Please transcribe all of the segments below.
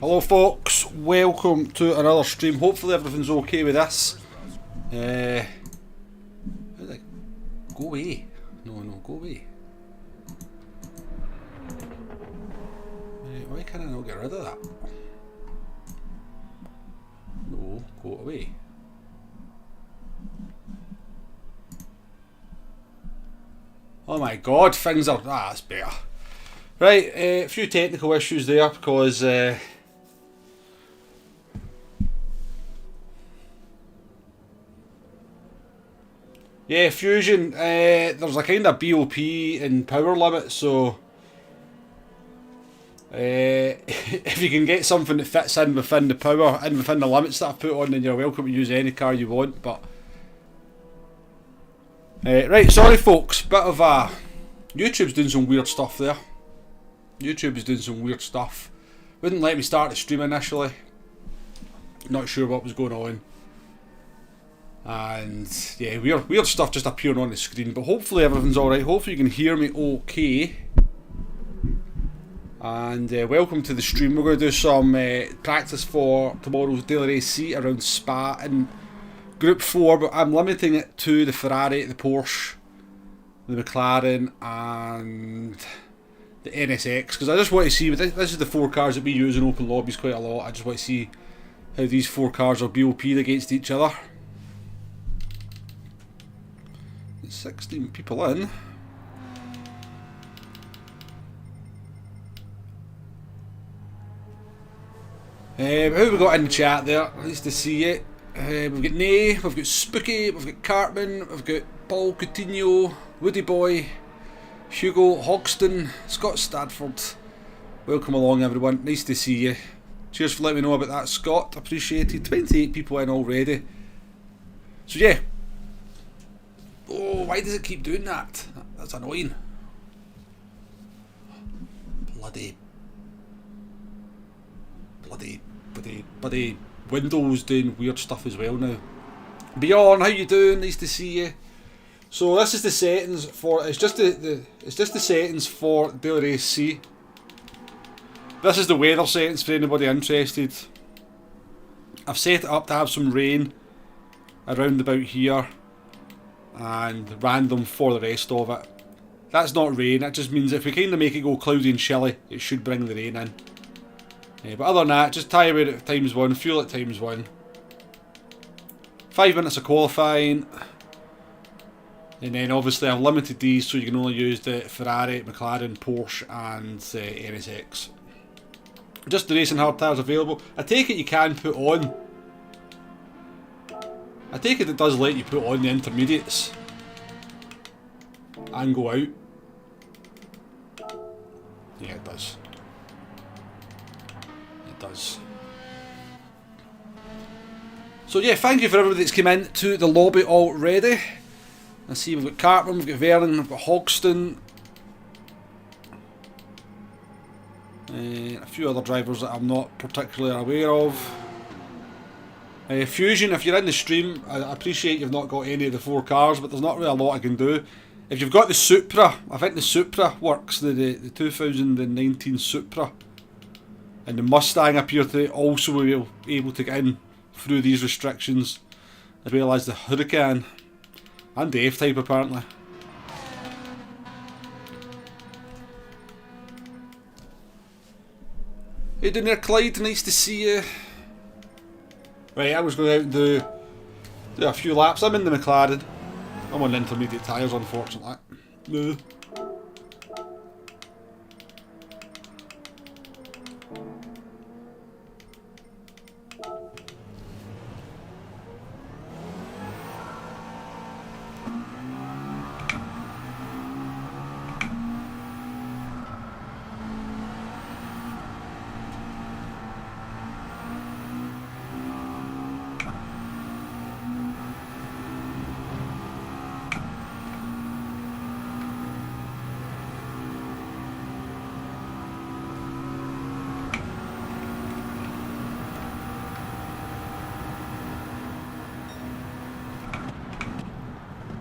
Hello folks, welcome to another stream. Hopefully everything's okay with this. Go away. No, go away. Why can I not get rid of that? No, go away. Oh my god, things are... that's better. Right, a few technical issues there because... yeah, Fusion, there's a kind of BOP and power limit, so... if you can get something that fits in within the power and within the limits that I've put on, then you're welcome to use any car you want, but... right, sorry folks, bit of YouTube's doing some weird stuff there. YouTube is doing some weird stuff. Wouldn't let me start the stream initially. Not sure what was going on. And yeah, weird stuff just appearing on the screen, but hopefully everything's alright. Hopefully you can hear me okay. And welcome to the stream. We're going to do some practice for tomorrow's daily race C around Spa in Gr4, but I'm limiting it to the Ferrari, the Porsche, the McLaren and the NSX, because I just want to see, this is the four cars that we use in open lobbies quite a lot. I just want to see how these four cars are BOP'd against each other. There's 16 people in. Who have we got in the chat there? Nice to see you. We've got Nay, we've got Spooky, we've got Cartman, we've got Paul Coutinho, Woody Boy, Hugo Hogston, Scott Stadford. Welcome along everyone, nice to see you. Cheers for letting me know about that, Scott, appreciated. 28 people in already. So yeah. Oh, why does it keep doing that? That's annoying. Bloody Windows doing weird stuff as well now. Bjorn, how you doing? Nice to see you. So this is the settings for, it's just the settings for daily race C. This is the weather settings for anybody interested. I've set it up to have some rain around about here and random for the rest of it. That's not rain, that just means if we kind of make it go cloudy and chilly, it should bring the rain in. But other than that, just tyre weight at ×1, fuel at ×1. 5 minutes of qualifying. And then obviously I've limited these so you can only use the Ferrari, McLaren, Porsche and NSX. Just the racing hard tyres available. I take it you can put on. I take it does let you put on the intermediates. And go out. Yeah, it does. Does. So yeah, thank you for everybody that's come in to the lobby already. I see we've got Cartman, we've got Vernon, we've got Hogston, a few other drivers that I'm not particularly aware of. Fusion, if you're in the stream, I appreciate you've not got any of the four cars, but there's not really a lot I can do. If you've got the Supra, I think the Supra works, the 2019 Supra. And the Mustang appear to also be able to get in through these restrictions, as well as the Hurricane and the F-Type apparently. Hey doing there, Clyde, nice to see you. Right, I was going out and do a few laps. I'm in the McLaren. I'm on intermediate tyres unfortunately. No.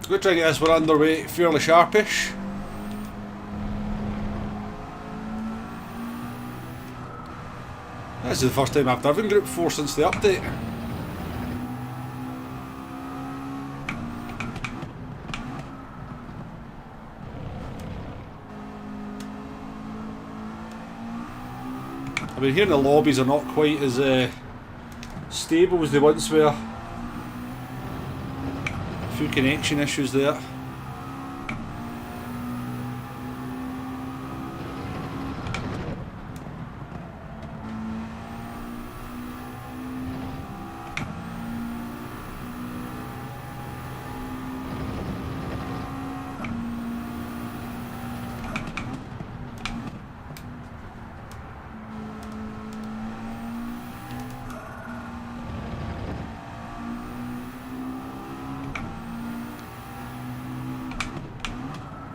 Good try to get this one underway fairly sharpish. This is the first time I've driven Gr4 since the update. I mean, here in the lobbies are not quite as stable as they once were. A few connection issues there.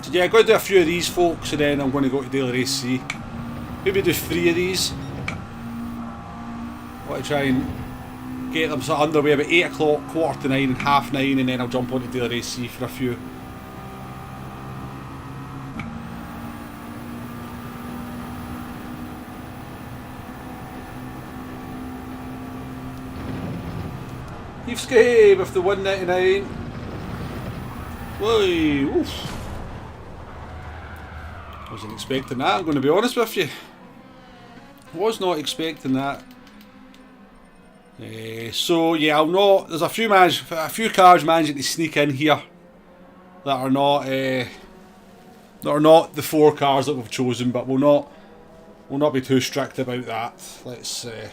So yeah, I'm going to do a few of these folks and then I'm going to go to Daily Race C. Maybe do 3 of these. I want to try and get them sort of underway about 8 o'clock, 8:45, 9:30, and then I'll jump onto Daily Race C for a few. Heathscape with the 199. Whoa, oof. Wasn't expecting that, I'm going to be honest with you. Was not expecting that. So yeah, I'll not. There's a few cars managing to sneak in here that are not the 4 cars that we've chosen, but we'll not be too strict about that. Let's right,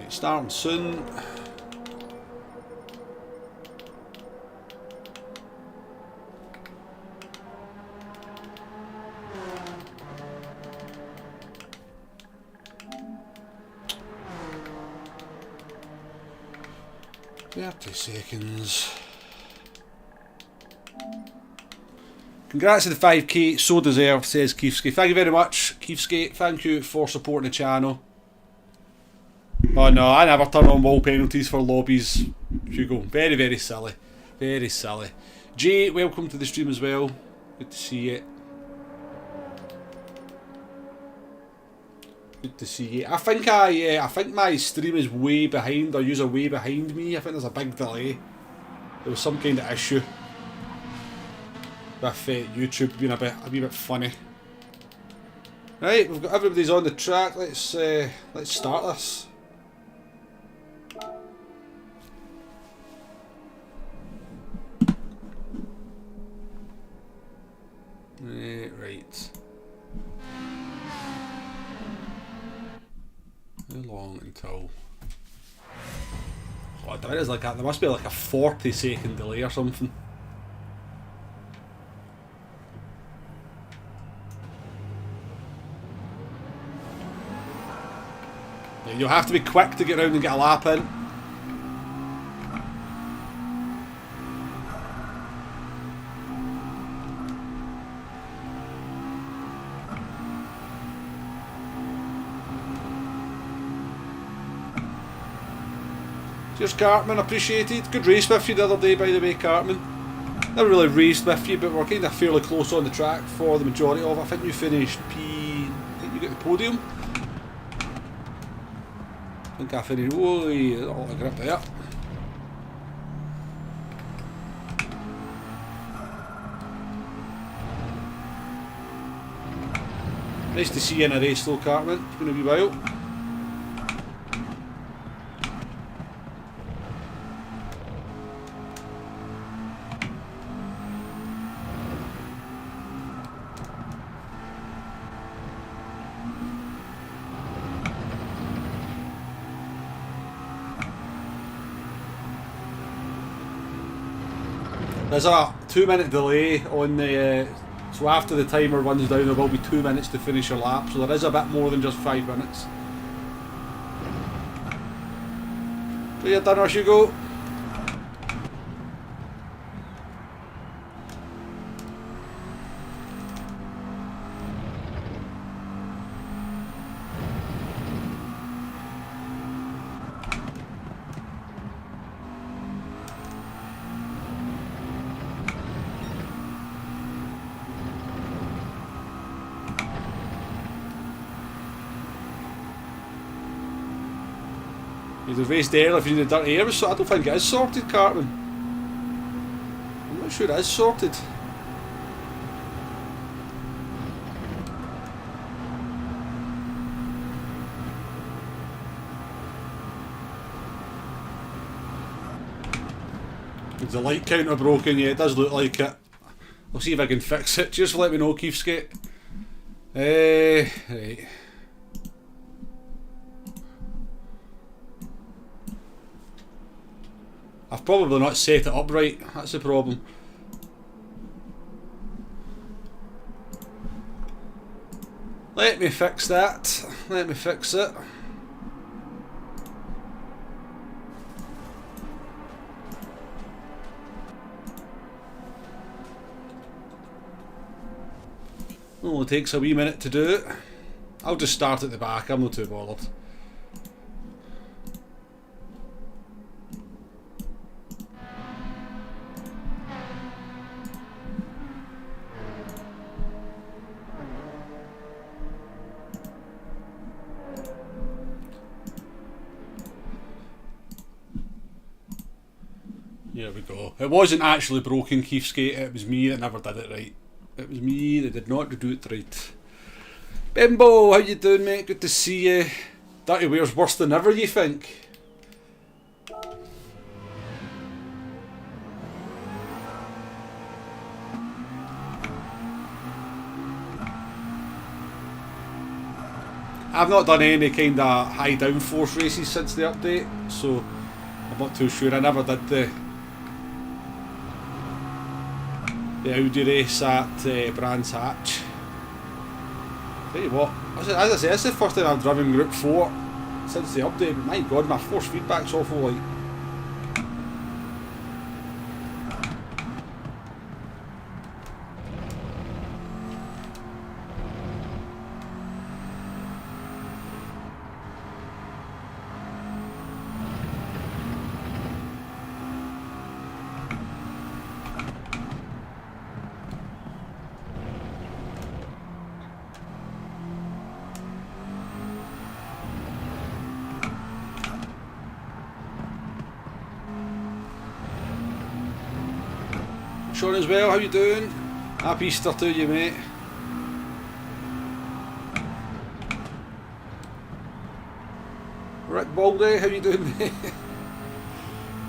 starting soon. Yeah, 2 seconds. Congrats to the 5k, so deserved, says Keefsky. Thank you very much, Keefsky. Thank you for supporting the channel. Oh no, I never turn on wall penalties for lobbies, Hugo. Very, very silly. Very silly. Jay, welcome to the stream as well. Good to see you. Good to see you. I think my stream is way behind, or you're way behind me. I think there's a big delay. There was some kind of issue with YouTube being a wee bit funny. Right, we've got everybody's on the track. Let's start this. Right. How long until? Oh, there is like there must be like a 40-second delay or something. Yeah, you'll have to be quick to get around and get a lap in. Cheers, Cartman, appreciated. Good race with you the other day, by the way, Cartman. Never really raced with you, but we're kind of fairly close on the track for the majority of it. I think you finished I think you got the podium. I think I finished. Whoa, all the grip there. Nice to see you in a race though, Cartman. It's been a wee while. There's a 2-minute delay on the, so after the timer runs down there will be 2 minutes to finish your lap, so there is a bit more than just 5 minutes. So you're done, off you go. You'd have raced earlier if you needed dirty air, so I don't think it is sorted, Cartman. I'm not sure it is sorted. Is the light counter broken? Yeah, it does look like it. I'll see if I can fix it. Just let me know, Keefskate. Right. I've probably not set it up right, that's the problem. Let me fix that. Let me fix it. It only takes a wee minute to do it. I'll just start at the back, I'm not too bothered. There we go. It wasn't actually broken, Keefskate, it was me that never did it right. It was me that did not do it right. Bimbo, how you doing, mate? Good to see you. Dirty Wear's worse than ever, you think? I've not done any kind of high downforce races since the update, so I'm not too sure. I never did the Audi race at Brands Hatch. Tell you what, as I say, this is the first time I've driven Gr4 since the update, but my god, my force feedback's awful like. Sean as well, how you doing? Happy Easter to you, mate. Rick Baldy, how you doing, mate?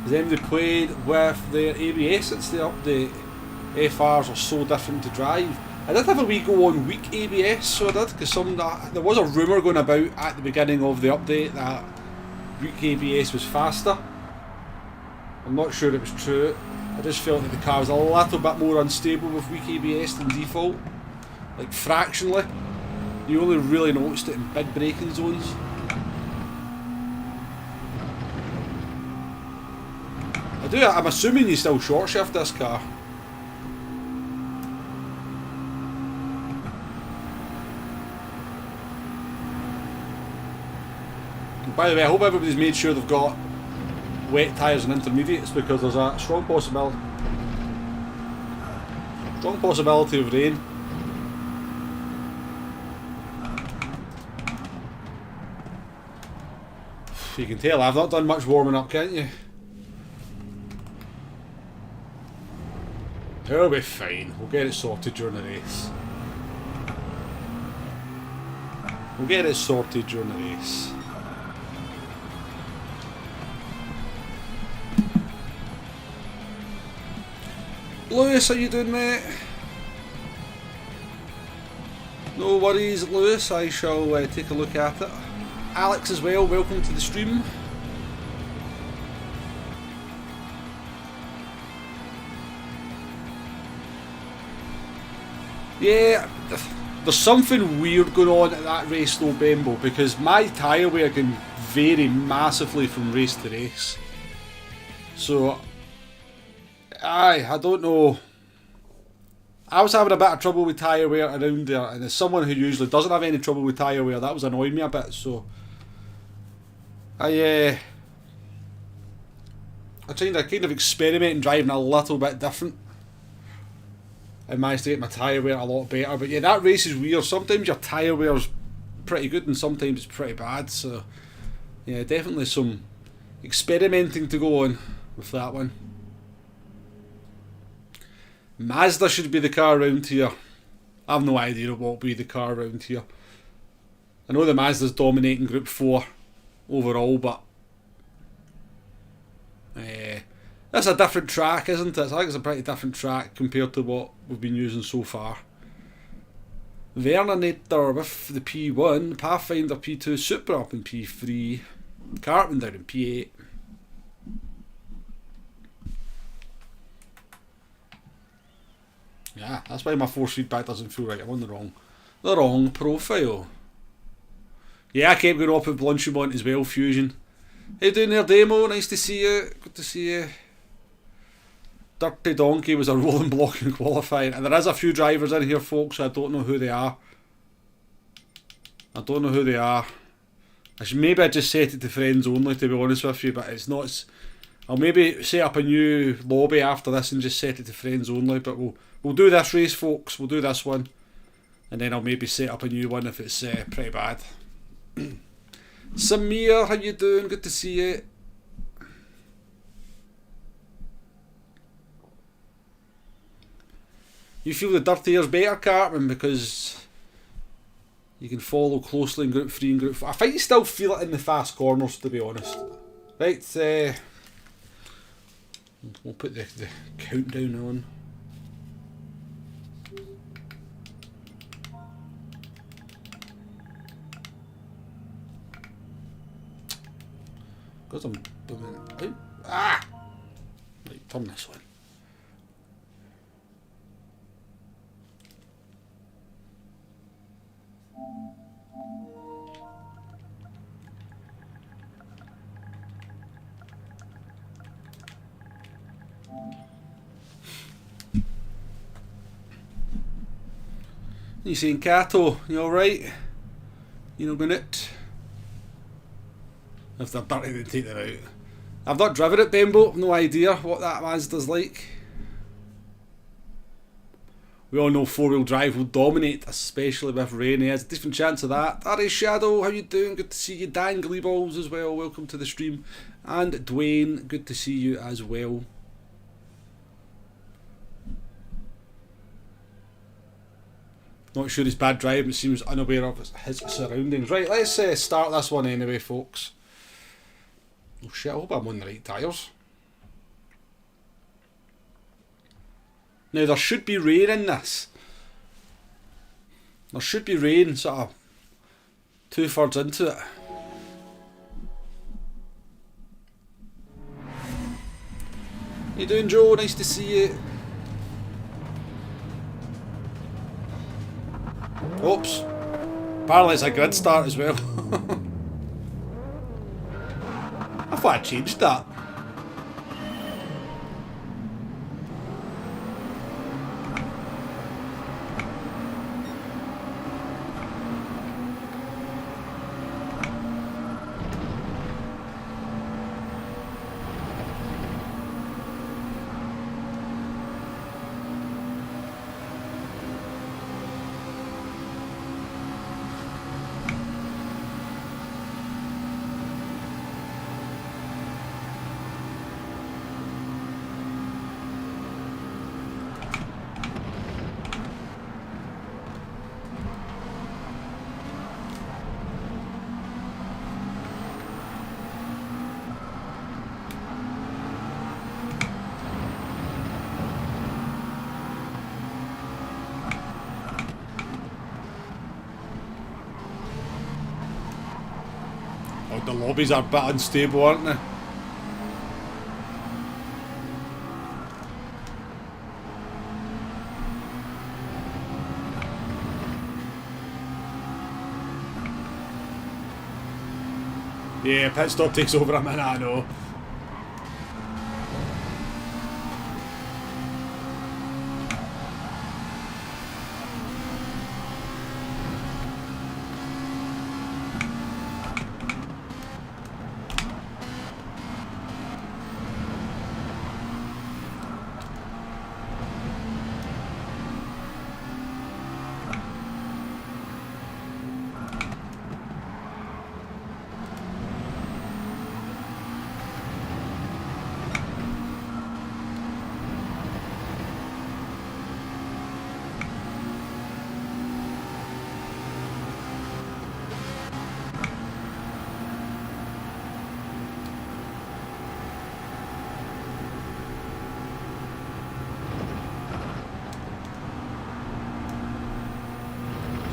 Has anybody played with their ABS since the update? FRs are so different to drive. I did have a wee go on weak ABS, so I did, because there was a rumour going about at the beginning of the update that weak ABS was faster. I'm not sure it was true. I just felt that the car was a little bit more unstable with weak ABS than default. Like fractionally. You only really noticed it in big braking zones. I'm assuming you still short shift this car. And by the way, I hope everybody's made sure they've got wet tyres and intermediates, because there's a strong possibility of rain. You can tell I've not done much warming up, can't you? It'll be fine, we'll get it sorted during the race. Lewis, how you doing, mate? No worries, Lewis, I shall take a look at it. Alex as well, welcome to the stream. Yeah, there's something weird going on at that race though, Bembo, because my tyre wear can vary massively from race to race. So I don't know. I was having a bit of trouble with tyre wear around there, and as someone who usually doesn't have any trouble with tyre wear, that was annoying me a bit. So I tried to kind of experiment and driving a little bit different, and managed to get my tyre wear a lot better. But yeah, that race is weird. Sometimes your tyre wear's pretty good and sometimes it's pretty bad. So yeah, definitely some experimenting to go on with that one. Mazda should be the car around here. I have no idea what will be the car around here. I know the Mazda's dominating Group 4 overall, but that's a different track, isn't it? I think it's a pretty different track compared to what we've been using so far. Vernanator with the P1, Pathfinder P2, Super up in P3, Cartman down in P8. Yeah, that's why my force feedback doesn't feel right. I'm on the wrong profile. Yeah, I kept going up with Blanchimont as well, Fusion. How you doing there, Demo? Nice to see you. Good to see you. Dirty Donkey was a rolling block in qualifying. And there is a few drivers in here, folks, so I don't know who they are. Maybe I just set it to friends only, to be honest with you, but it's not. I'll maybe set up a new lobby after this and just set it to friends only, but we'll do this race, folks. We'll do this one. And then I'll maybe set up a new one if it's pretty bad. Samir, how you doing? Good to see you. You feel the dirtier's better, Cartman, because you can follow closely in Group 3 and Group 4. I think you still feel it in the fast corners, to be honest. Right, we'll put the countdown on. Because I'm doing it. Ah! Right, turn this one. You saying, Kato, you alright? You know, going it? If they're dirty, then take them out. I've not driven it, Bembo, no idea what that Mazda's like. We all know four-wheel drive will dominate, especially with rain. There's a different chance of that. Ari Shadow, how you doing? Good to see you. Dan Gleeballs as well, welcome to the stream. And Dwayne, good to see you as well. Not sure he's bad driving, but seems unaware of his surroundings. Right, let's start this one anyway, folks. Oh shit, I hope I'm on the right tyres. Now, there should be rain in this. There should be rain, sort of 2/3 into it. How you doing, Joe? Nice to see you. Oops. Apparently it's a grid start as well. I thought I changed that. The lobbies are a bit unstable, aren't they? Yeah, pit stop takes over a minute, I know.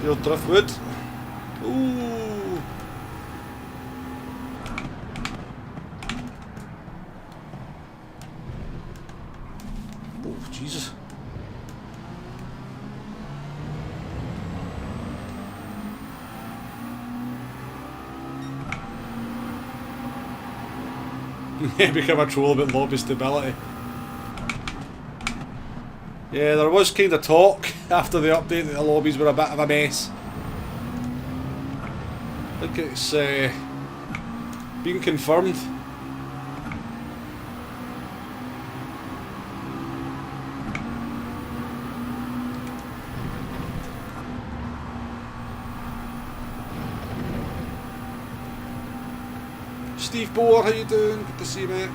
Real driftwood. Ooh. Oh, Jesus. Become a troll about lobby stability. Yeah, there was kind of talk after the update that the lobbies were a bit of a mess. I think it's been confirmed. Steve Boer, how you doing? Good to see you, mate.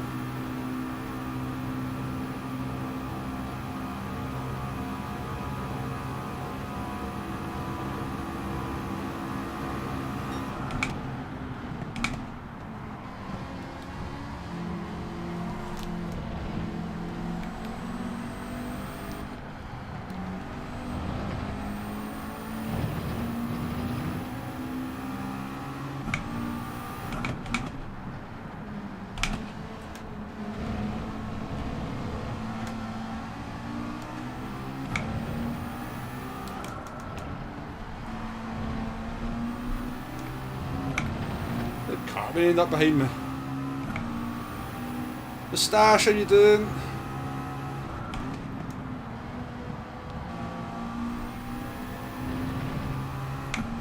End up behind me. Moustache, how you doing?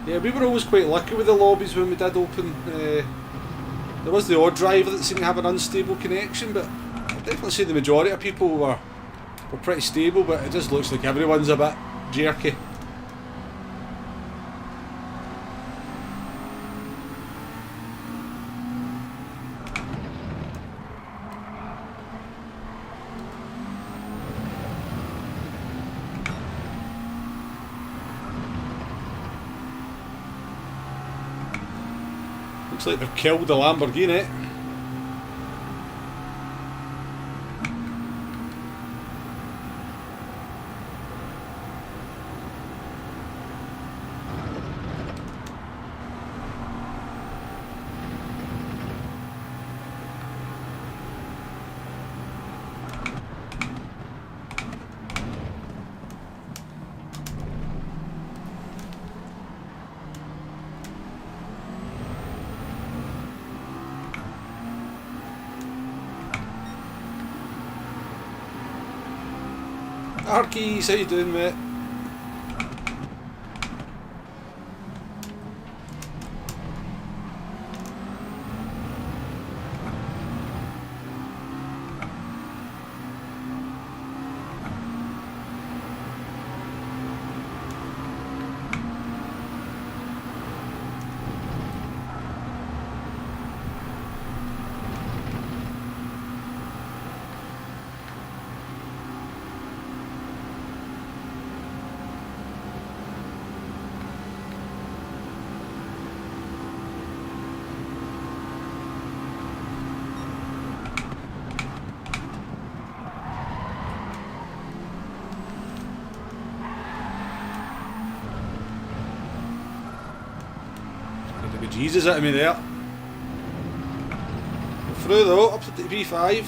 Yeah, we were always quite lucky with the lobbies when we did open. There was the odd driver that seemed to have an unstable connection, but I'd definitely say the majority of people were pretty stable, but it just looks like everyone's a bit jerky. Looks like they've killed the Lamborghini. Arkies, how you doing, mate? Jesus out of me there. Through though, up to the V5.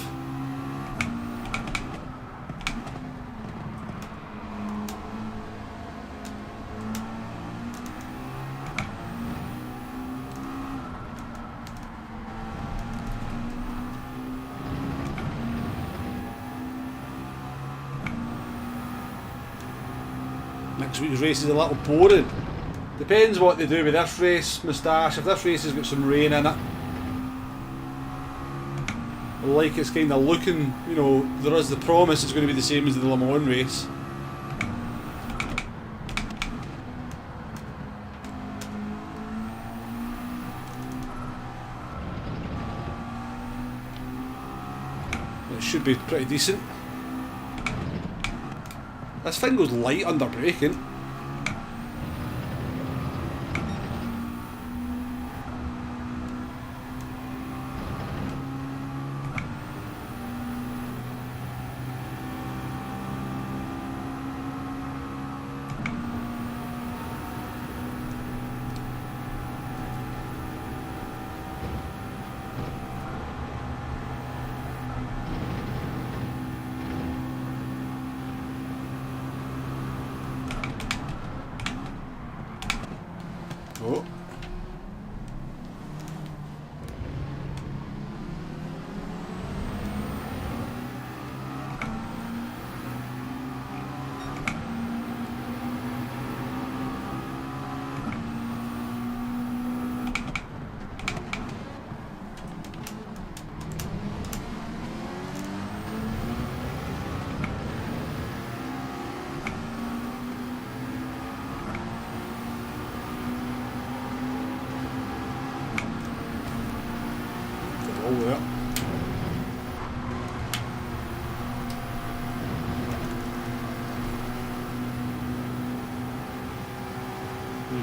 Next week's race is a little boring. Depends what they do with this race, Moustache. If this race has got some rain in it, like it's kind of looking, you know, there is the promise it's going to be the same as the Le Mans race. It should be pretty decent. This thing goes light under braking.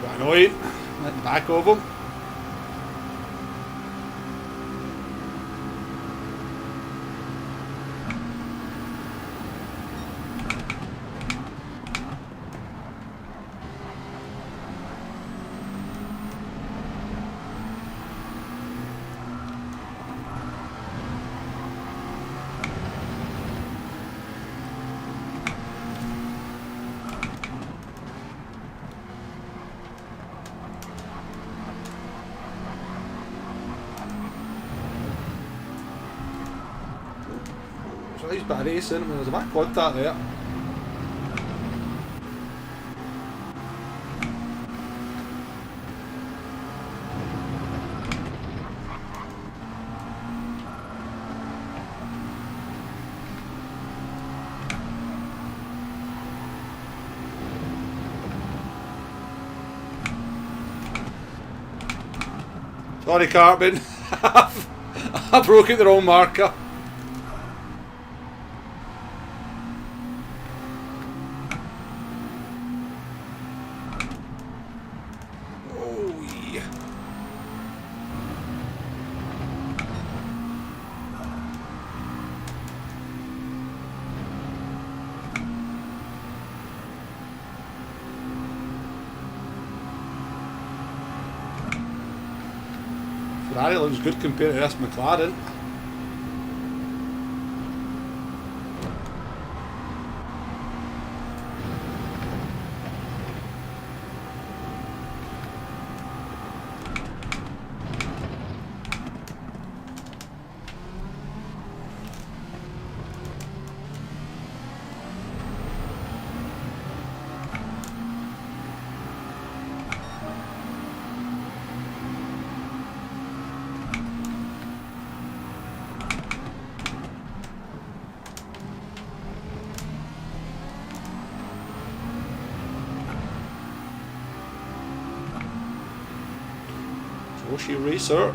bit annoying at the back of him. Nice bit of racing, there's a bit of contact there. Sorry, Cartman. I broke it the wrong marker. Ferrari looks good compared to this McLaren. Yoshi Racer.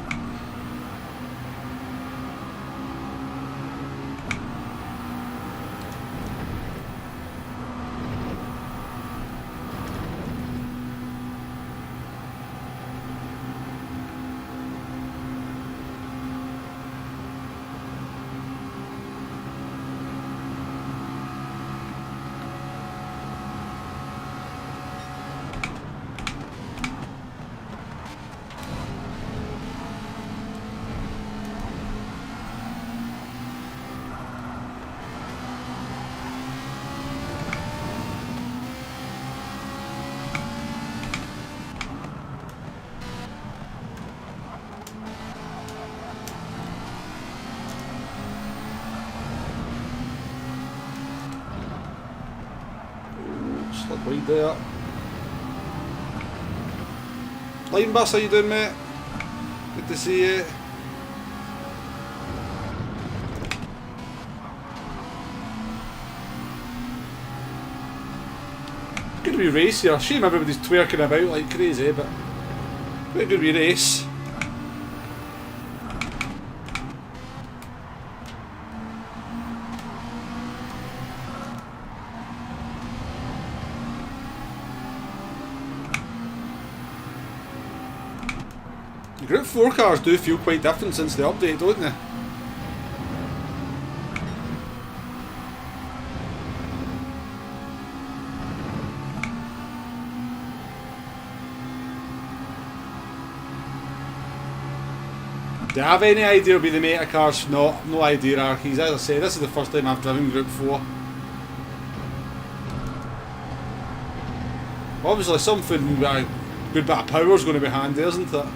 Slip wide there. Line bus, how you doing, mate? Good to see you. Good wee race here. Shame everybody's twerking about like crazy, but quite a good wee race. The Gr4 cars do feel quite different since the update, don't they? Do I have any idea will be the meta cars? No idea, Arkies. As I say, this is the first time I've driven Gr4. Obviously something with a good bit of power is going to be handy, isn't it?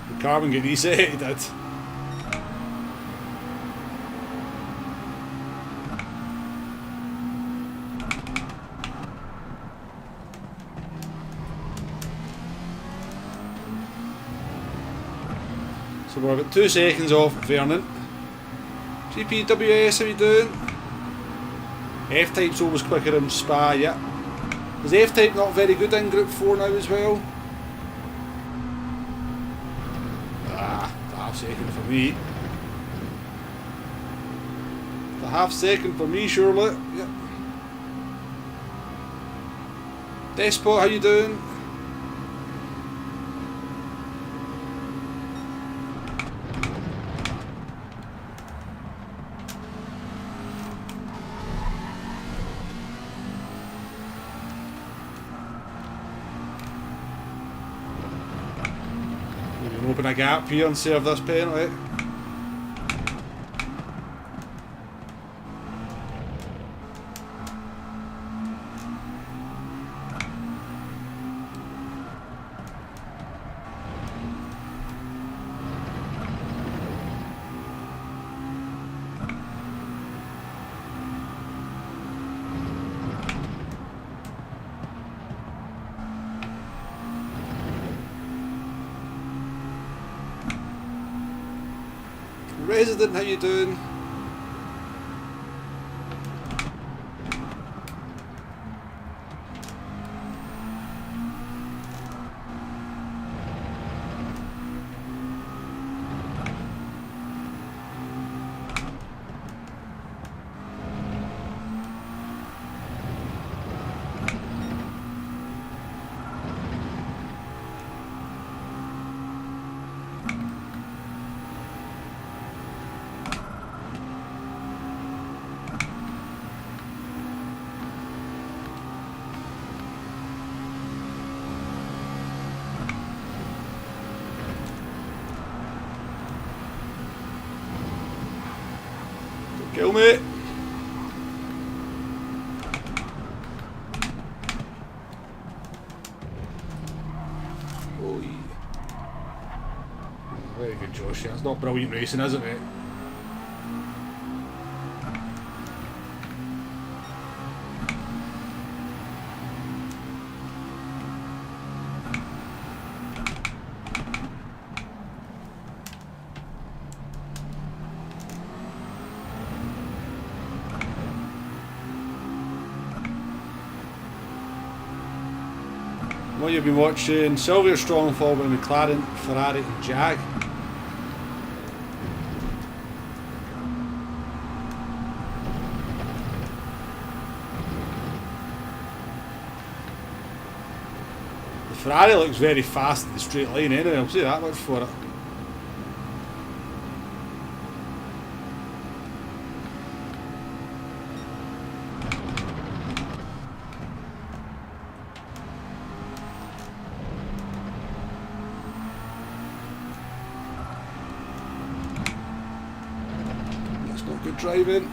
The carbon get reset, he did. So we're about 2 seconds off Vernon. GPWS, how you doing? F-Type's always quicker in Spa, yeah. Is F-Type not very good in Gr4 now as well? half second for me. A half second for me, surely. Yep. Despot, how you doing? We can open a gap here and serve this penalty. Resident, how you doing? Kill me! Oh yeah. Very good, Josh. It's not brilliant racing, isn't it? Well, you've been watching Sylvia Strong fall by McLaren, Ferrari and Jag. The Ferrari looks very fast in the straight line anyway, I'll say that much for it. Good driving.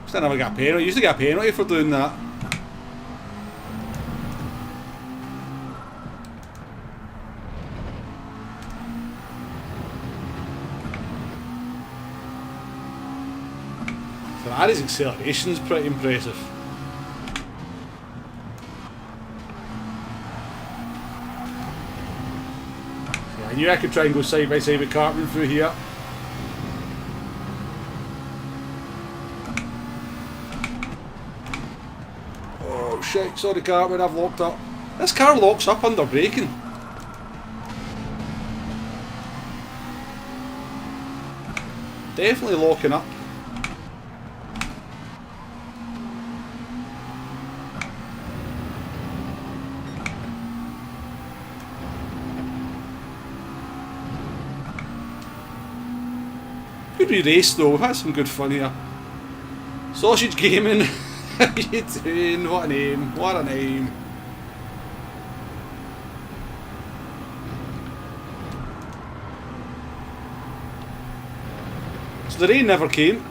Still never got a penalty. I used to get a penalty for doing that. Ferrari's acceleration is pretty impressive. I knew I could try and go side by side with Cartman through here. Oh shit, sorry Cartman, I've locked up. This car locks up under braking. Definitely locking up. Good wee race though, we've had some good fun here. Sausage Gaming, how you doing? What a name, what a name. So the rain never came.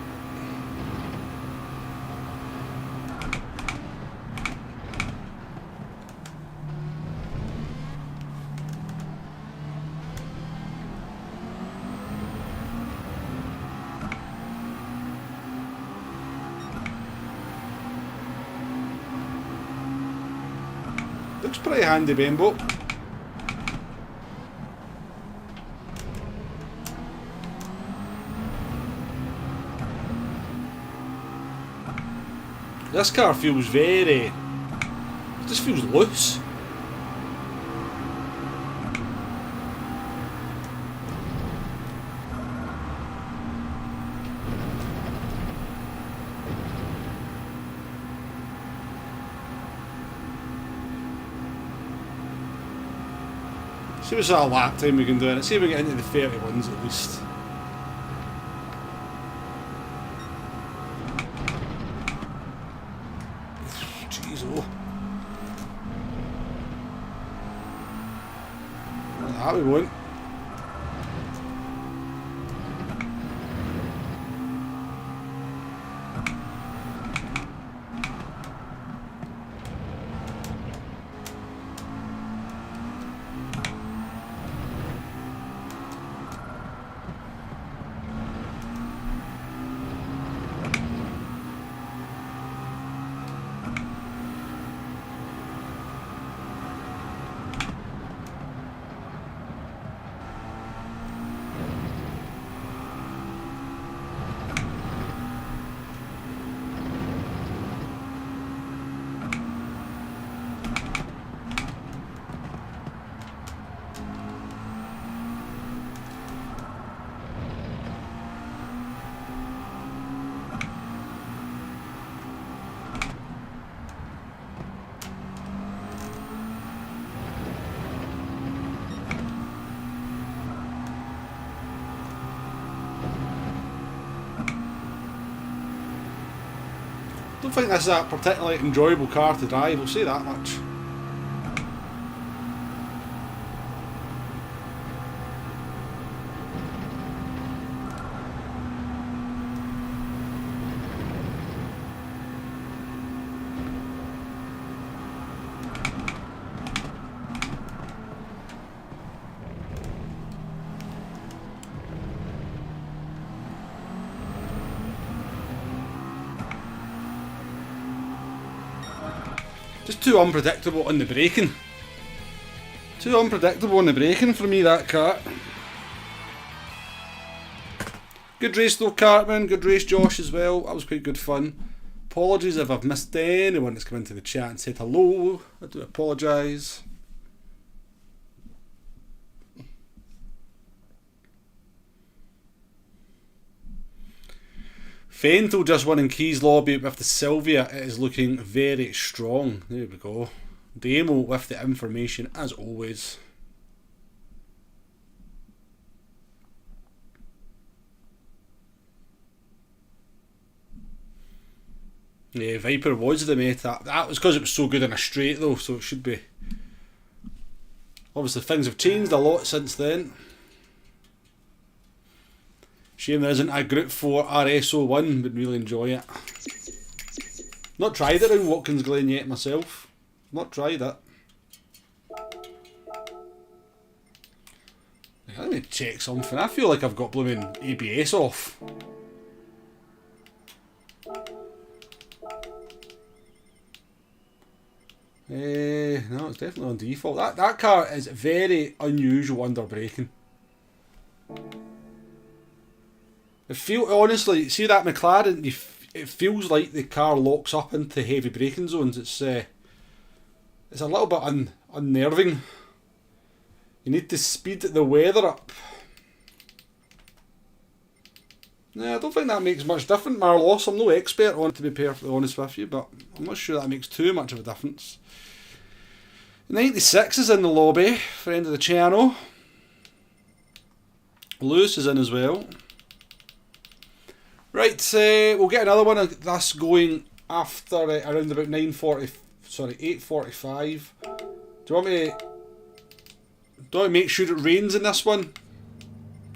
Looks pretty handy, Bimbo. This car feels very just feels loose. See what sort of lap time we can do in it. See if we get into the 31s at least. Jeez, oh. That we won't. I don't think this is a particularly enjoyable car to drive, I'll say that much. Just too unpredictable on the braking. Too unpredictable on the braking for me, that car. Good race though, Cartman. Good race, Josh, as well. That was quite good fun. Apologies if I've missed anyone that's come into the chat and said hello. I do apologise. Fentel just won in Keys Lobby with the Sylvia. It is looking very strong. There we go. Demo with the information as always. Yeah, Viper was the meta. That was because it was so good in a straight though, so it should be. Obviously things have changed a lot since then. Shame there isn't a Gr4 RSO1, would really enjoy it. Not tried it around Watkins Glen yet myself. Not tried it. Let me check something. I feel like I've got blooming ABS off. No, it's definitely on default. That car is very unusual under braking. Honestly, see that McLaren, it feels like the car locks up into heavy braking zones. It's a little bit unnerving. You need to speed the weather up. No, I don't think that makes much difference, Marlos. I'm no expert on it, to be perfectly honest with you, but I'm not sure that makes too much of a difference. 96 is in the lobby, friend of the channel. Lewis is in as well. Right, we'll get another one of this going after around about 8:45. Do you want me to make sure it rains in this one?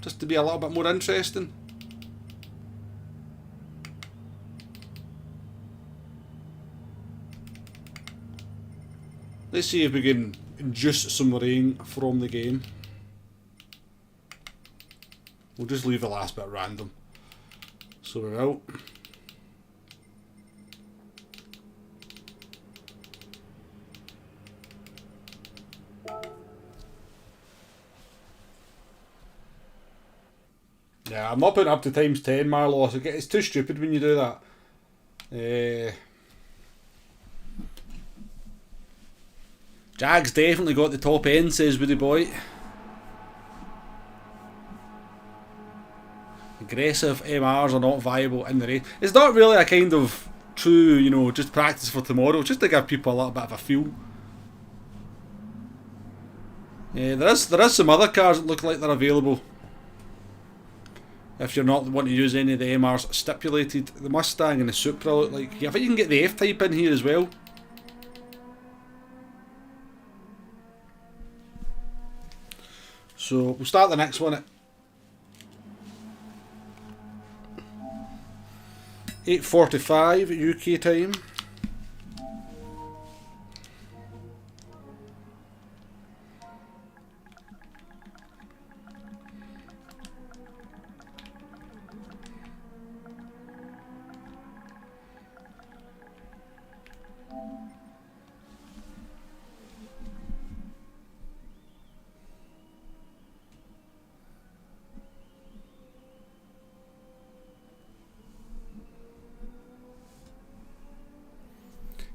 Just to be a little bit more interesting. Let's see if we can induce some rain from the game. We'll just leave the last bit random. So we're out. Yeah, I'm not putting up to times 10, Marlos. It's too stupid when you do that. Jag's definitely got the top end, says Woody Boy. Aggressive MRs are not viable in the race. It's not really a kind of true, you know, just practice for tomorrow, just to give people a little bit of a feel. Yeah, there is some other cars that look like they're available. If you're not wanting to use any of the MRs stipulated. The Mustang and the Supra look like... Yeah, I think you can get the F-Type in here as well. So we'll start the next one at 8:45 UK time.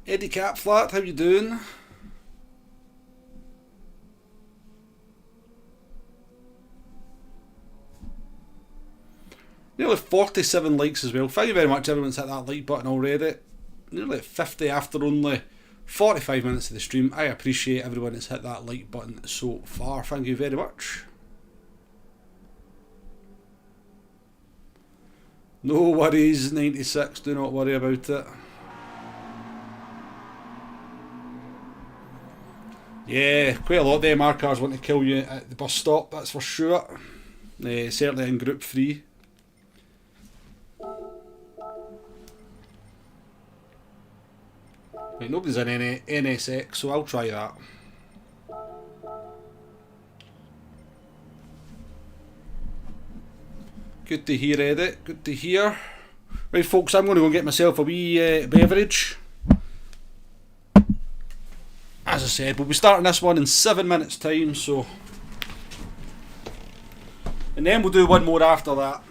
Eddie Capflat, how you doing? Nearly 47 likes as well. Thank you very much, everyone's hit that like button already. Nearly at 50 after only 45 minutes of the stream. I appreciate everyone that's hit that like button so far. Thank you very much. No worries, 96, do not worry about it. Yeah, quite a lot of the MR cars want to kill you at the bus stop, that's for sure. Certainly in Group 3. Right, nobody's in any NSX, so I'll try that. Good to hear, Eddie, good to hear. Right folks, I'm going to go get myself a wee beverage. As I said, we'll be starting this one in 7 minutes time, so... And then we'll do one more after that.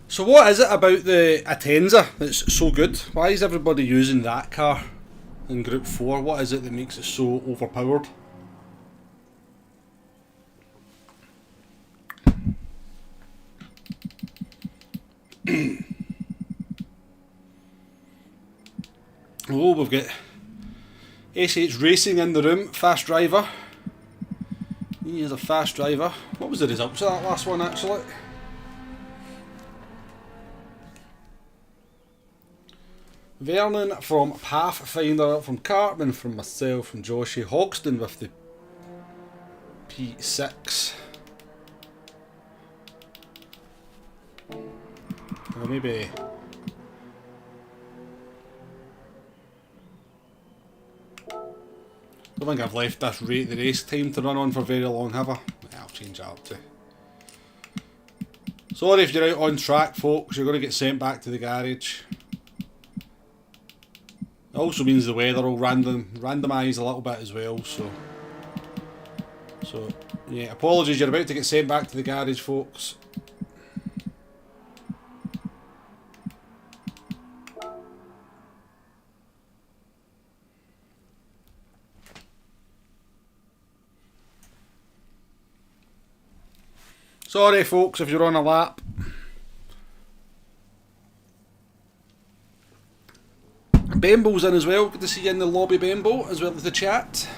So what is it about the Atenza that's so good? Why is everybody using that car in Group 4? What is it that makes it so overpowered? Oh, we've got SH Racing in the room, fast driver. He is a fast driver. What was the results of that last one actually? Vernon from Pathfinder, from Cartman, from myself, from Joshy. Hogston with the P6. Or maybe... I don't think I've left this rate the race time to run on for very long, have I? Yeah, I'll change that up to. Sorry if you're out on track, folks, you're going to get sent back to the garage. It also means the weather will randomise a little bit as well, so yeah, apologies, you're about to get sent back to the garage, folks. Sorry folks if you're on a lap. Bembo's in as well, good to see you in the lobby, Bembo, as well as the chat.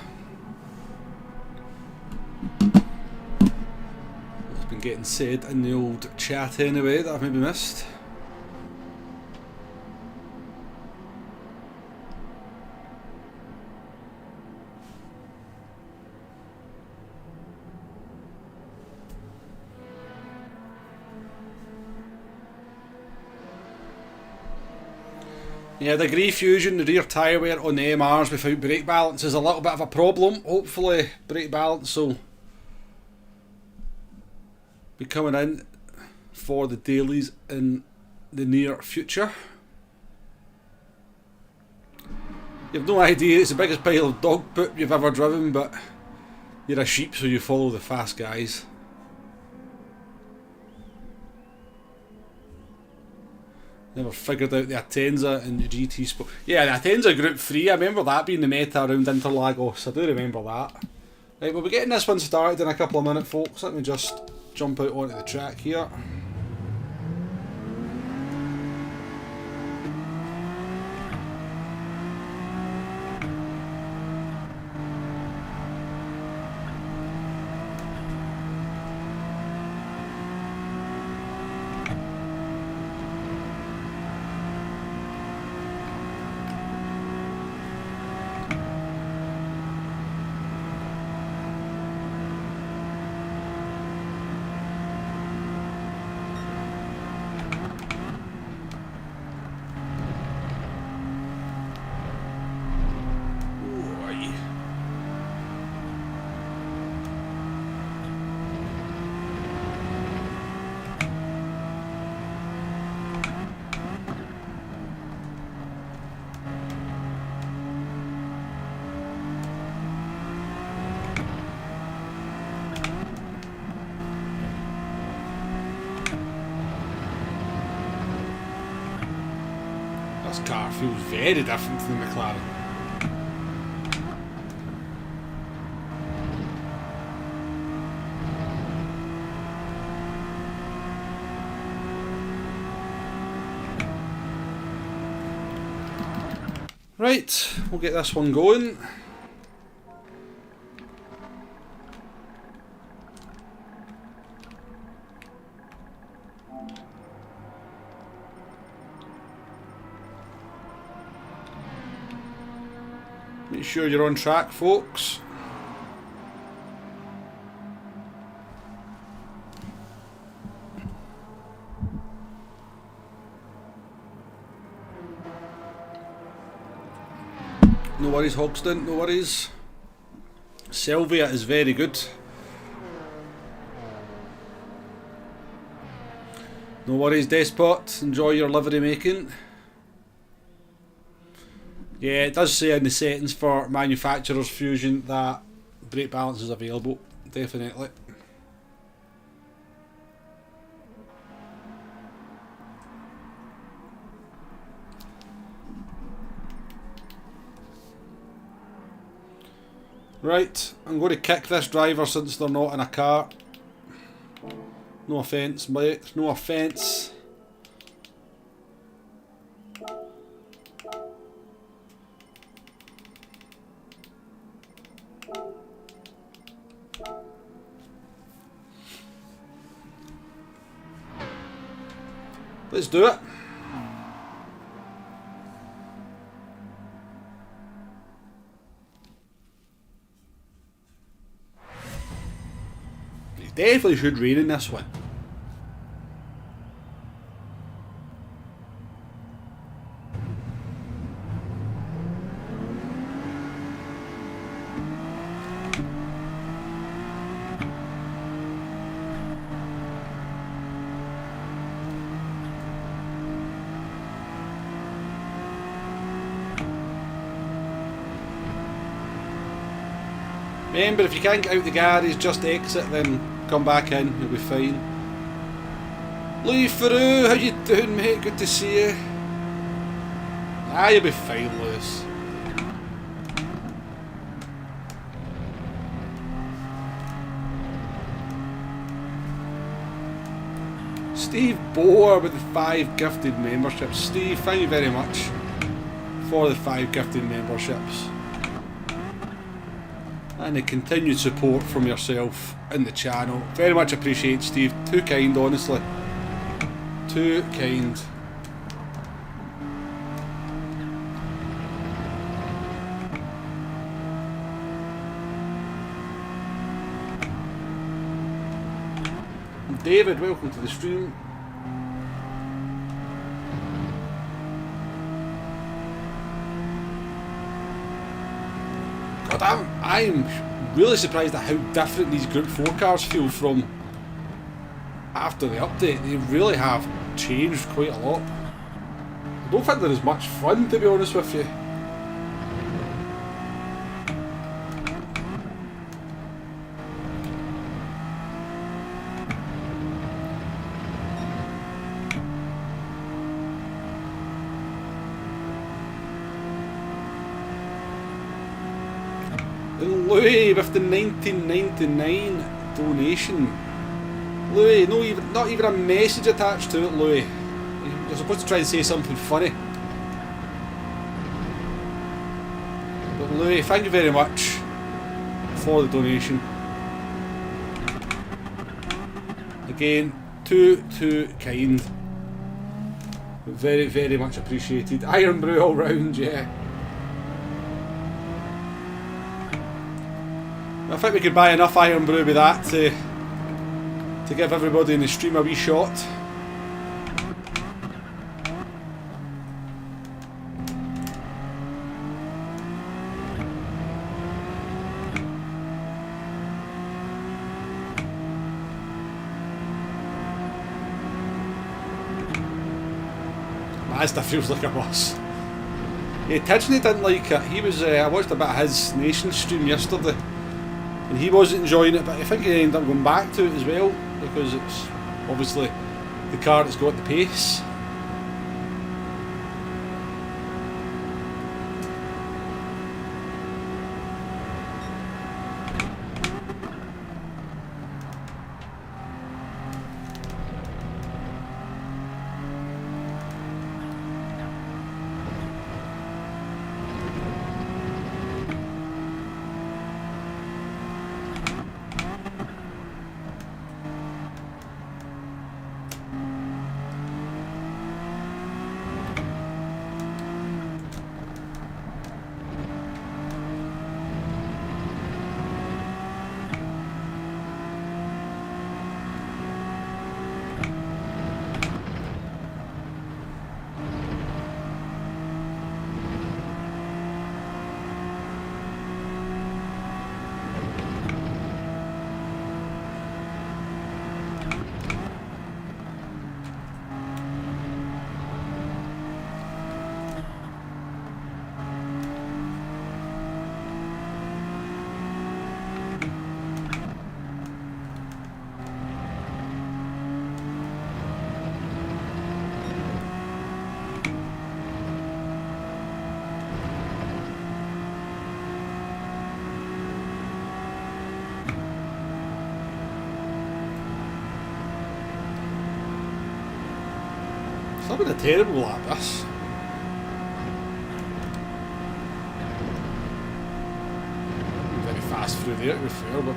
What's been getting said in the old chat anyway that I've maybe missed? Yeah, the Gr4 Fusion, the rear tyre wear on the MRs without brake balance is a little bit of a problem. Hopefully brake balance will be coming in for the dailies in the near future. You've no idea, it's the biggest pile of dog poop you've ever driven, but you're a sheep so you follow the fast guys. Never figured out the Atenza and the GT Sport. Yeah, the Atenza Gr4, I remember that being the meta around Interlagos. I do remember that. Right, we'll be getting this one started in a couple of minutes, folks. Let me just jump out onto the track here. This car feels very different to the McLaren. Right, we'll get this one going. Make sure you're on track, folks. No worries, Hogston, no worries. Sylvia is very good. No worries, Despot. Enjoy your livery making. Yeah, it does say in the settings for manufacturer's Fusion that brake balance is available, definitely. Right, I'm going to kick this driver since they're not in a car. No offence, mate, no offence. Let's do it. You definitely should rain in this one. Remember, if you can't get out the garage, just exit, then come back in, you'll be fine. Louis Faroo, how you doing, mate? Good to see you. Ah, you'll be fine, Lewis. Steve Boer with the 5 gifted memberships. Steve, thank you very much for the 5 gifted memberships. And the continued support from yourself in the channel. Very much appreciate, Steve. Too kind, honestly. Too kind. David, welcome to the stream. God, I'm really surprised at how different these Gr4 cars feel from after the update. They really have changed quite a lot. I don't think they're as much fun, to be honest with you. Louis with the 1999 donation. Louis, not even a message attached to it, Louis. You're supposed to try and say something funny. But Louis, thank you very much for the donation. Again, too kind. Very, very much appreciated. Iron Brew all round, yeah. I think we could buy enough Iron Brew with that to give everybody in the stream a wee shot. Mazda feels like a bus. Yeah, Tidgney didn't like it. He was. I watched a bit of his Nation stream yesterday. And he wasn't enjoying it, but I think he ended up going back to it as well, because it's obviously the car that's got the pace. It's not been a terrible lap, this. Very fast through there, to be fair, but...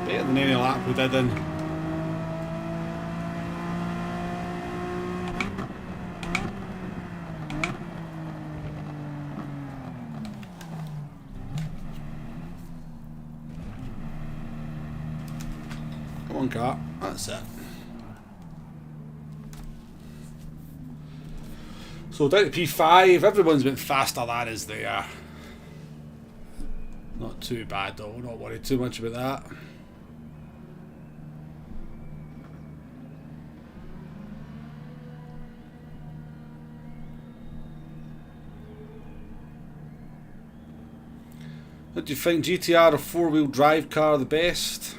Better than any lap we did in. Come on, car. That's it. So down to P5, everyone's been faster than us there. Not too bad though, not worried too much about that. What do you think, GTR or four-wheel drive car the best?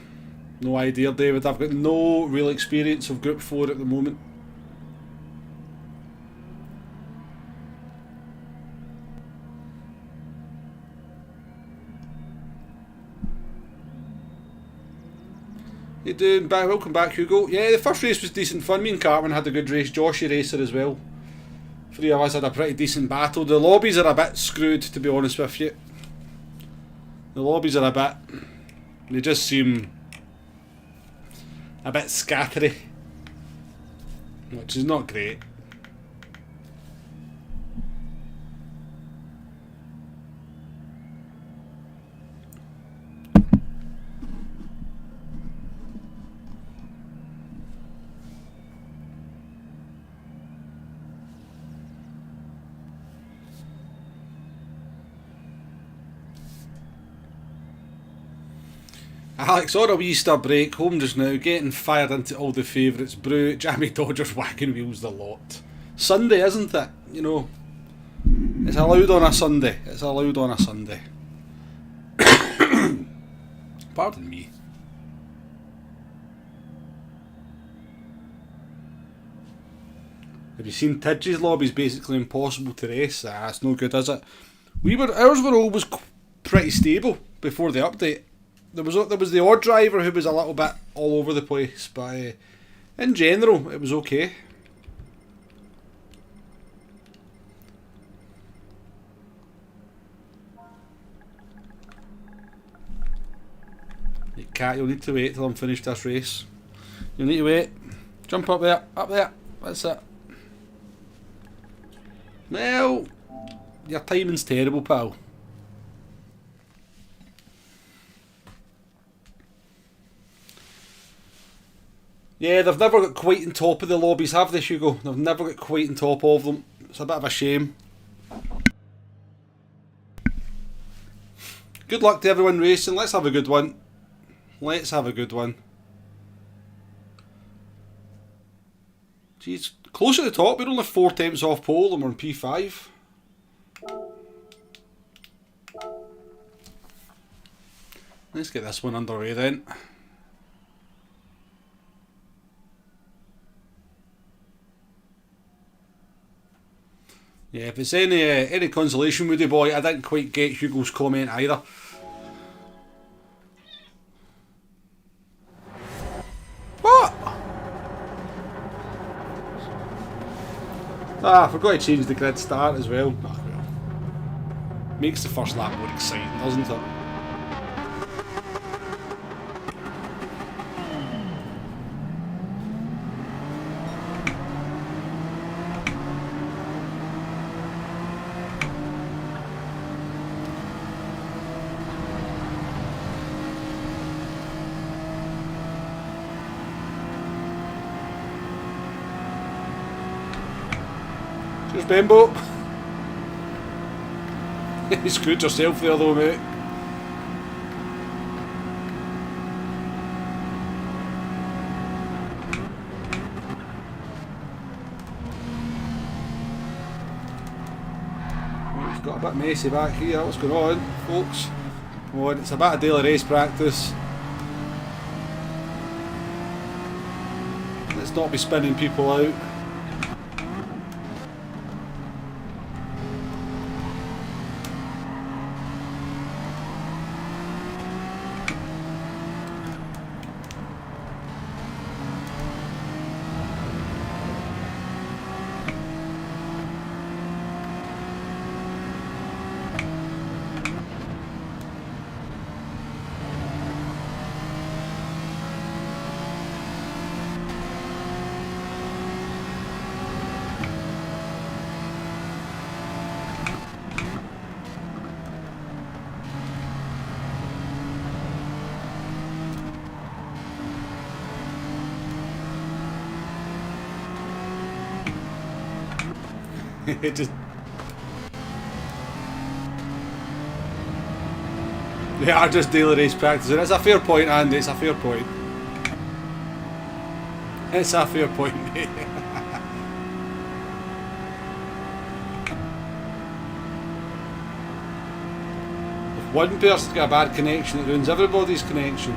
No idea, David. I've got no real experience of Gr4 at the moment. You doing? Welcome back, Hugo. Yeah, the first race was decent fun. Me and Cartman had a good race. Joshy racer as well. Three of us had a pretty decent battle. The lobbies are a bit screwed, to be honest with you. The lobbies are a bit... They just seem a bit scattery, which is not great. Alex, on a wee Easter break, home just now, getting fired into all the favourites, Brew, Jammy Dodgers, whacking wheels, the lot. Sunday, isn't it? You know, it's allowed on a Sunday. It's allowed on a Sunday. Pardon me. Have you seen Tidge's lobby's basically impossible to race? It's no good, is it? Ours were always pretty stable before the update. There was the odd driver who was a little bit all over the place, but in general it was okay. You cat, you'll need to wait till I'm finished this race. You'll need to wait. Jump up there, that's it. Well, your timing's terrible, pal. Yeah, they've never got quite on top of the lobbies, have they, Hugo? They've never got quite on top of them. It's a bit of a shame. Good luck to everyone racing. Let's have a good one. Let's have a good one. Jeez, close at the top. We're only 4 tenths off pole and we're on P5. Let's get this one underway then. Yeah, if it's any consolation, Woody boy, I didn't quite get Hugo's comment either. What? I forgot to change the grid start as well. Oh, well. Makes the first lap more exciting, doesn't it? Cheers, Bembo. You screwed yourself there though, mate. It's got a bit messy back here. What's going on, folks? Come on, it's a bit of daily race practice. Let's not be spinning people out. It just... They are just daily race practicing. It's a fair point, Andy. It's a fair point. It's a fair point, mate. If one person's got a bad connection, it ruins everybody's connection.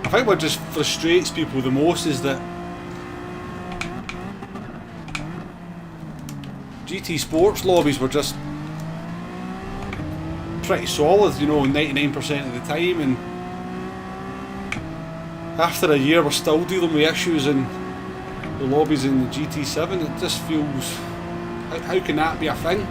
I think what just frustrates people the most is that GT Sports lobbies were just pretty solid, you know, 99% of the time, and after a year we're still dealing with issues in the lobbies in the GT7. It just feels... how can that be a thing?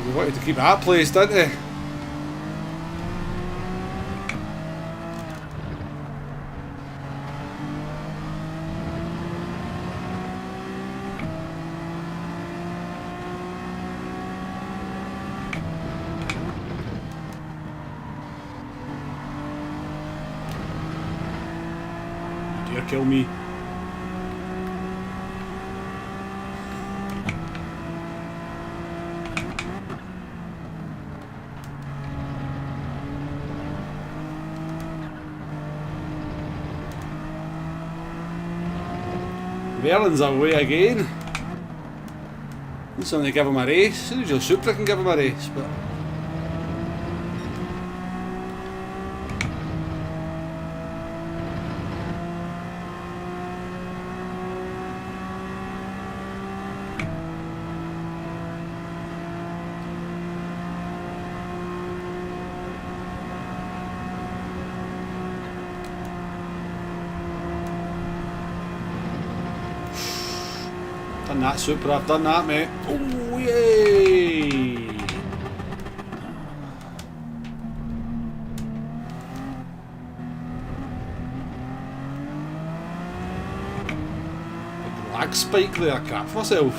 They wanted to keep that place, didn't they? Dare kill me. Merlin's away again. It's only give him a race. Usually Supra can give him a race, but done that, Supra, I've done that, mate. Oh, yay! Big lag spike there, I crap for myself.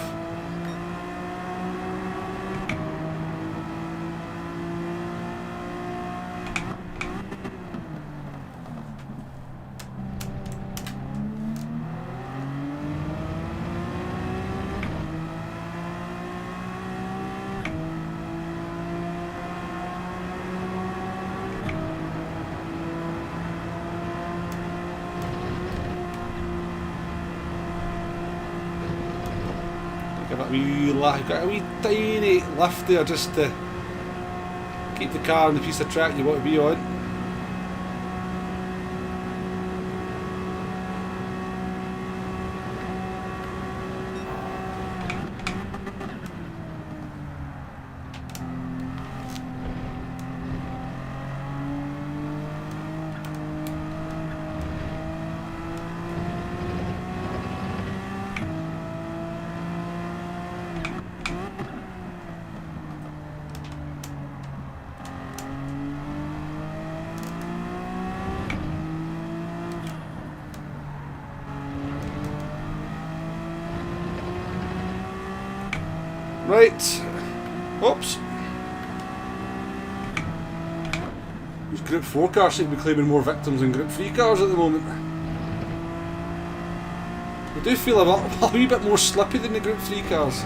Got a wee tiny lift there just to keep the car on the piece of track you want to be on. Right. Oops. These Gr4 cars seem to be claiming more victims than Gr3 cars at the moment. They do feel a wee bit more slippy than the Gr3 cars.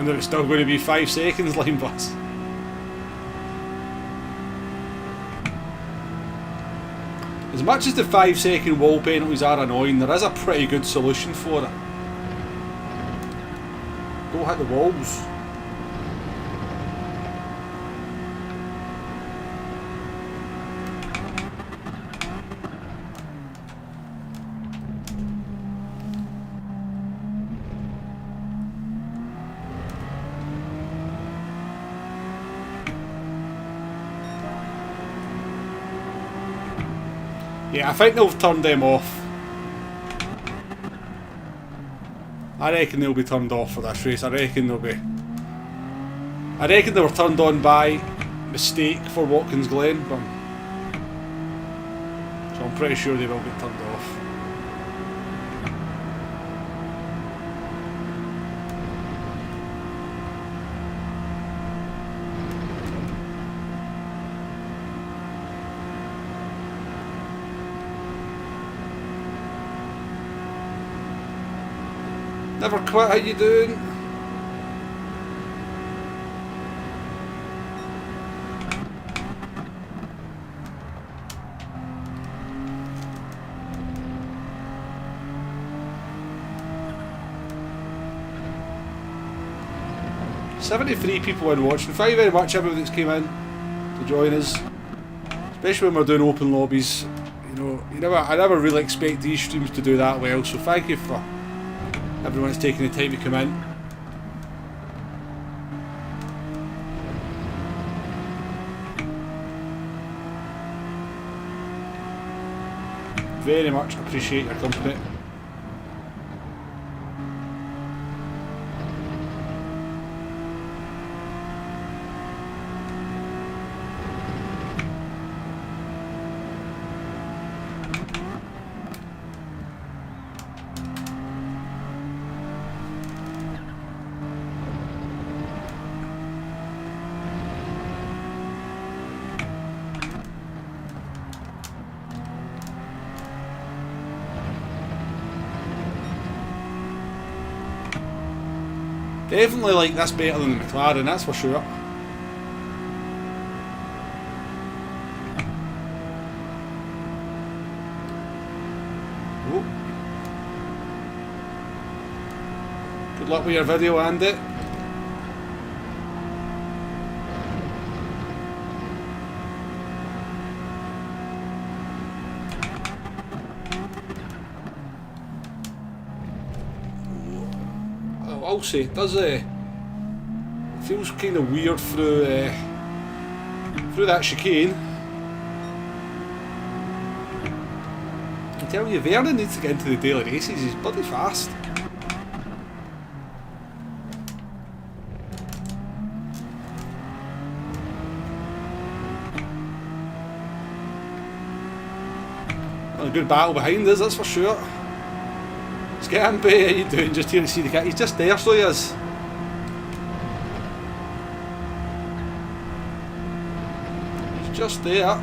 wonder if it's still going to be 5 seconds, line bus. As much as the 5-second wall penalties are annoying, there is a pretty good solution for it. Don't hit the walls. Yeah, I think they'll turn them off. I reckon they'll be turned off for this race. I reckon they were turned on by mistake for Watkins Glen, but so I'm pretty sure they will get turned off. Never quit, how you doing? "73 people in watching. Thank you very much everybody that's came in to join us. Especially when we're doing open lobbies. You know, I never really expect these streams to do that well, so thank you for everyone's taking the time to come in. Very much appreciate your company. Definitely like this better than the McLaren, that's for sure. Oh. Good luck with your video, Andy. I'll say it does. It feels kind of weird through that chicane. I tell you, Vernon needs to get into the daily races. He's bloody fast. Well, a good battle behind us, that's for sure. Scampy, how you doing? Just here to see the cat. He's just there, so he is. He's just there.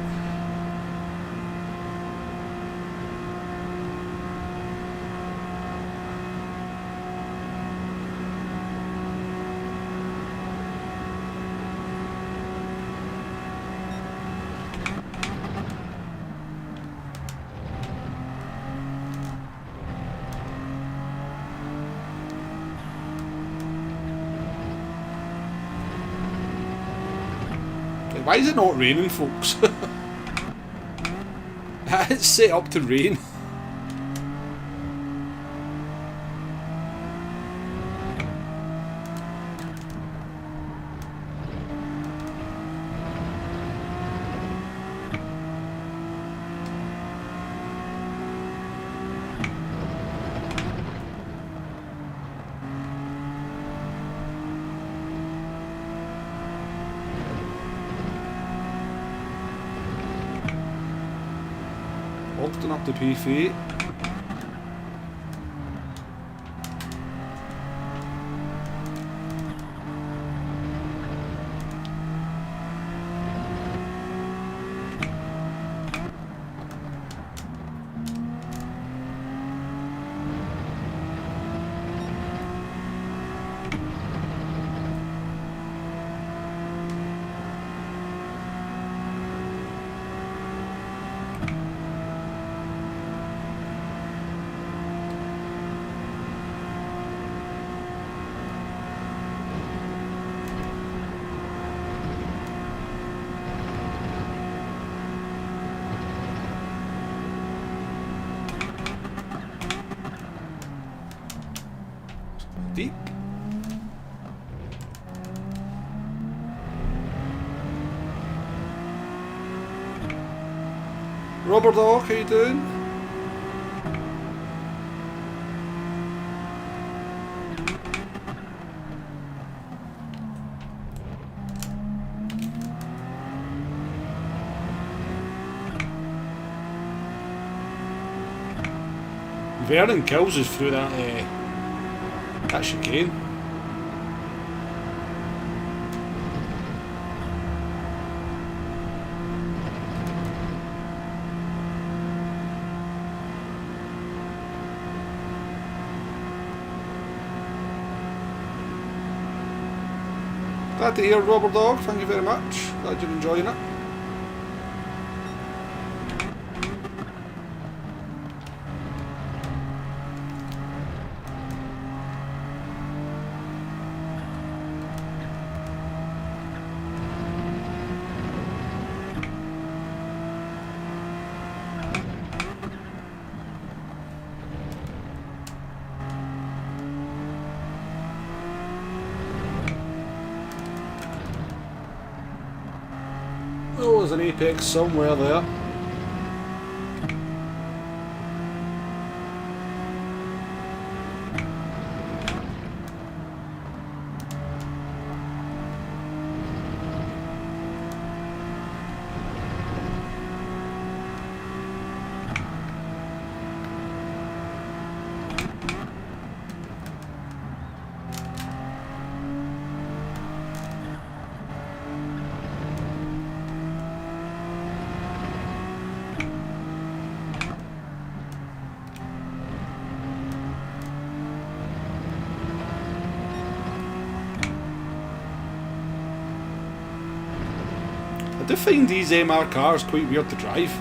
Why is it not raining, folks? It's set up to rain. Open up the P3. deep. Rubber Dog, how you doing? Vernon kills us through that chicane. Glad to hear, Rubber Dog, thank you very much. Glad you're enjoying it. Oh, there's an apex somewhere there. I do find these MR cars quite weird to drive.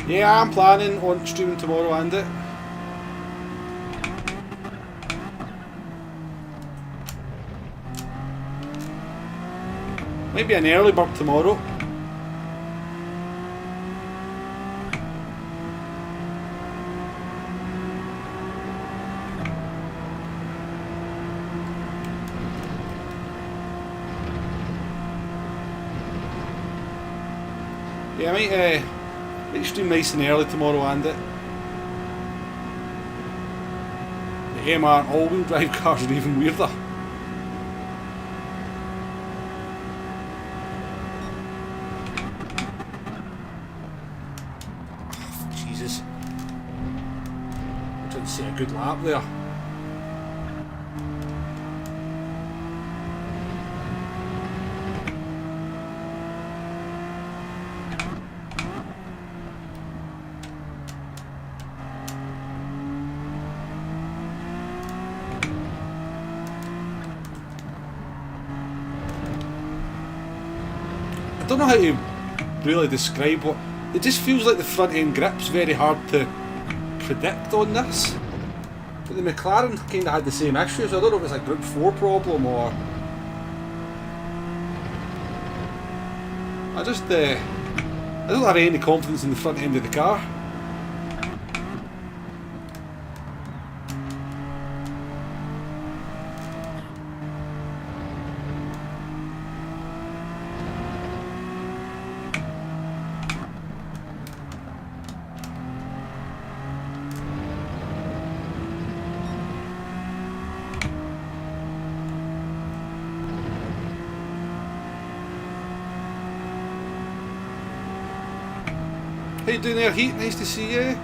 Yeah, I'm planning on streaming tomorrow and it. Maybe an early bird tomorrow. Yeah, I might stream nice and early tomorrow and it. The MR all-wheel drive cars are even weirder. Oh, Jesus. I'm trying to set a good lap there. I don't know how to really describe what it just feels like. The front end grip's very hard to predict on this, but the McLaren kind of had the same issues. I don't know if it's a Gr4 problem or I don't have any confidence in the front end of the car. How you doing there, Heat? Nice to see you.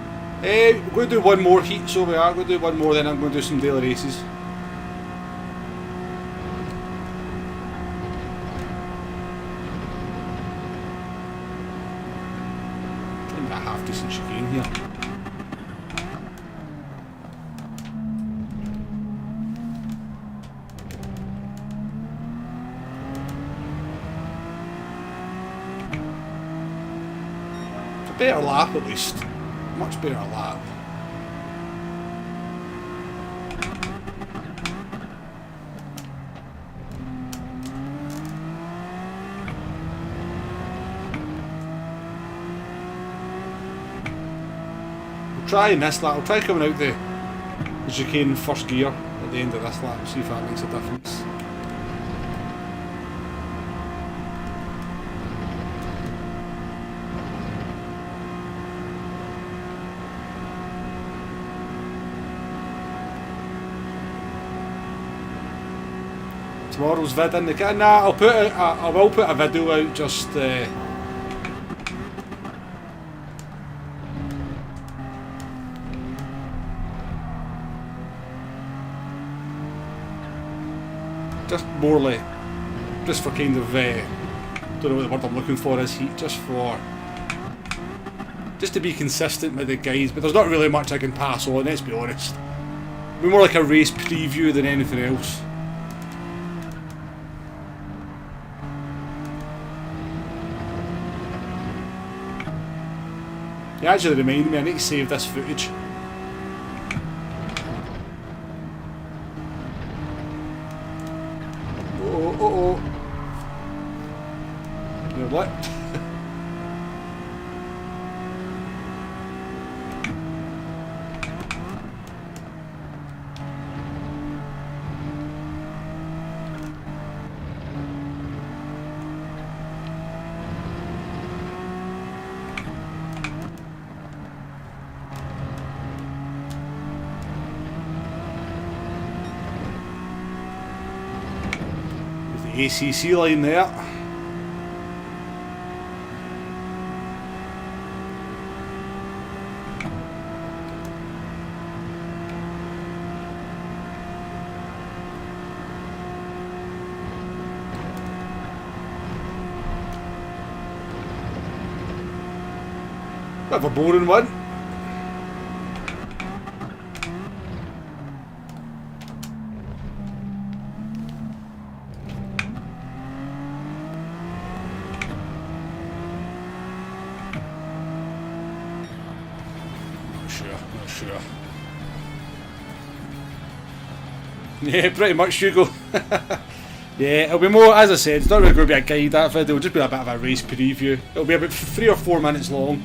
We're going to do one more, Heat, so we are going to do one more, then I'm going to do some daily races. Kind of a half decent chicane here. Better lap at least. Much better lap. We'll try in this lap. I'll try coming out the chicane first gear at the end of this lap and see if that makes a difference. Tomorrow's vid in the can. Nah, I will put a video out just more like just for kind of don't know what the word I'm looking for is, heat, just to be consistent with the guys, but there's not really much I can pass on, let's be honest. It'll be more like a race preview than anything else. You actually reminded me, I need to save this footage. Oh. You're what? ACC line there. Bit of a boring one. Sure. Yeah, pretty much, Hugo. Yeah, it'll be more, as I said, it's not really going to be a guide, that video, it'll just be a bit of a race preview. It'll be about 3 or 4 minutes long.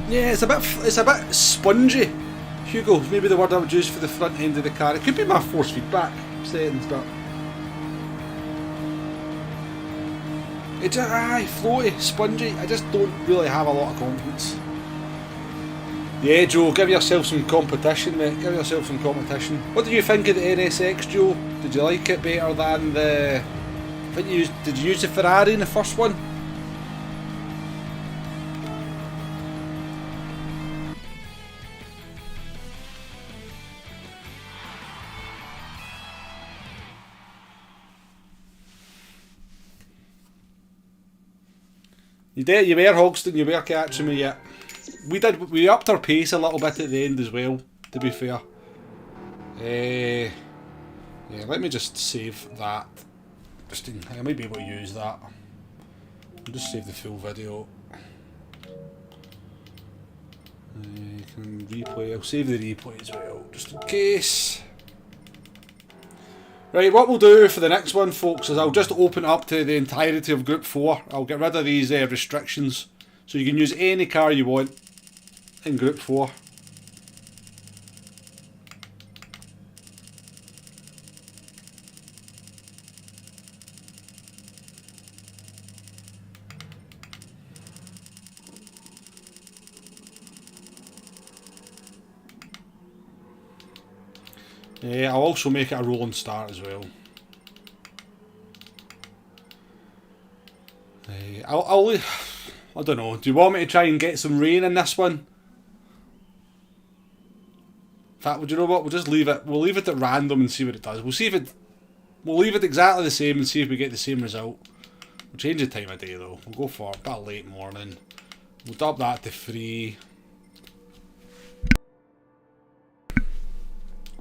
Yeah, it's a bit spongy, Hugo, maybe the word I would use for the front end of the car. It could be my force feedback settings, but it's floaty, spongy. I just don't really have a lot of confidence. Yeah, Joe, give yourself some competition, mate. Give yourself some competition. What did you think of the NSX, Joe? Did you like it better than the... did you use the Ferrari in the first one? You were Hogston, you were catching me, yeah. We upped our pace a little bit at the end as well, to be fair. Yeah, let me just save that. I might be able to use that. I'll just save the full video. Can replay, I'll save the replay as well, just in case. Right, what we'll do for the next one, folks, is I'll just open up to the entirety of Group 4. I'll get rid of these restrictions, so you can use any car you want in Group 4. Yeah, I'll also make it a rolling start as well. I don't know. Do you want me to try and get some rain in this one? In fact, would you know what? We'll just leave it. We'll leave it at random and see what it does. We'll leave it exactly the same and see if we get the same result. We'll change the time of day though. We'll go for a bit of late morning. We'll dub that to 3.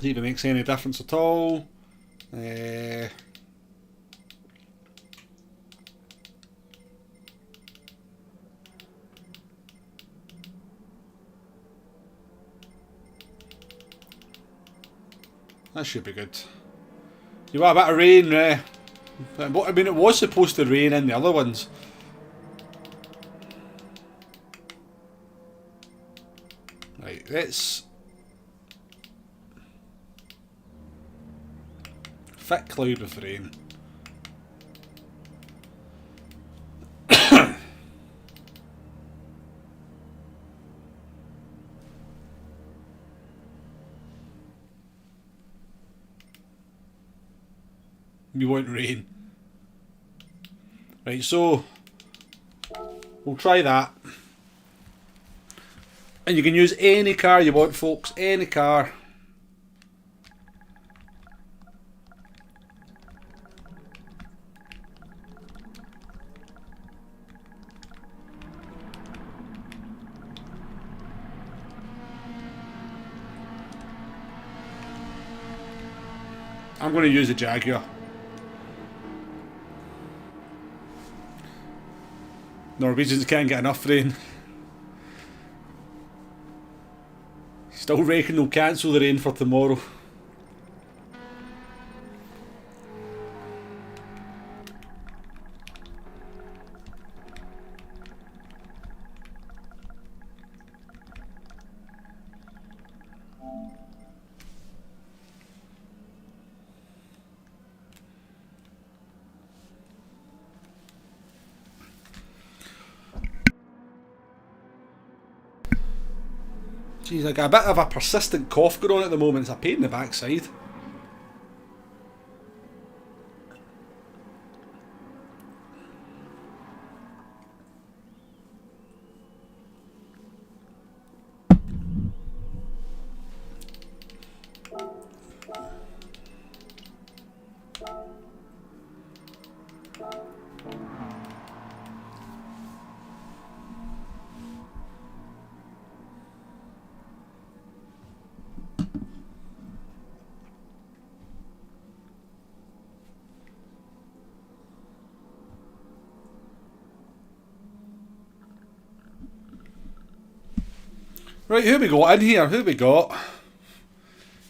See if it makes any difference at all. That should be good. You want a bit of rain, I mean, it was supposed to rain in the other ones. Right, let's... thick cloud with rain. We want rain. Right, so we'll try that. And you can use any car you want, folks. Any car. I'm going to use the Jaguar. Norwegians can't get enough rain. Still reckon they'll cancel the rain for tomorrow. Jeez, I got a bit of a persistent cough going on at the moment. It's a pain in the backside. Right, who we got in here? Who we got?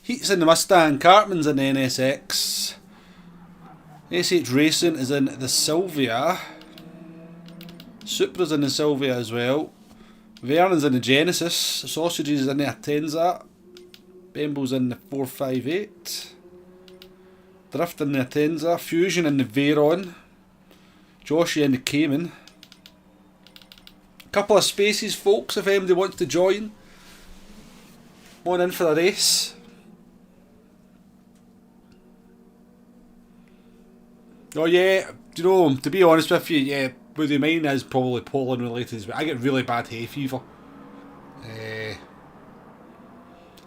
Heat's in the Mustang, Cartman's in the NSX, SH Racing is in the Sylvia, Supra's in the Sylvia as well, Vernon's in the Genesis, Sausages is in the Atenza, Bemble's in the 458, Drift in the Atenza, Fusion in the Veyron, Joshy in the Cayman. Couple of spaces, folks, if anybody wants to join. Come on in for the race. Oh yeah, do you know, to be honest with you, yeah, with mine is probably pollen related. I get really bad hay fever.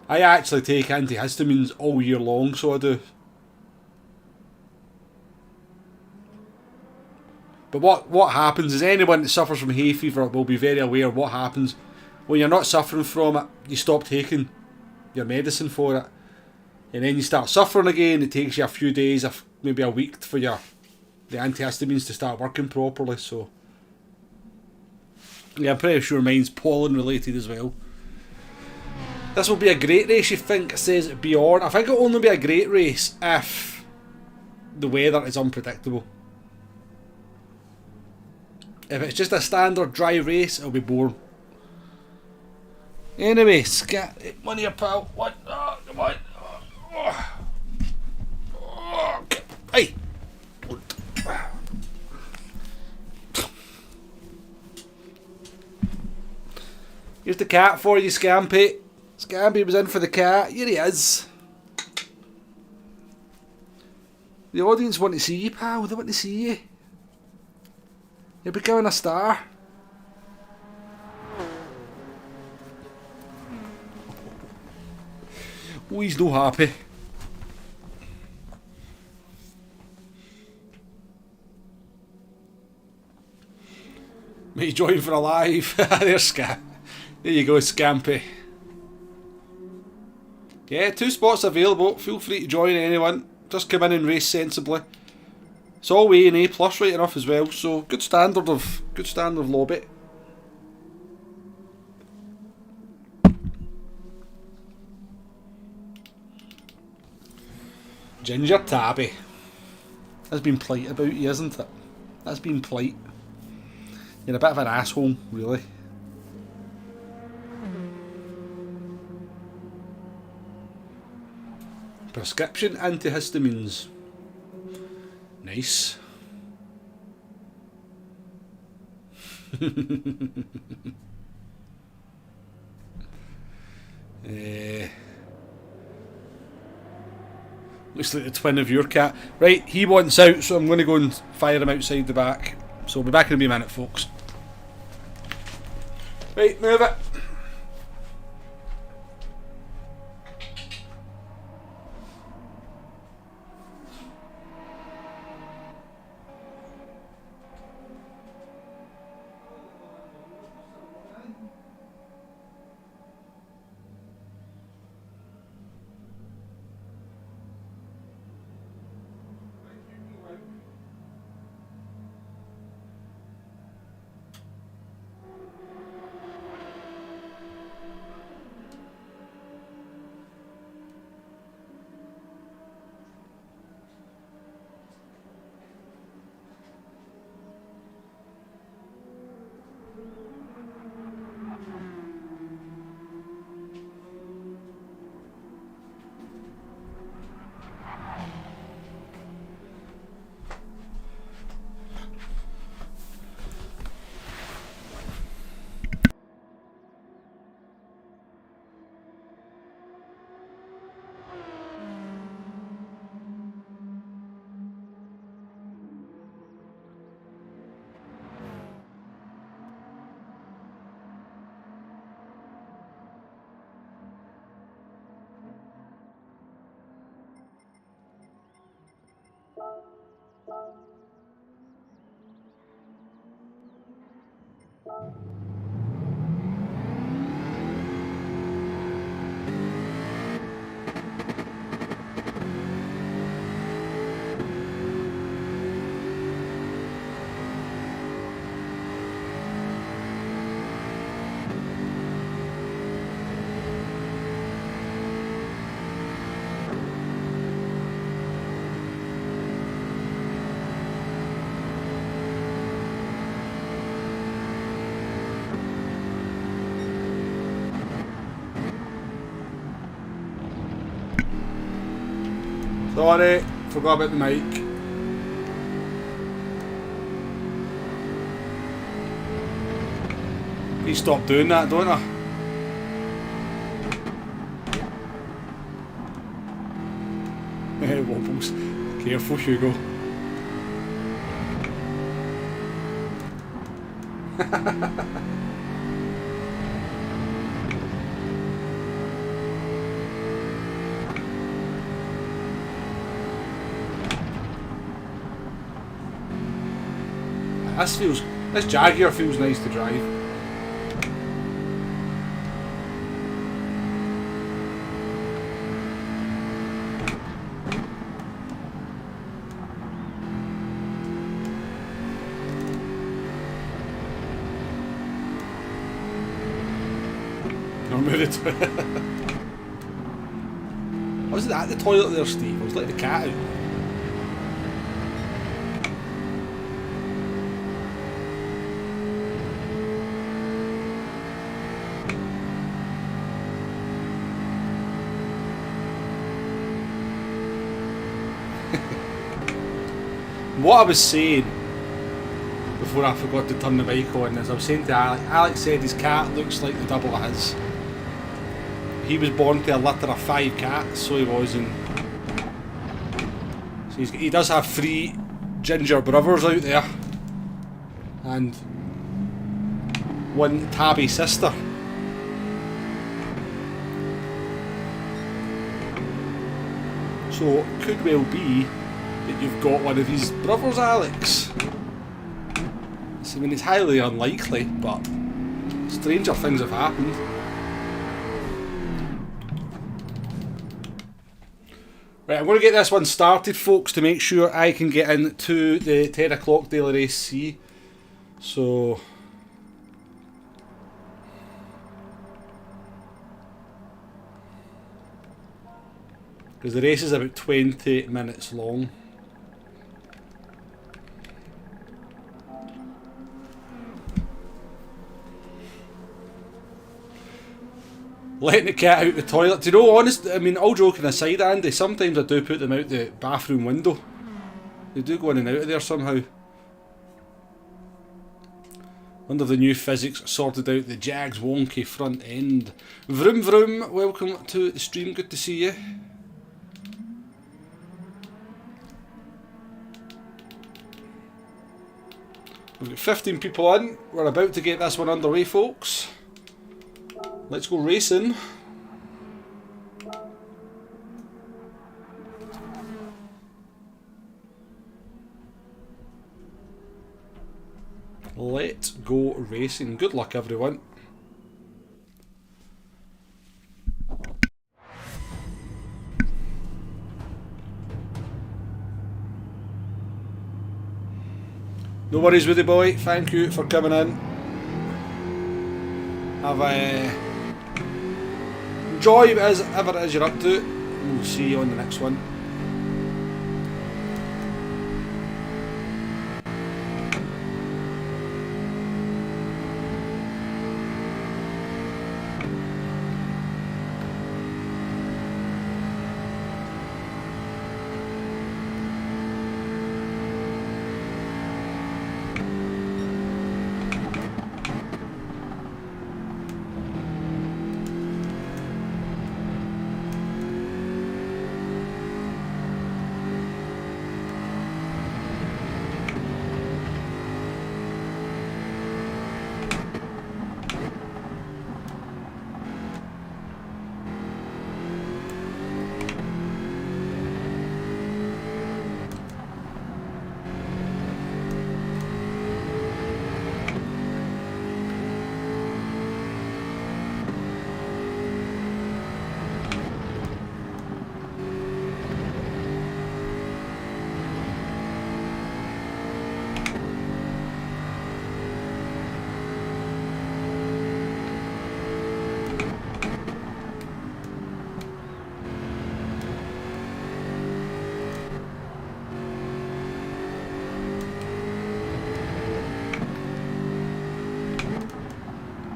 I actually take antihistamines all year long, so I do. But what happens is anyone that suffers from hay fever will be very aware of what happens when you're not suffering from it. You stop taking your medicine for it, and then you start suffering again. It takes you a few days, maybe a week, for the antihistamines to start working properly. So yeah, I'm pretty sure mine's pollen related as well. This will be a great race, you think? It says Bjorn. I think it'll only be a great race if the weather is unpredictable. If it's just a standard dry race, it'll be boring. Anyway, money a pal. What? Oh, come on. Hey! Here's the cat for you, Scampy. Scampy was in for the cat. Here he is. The audience want to see you, pal. They want to see you. You're becoming a star. Oh, he's no happy. May join for a live. There's Scamp. There you go, Scampy. Yeah, 2 spots available. Feel free to join anyone. Just come in and race sensibly. It's all A and A plus right enough as well. So good standard of lobby. Ginger Tabby. That's been polite about you, isn't it? That's been polite. You're a bit of an asshole, really. Prescription antihistamines. Nice. Looks like the twin of your cat. Right, he wants out, so I'm going to go and fire him outside the back. So we'll be back in a minute, folks. Right, move it. Sorry, forgot about the mic. You stop doing that, don't I? Wobbles. Careful, Hugo. This Jaguar feels nice to drive. Was it at the toilet there, Steve? I was letting the cat out. What I was saying before I forgot to turn the mic on is I was saying to Alex said his cat looks like the double of his. He was born to a litter of 5 cats, so he was, and so he does have 3 ginger brothers out there and 1 tabby sister. So it could well be that you've got one of his brothers, Alex. I mean, it's highly unlikely, but stranger things have happened. Right, I'm going to get this one started, folks, to make sure I can get into the 10 o'clock daily race C. So because the race is about 20 minutes long. Letting the cat out the toilet. Do you know, honest, I mean, all joking aside, Andy, sometimes I do put them out the bathroom window. They do go in and out of there somehow. Under the new physics sorted out the Jag's wonky front end. Vroom vroom, welcome to the stream, good to see you. We've got 15 people in, we're about to get this one underway, folks. Let's go racing. Let's go racing. Good luck, everyone. No worries with you, boy. Thank you for coming in. Have a enjoy as ever as you're up to. We'll see you on the next one.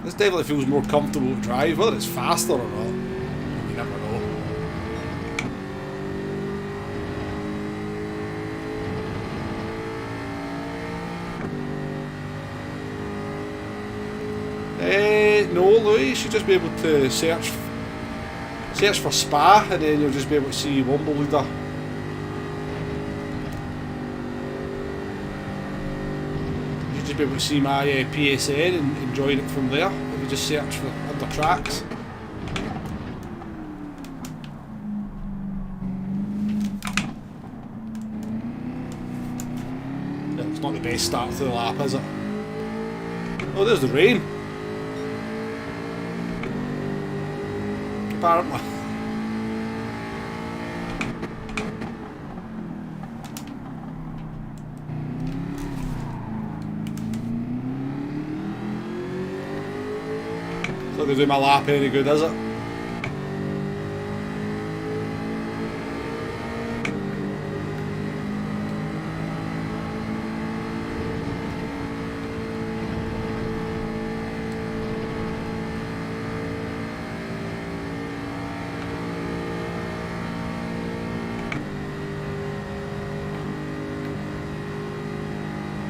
This definitely feels more comfortable to drive, whether it's faster or not, you never know. No, Louis, you should just be able to search for Spa and then you'll just be able to see Womble Leader. Just be able to see my PSN and join it from there if you just search for under tracks. It's not the best start to the lap, is it? Oh, there's the rain. Apparently. Not going to do my lap any good, is it?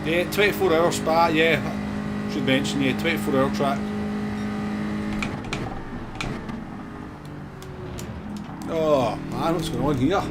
Yeah, 24-hour Spa, yeah. Should mention, yeah, 24-hour track. Oh man, what's going on here?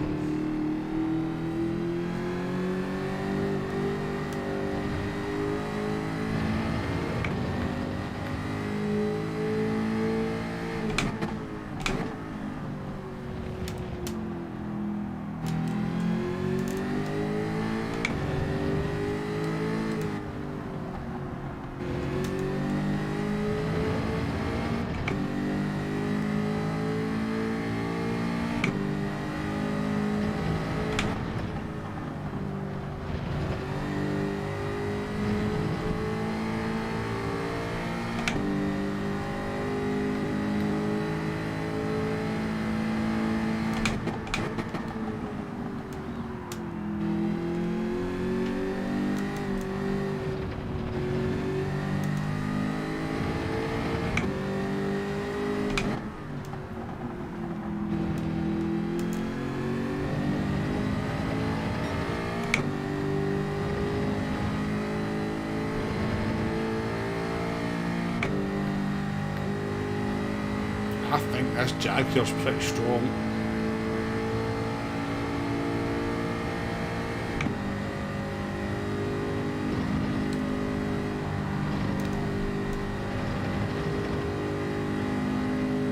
This Jaguar's pretty strong.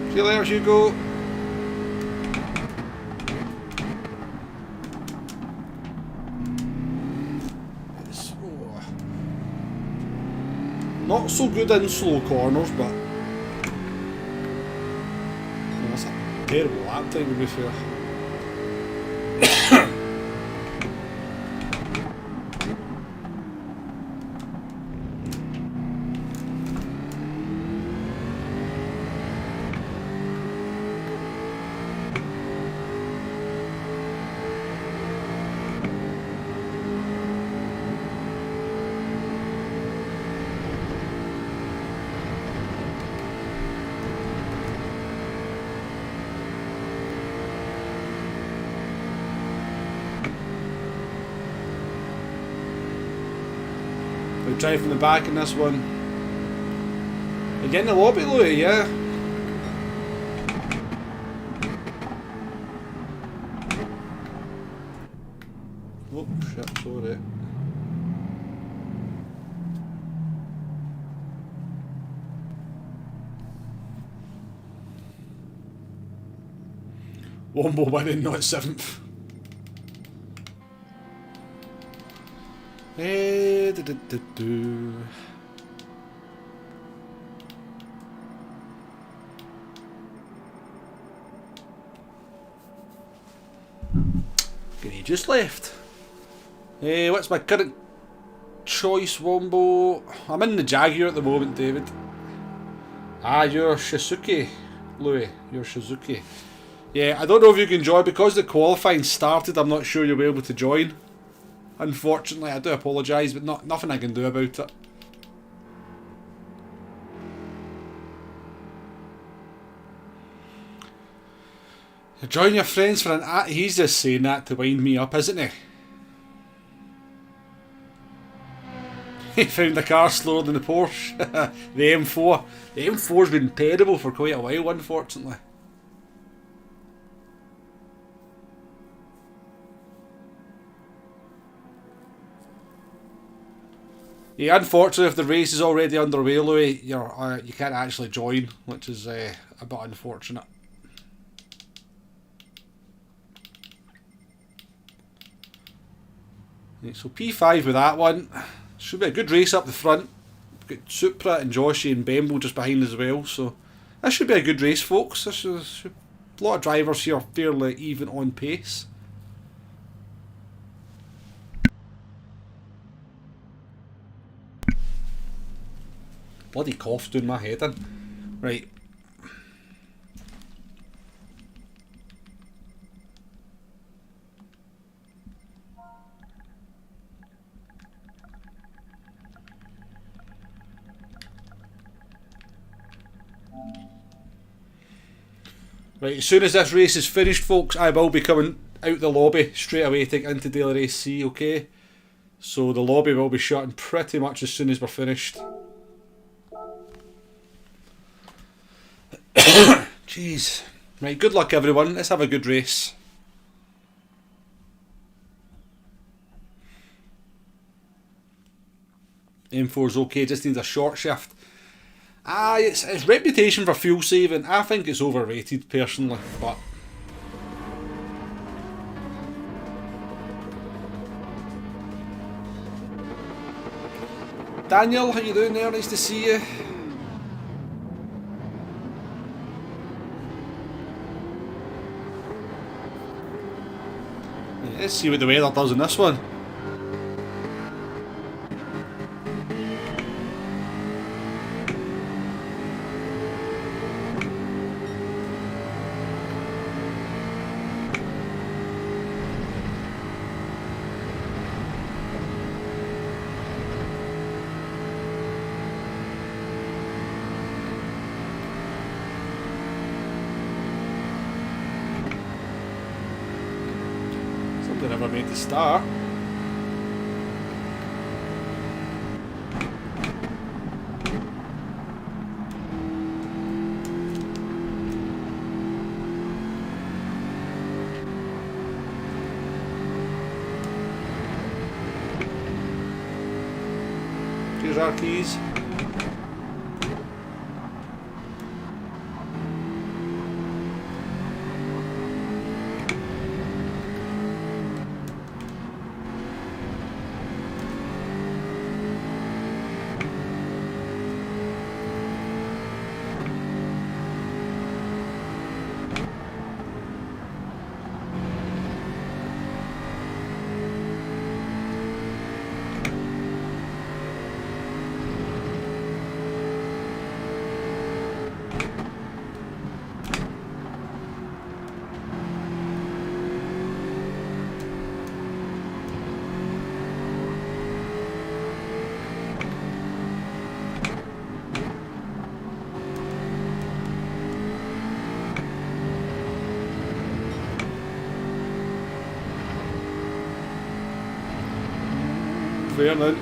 See you later, Hugo. Not so good in slow corners, but that's a terrible lap time to be fair. Drive from the back in this one. Again, the lobby, Louis, yeah. Oh shit, sorry. Wombo winning, not 7th. Just left. What's my current choice, Wombo? I'm in the Jaguar at the moment, David. Ah, you're Shizuki, Louis. You're Shizuki. Yeah, I don't know if you can join because the qualifying started. I'm not sure you'll be able to join. Unfortunately, I do apologise, but nothing I can do about it. Join your friends for an... He's just saying that to wind me up, isn't he? He found the car slower than the Porsche. The M4. The M4's been terrible for quite a while, unfortunately. Yeah, unfortunately, if the race is already underway, Louis, you can't actually join, which is a bit unfortunate. Right, so P5 with that one. Should be a good race up the front. We've got Supra and Joshi and Bembo just behind as well, so this should be a good race, folks. This is a lot of drivers here fairly even on pace. Bloody cough's doing my head in. Right. Right, as soon as this race is finished, folks, I will be coming out the lobby straight away to get into Daily Race C, okay? So the lobby will be shutting pretty much as soon as we're finished. Jeez. Right, good luck everyone. Let's have a good race. M4's okay, just needs a short shift. Its reputation for fuel saving, I think it's overrated personally, but... Daniel, how you doing there? Nice to see you. Let's see what the weather does in this one. Never made the start. Here's our keys. Fair now.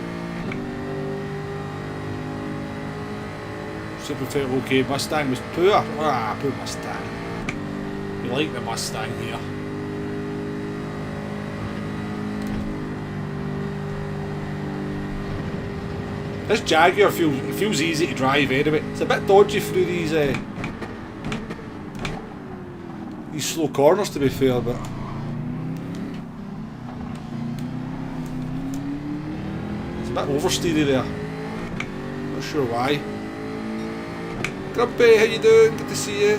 Super fit, okay. Mustang was poor. Ah, poor Mustang. You like the Mustang here. This Jaguar feels easy to drive anyway. It's a bit dodgy through these slow corners, to be fair, but it's a bit oversteery there. Not sure why. Grumpy, how you doing? Good to see you.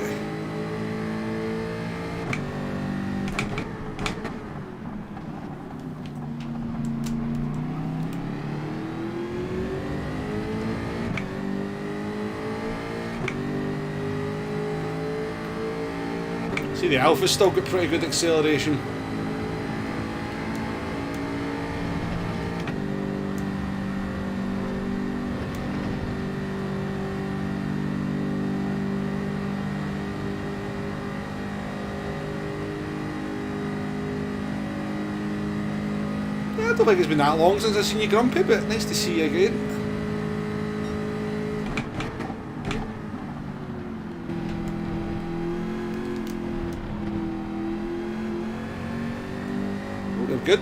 See, the Alpha's still got pretty good acceleration. Yeah, I don't think it's been that long since I've seen you, Grumpy, but nice to see you again. Good.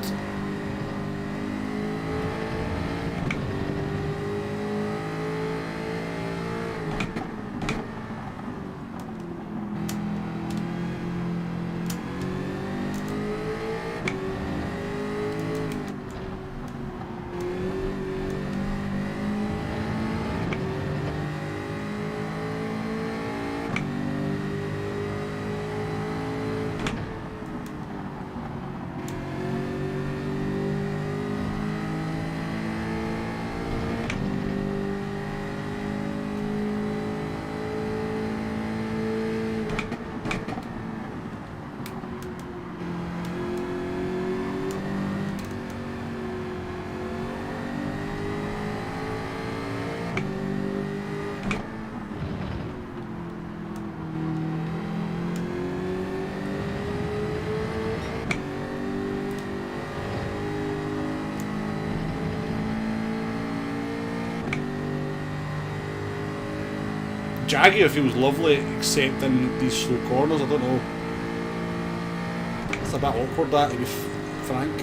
Jaguar feels lovely, except in these slow corners. I don't know. It's a bit awkward, that, to be frank.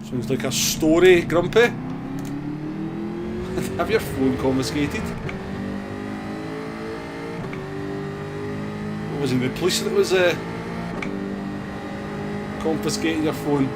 Sounds like a story, Grumpy. Have your phone confiscated? What was it, the police that was confiscating your phone?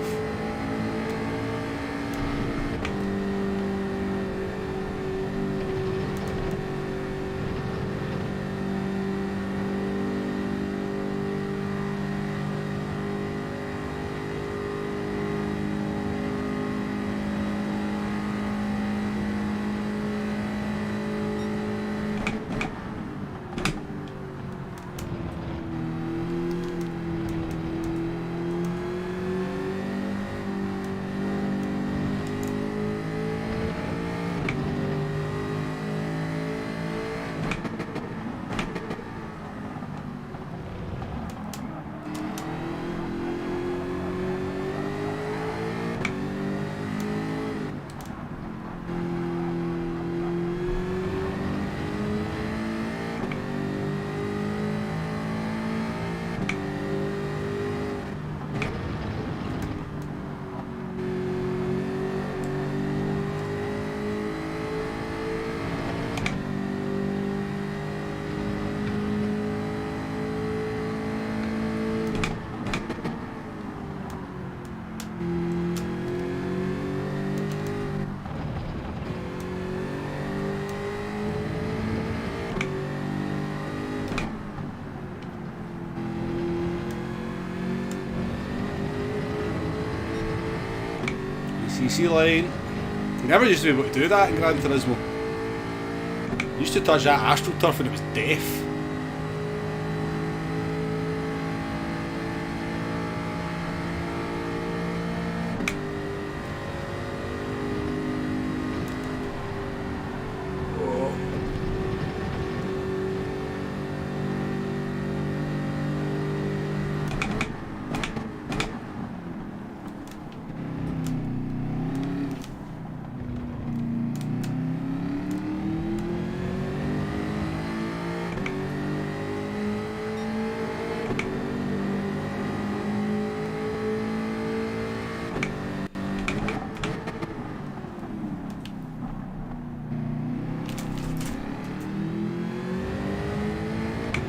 CC line. You never used to be able to do that in Gran Turismo. You used to touch that AstroTurf and it was death.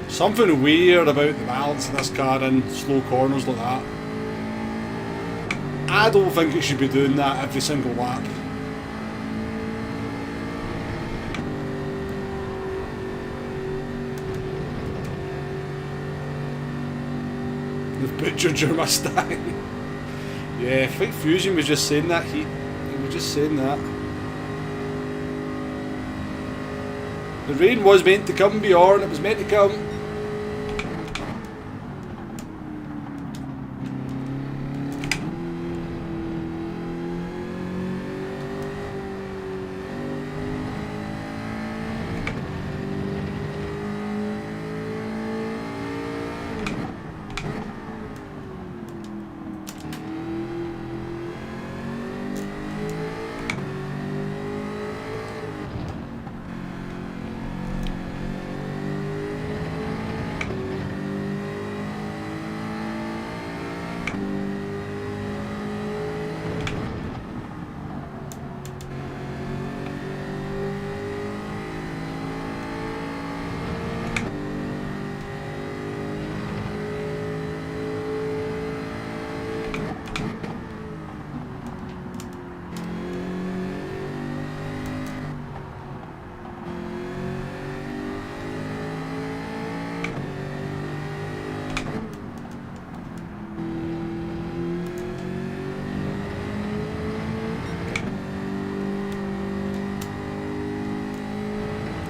Something weird about the balance of this car in slow corners like that. I don't think it should be doing that every single lap. They've butchered your Mustang. Yeah, I think Fusion was just saying that. He was just saying that. The rain was meant to come, Bjorn. It was meant to come.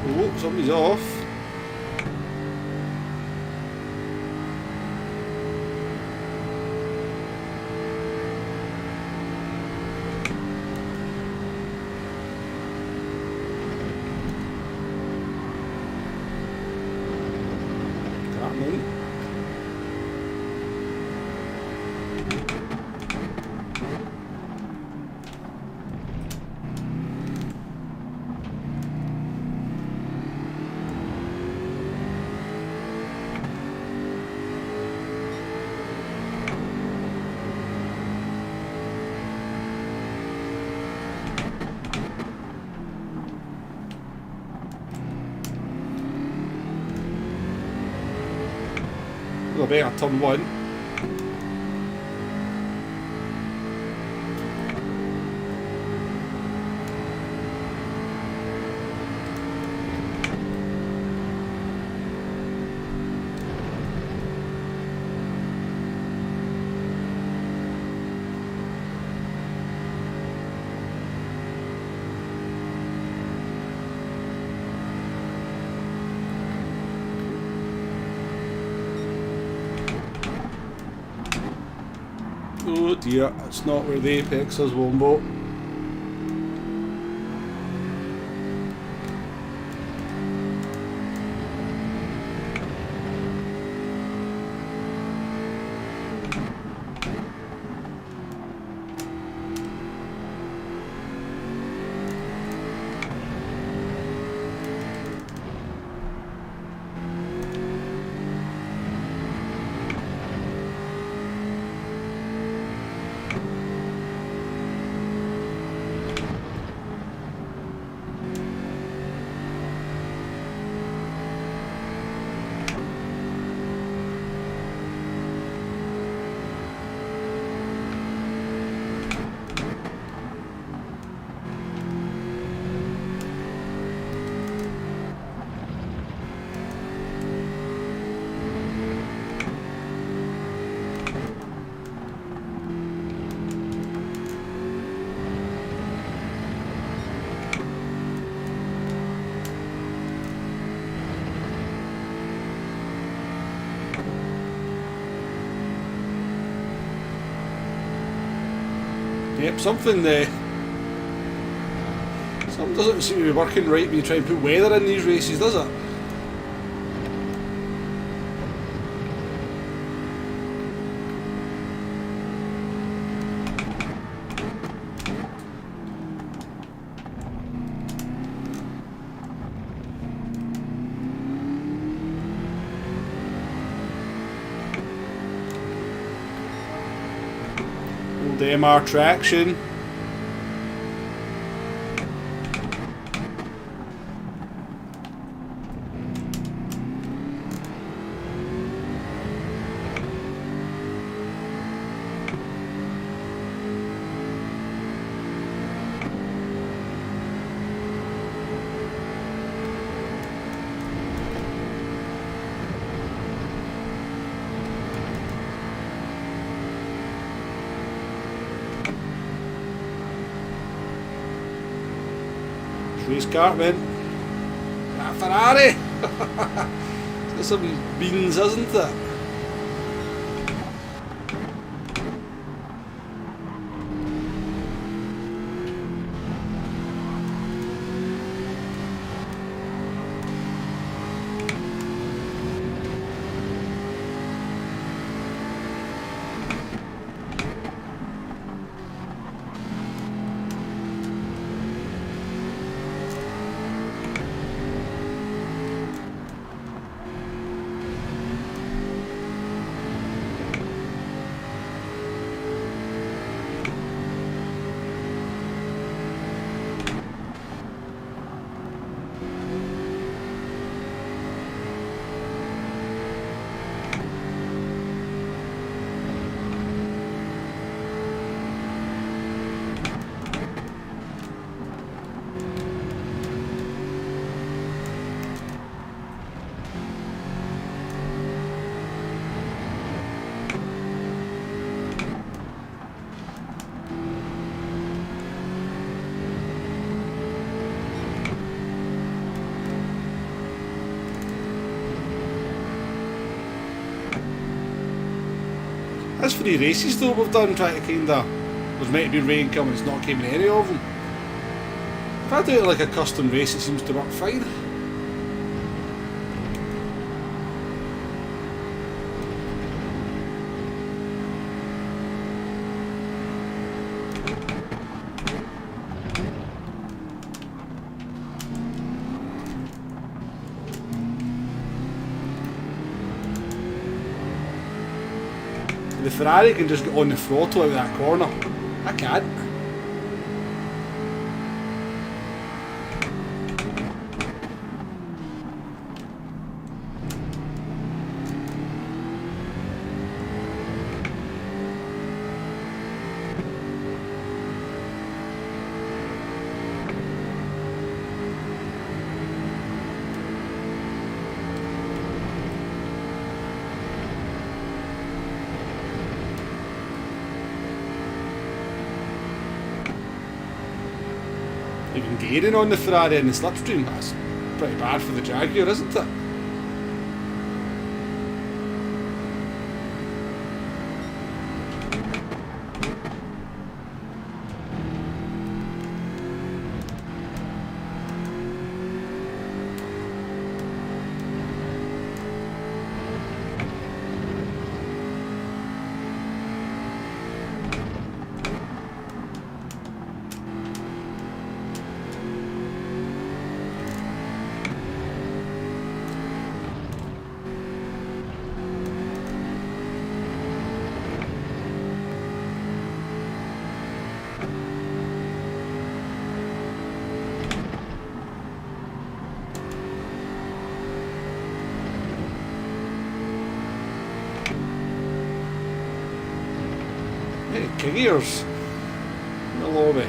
Oh, somebody's off. A bit on turn one. Oh dear, that's not where the apex is, Wombo. Yep, something doesn't seem to be working right when you try and put weather in these races, does it? Old MR traction. Race Cartman. That Ferrari! It's some beans, isn't it? That's 3 races though we've done trying to kinda... There's meant to be rain coming, it's not coming any of them. If I do it like a custom race it seems to work fine. The Ferrari can just get on the throttle out of that corner. I can't. Even gearing on the Ferrari in the slipstream, that's pretty bad for the Jaguar, isn't it? Gears in the lobby.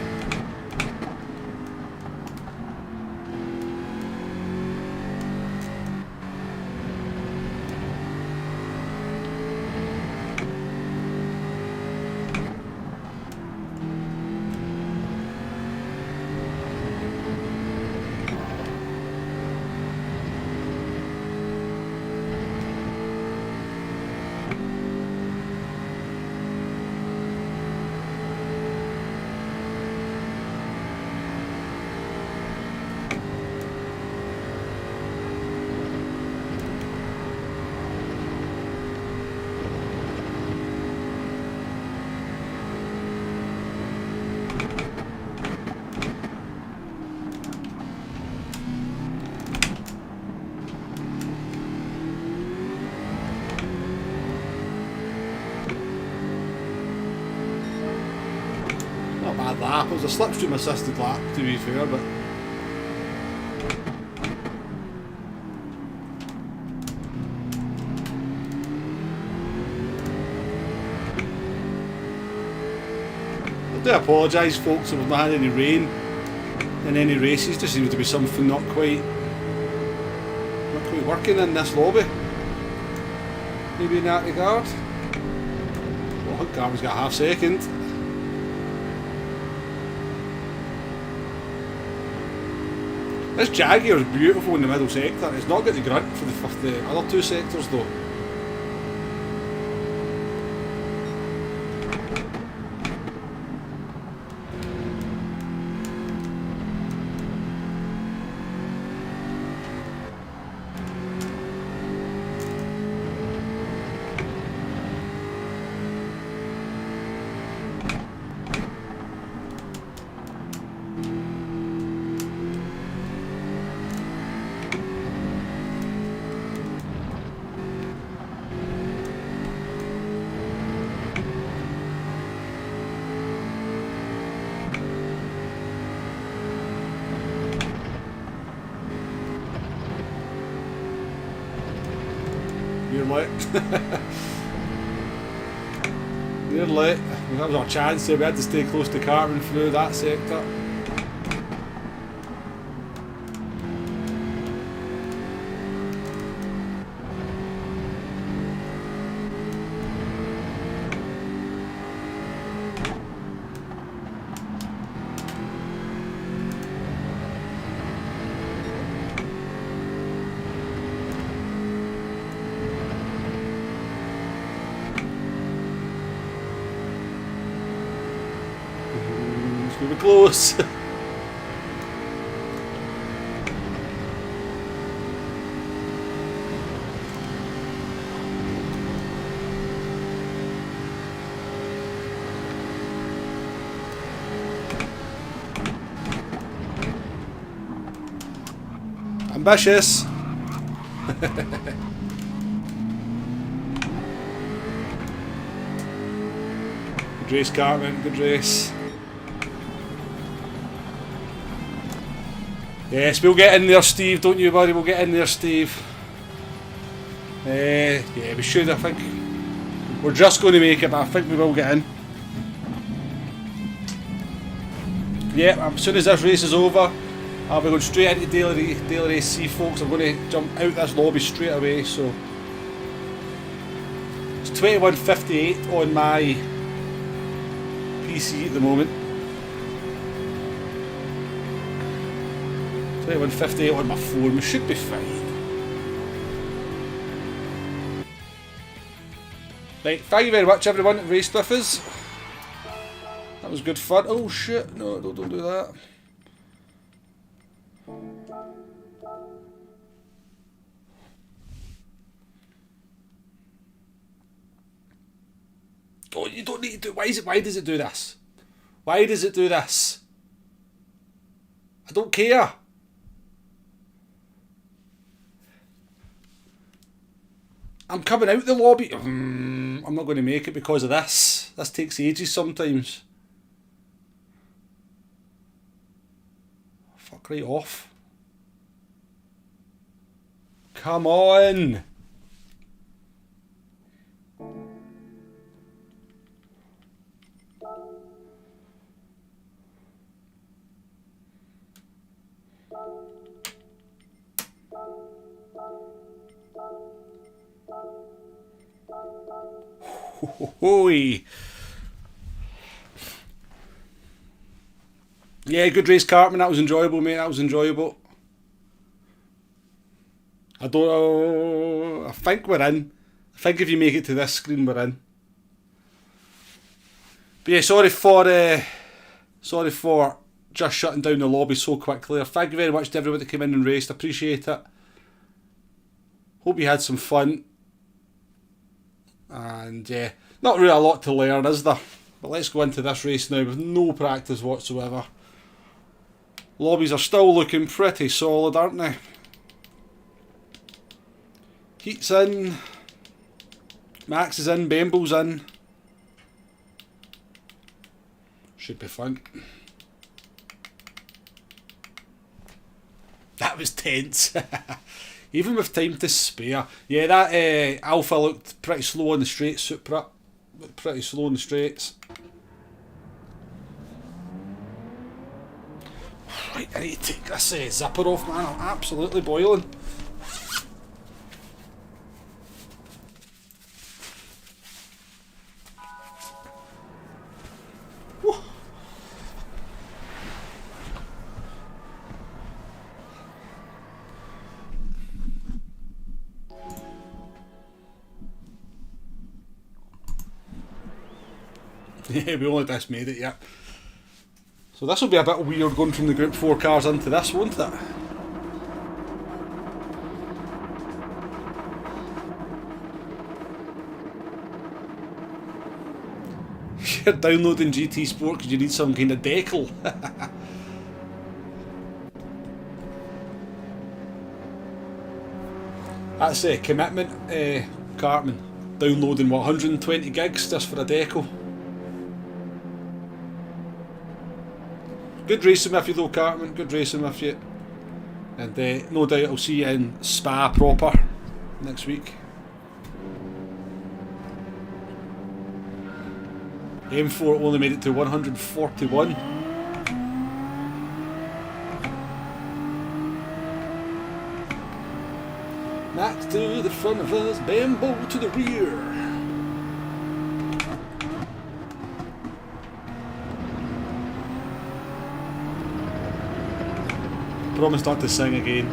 lap. It was a slipstream assisted lap, to be fair, but I do apologise, folks, if we've not had any rain in any races. Just seems to be something not quite working in this lobby. Maybe in that regard. Well, I think Garvin's got a half second. This Jaguar is beautiful in the middle sector. It's not got the grunt for the other two sectors though. You're late. You're late. That was our chance there. We had to stay close to Cartman through that sector. We were close. Ambitious. Good race, Cartman. Good race. Yes, we'll get in there, Steve. Don't you worry, we'll get in there, Steve. Yeah, we should, I think. We're just going to make it, but I think we will get in. Yeah, as soon as this race is over, I'll be going straight into Daily Race C, folks. I'm going to jump out this lobby straight away, so... It's 21:58 on my PC at the moment. 21:58 on my phone, we should be fine. Right, thank you very much everyone that raced with us. That was good fun. Oh shit, no, don't do that. Oh, you don't need to do. Why does it do this? Why does it do this? I don't care. I'm coming out the lobby. I'm not going to make it because of this. This takes ages sometimes. Fuck right off. Come on. Hoi. Yeah, good race, Cartman. That was enjoyable, mate. That was enjoyable. I don't know. I think we're in. I think if you make it to this screen, we're in. But yeah, sorry for just shutting down the lobby so quickly. Thank you very much to everyone that came in and raced. Appreciate it. Hope you had some fun. And yeah, not really a lot to learn, is there? But let's go into this race now with no practice whatsoever. Lobbies are still looking pretty solid, aren't they? Heat's in. Max is in. Bemble's in. Should be fun. That was tense. Even with time to spare. Yeah, that Alpha looked pretty slow on the straights. Supra pretty slow on the straights. Right, I need to take this zipper off, man. I'm absolutely boiling. Yeah, we only just made it, yeah. So this will be a bit weird going from the Gr4 cars into this, won't it? You're downloading GT Sport because you need some kind of decal. That's a commitment, Cartman. Downloading what, 120 gigs just for a decal? Good racing with you though, Cartman, good racing with you. And no doubt I'll see you in Spa proper next week. M4 only made it to 141. Max to the front of us, Bambo to the rear. Promise not to sing again.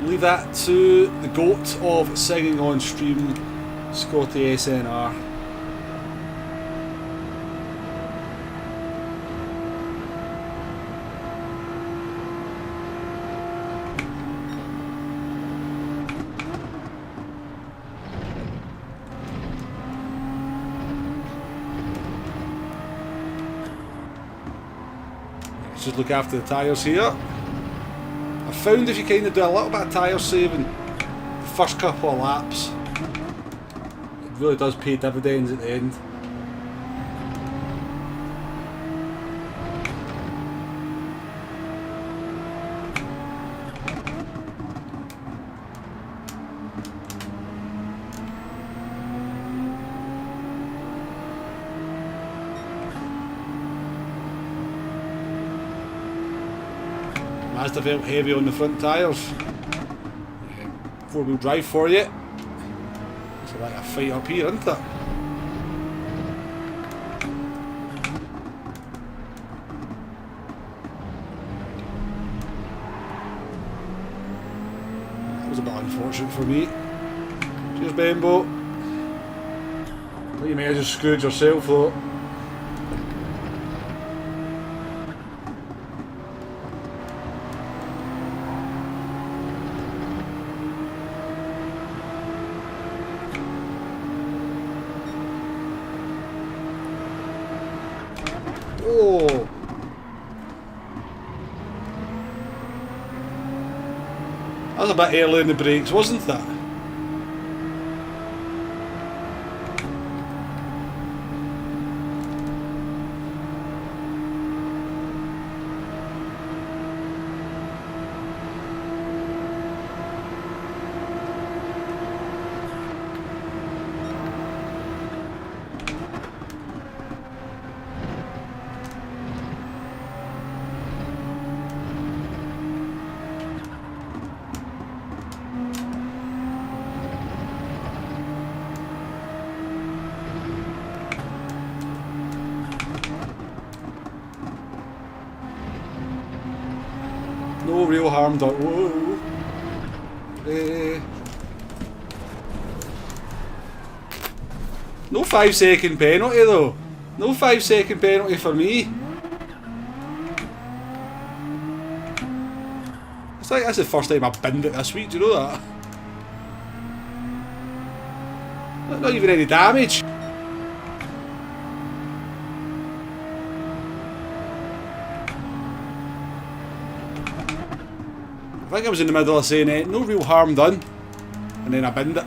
Leave that to the GOAT of singing on stream, Scotty SNR. Just look after the tyres here. I found if you kind of do a little bit of tyre saving the first couple of laps, it really does pay dividends at the end. Mazda felt heavy on the front tyres. Four-wheel drive for you. It's like a fight up here, isn't it? That was a bit unfortunate for me. Cheers, Bembo. You may have just screwed yourself though. Oh! That was a bit early in the brakes, wasn't that? No real harm done. Whoa. No 5-second penalty though. No 5-second penalty for me. It's like that's the first time I've binned it this week, do you know that? Not even any damage. I think I was in the middle of saying no real harm done, and then I binned it.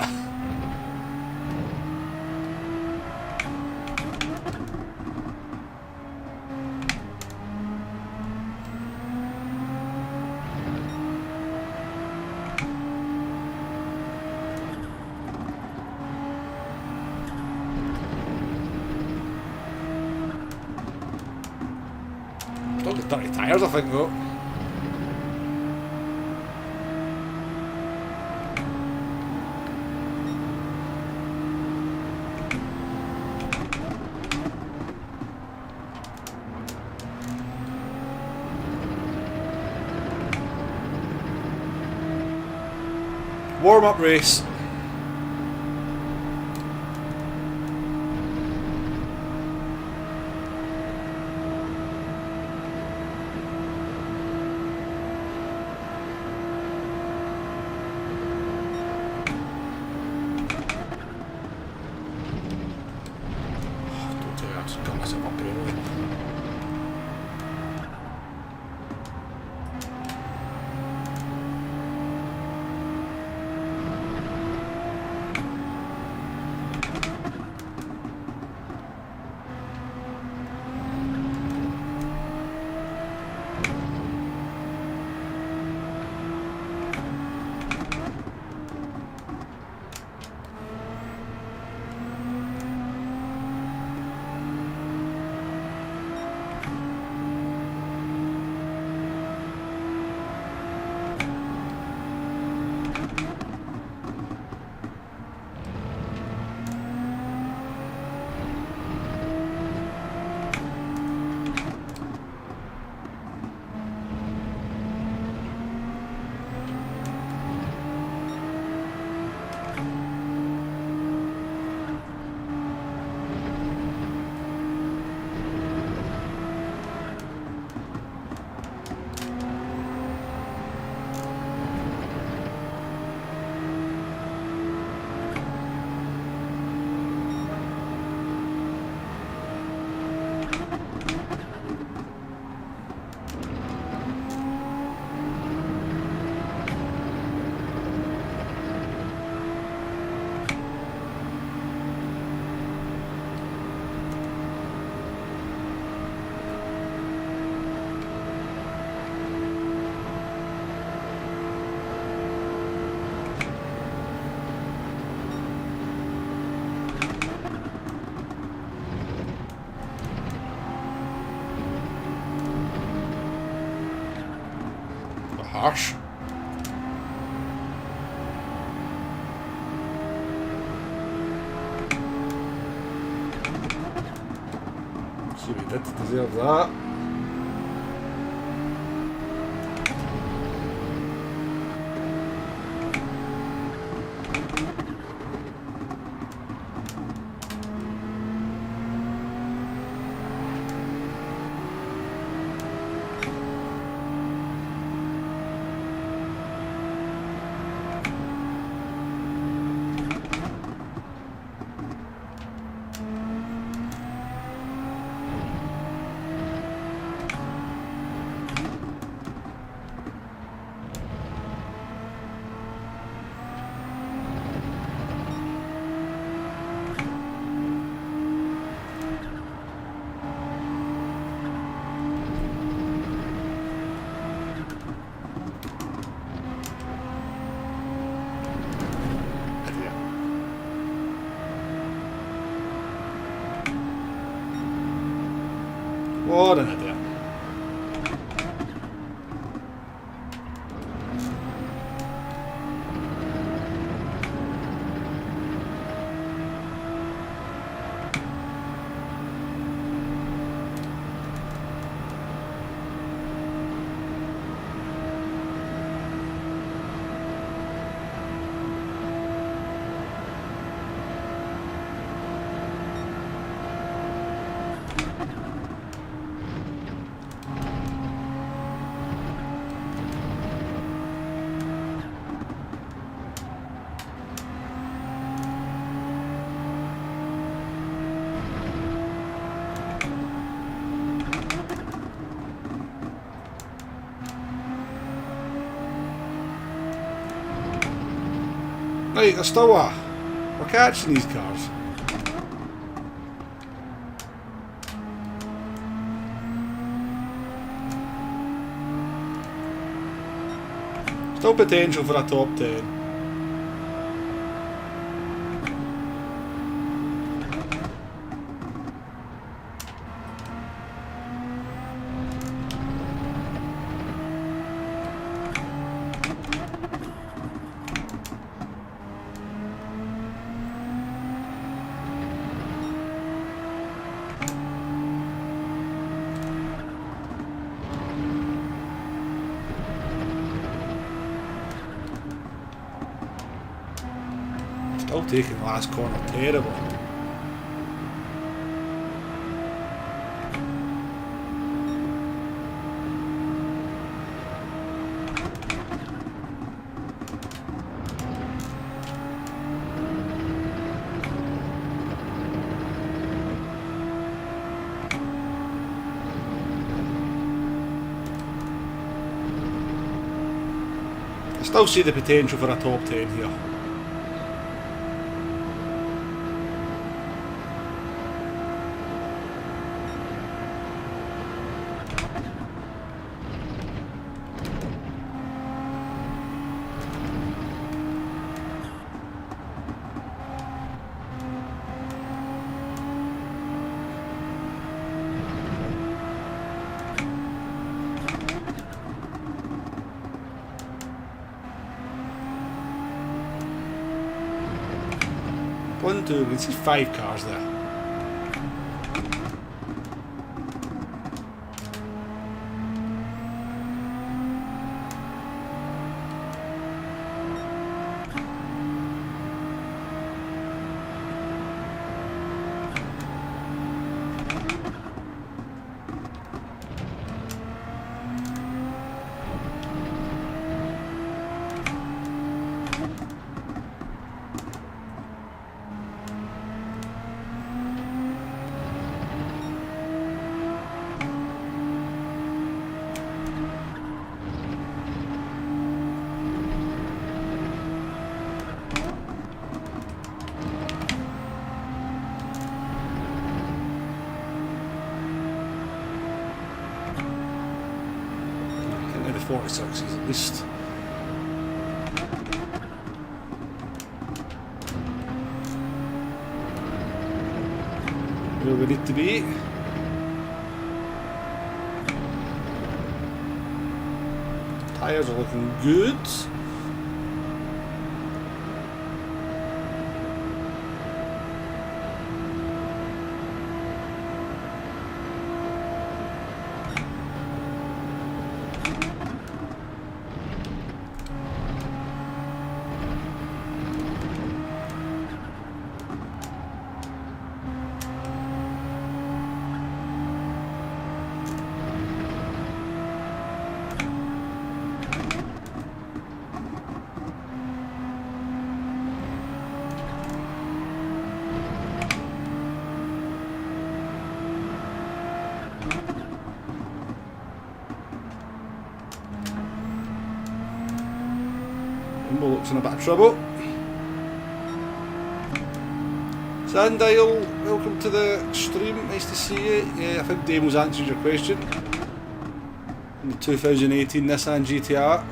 still got dirty tyres, I think, though. Warm-up race. Don't tell me I just got myself up here. Harsh. See what he did to deserve that. What an idiot. Right, there's still we're catching these cars. Still potential for a top 10. Still taking the last corner terrible. Still see the potential for a top 10 here. One, two, we can see 5 cars there. The 46 is at least. Where we need to be. Tyres are looking good. Looks in a bit of trouble. Sandile, welcome to the stream, nice to see you. Yeah, I think Damo's answered your question. In the 2018 Nissan GTR.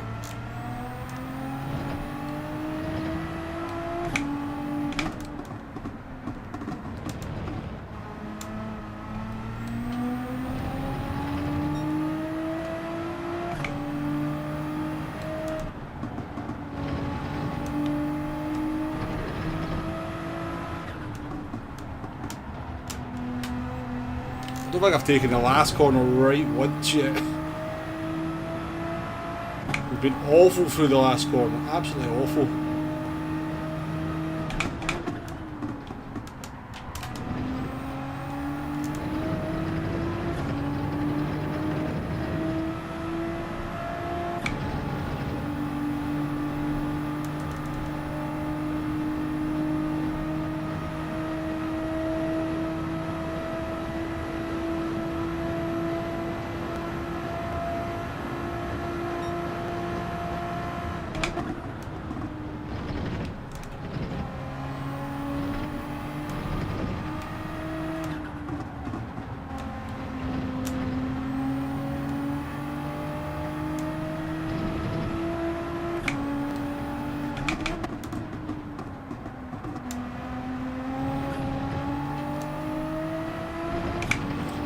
I don't think I've taken the last corner right once yet. We've been awful through the last corner, absolutely awful.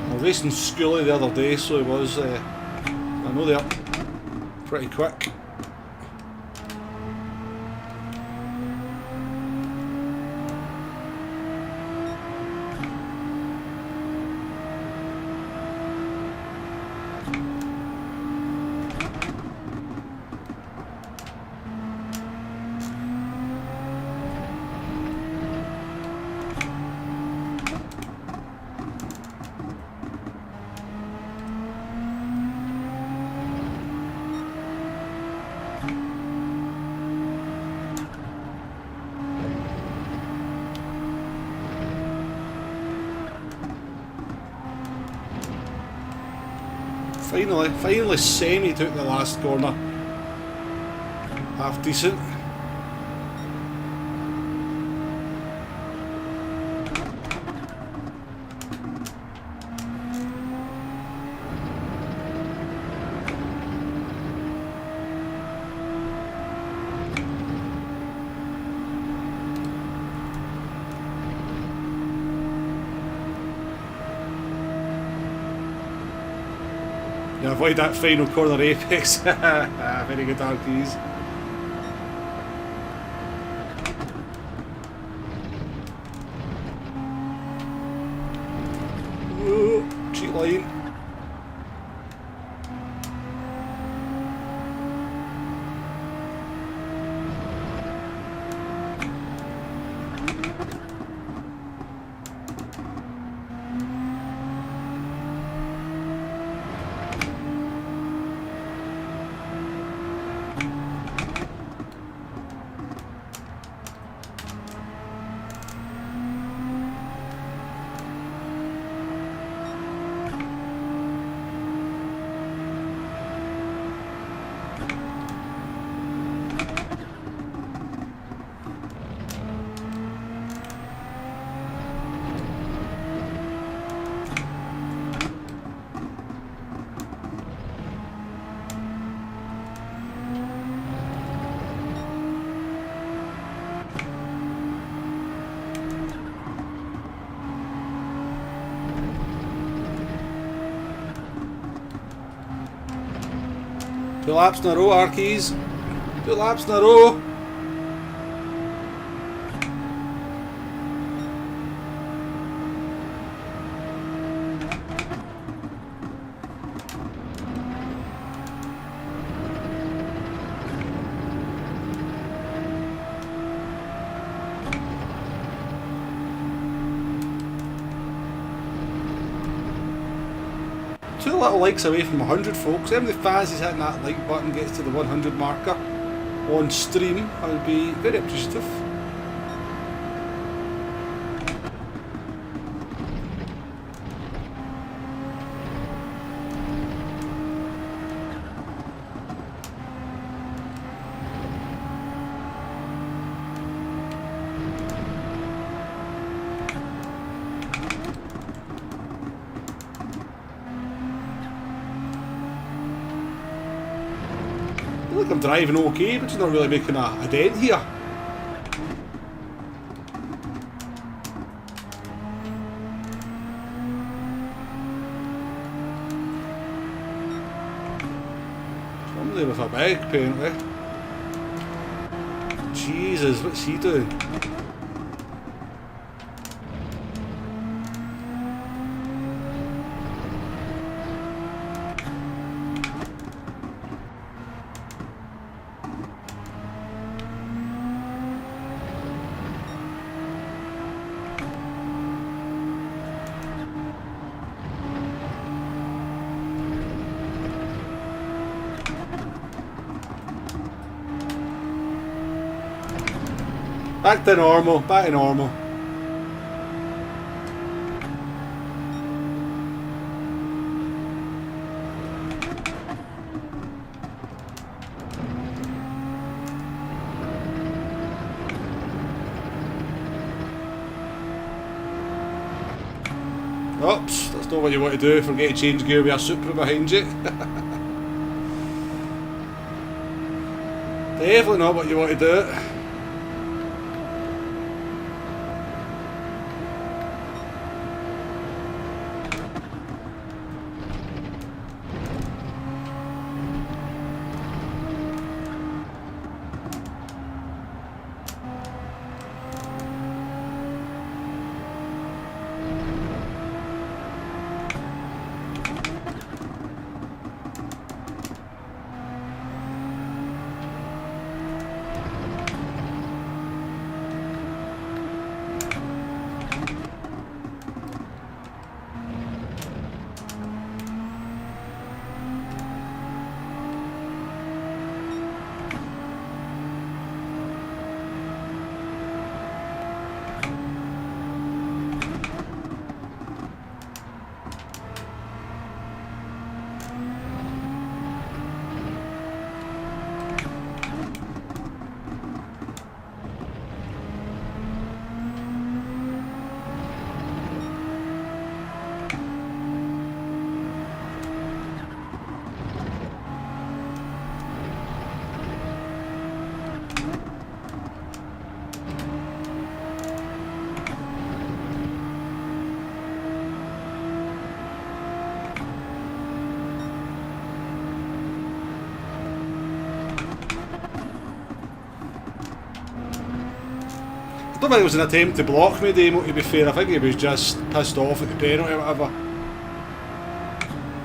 I was racing Scully the other day, so it was, I know they're pretty quick. Finally semi took the last corner. Half decent. Yeah, avoid that final corner apex. Very good RPs. Whoa, cheat line. Two laps in a row, Arkeys. 2 laps in a row. Two little likes away from 100, folks. Every fans is hitting that like button gets to the 100 marker on stream, I would be very appreciative. I feel like I'm driving okay, but just not really making a dent here. Somebody with a bag, apparently. Jesus, what's he doing? Back to normal, back to normal. Oops, that's not what you want to do. Forget to change gear with a Supra behind you. Definitely not what you want to do. don't think it was an attempt to block me, Damo, to be fair. I think he was just pissed off at the penalty or whatever.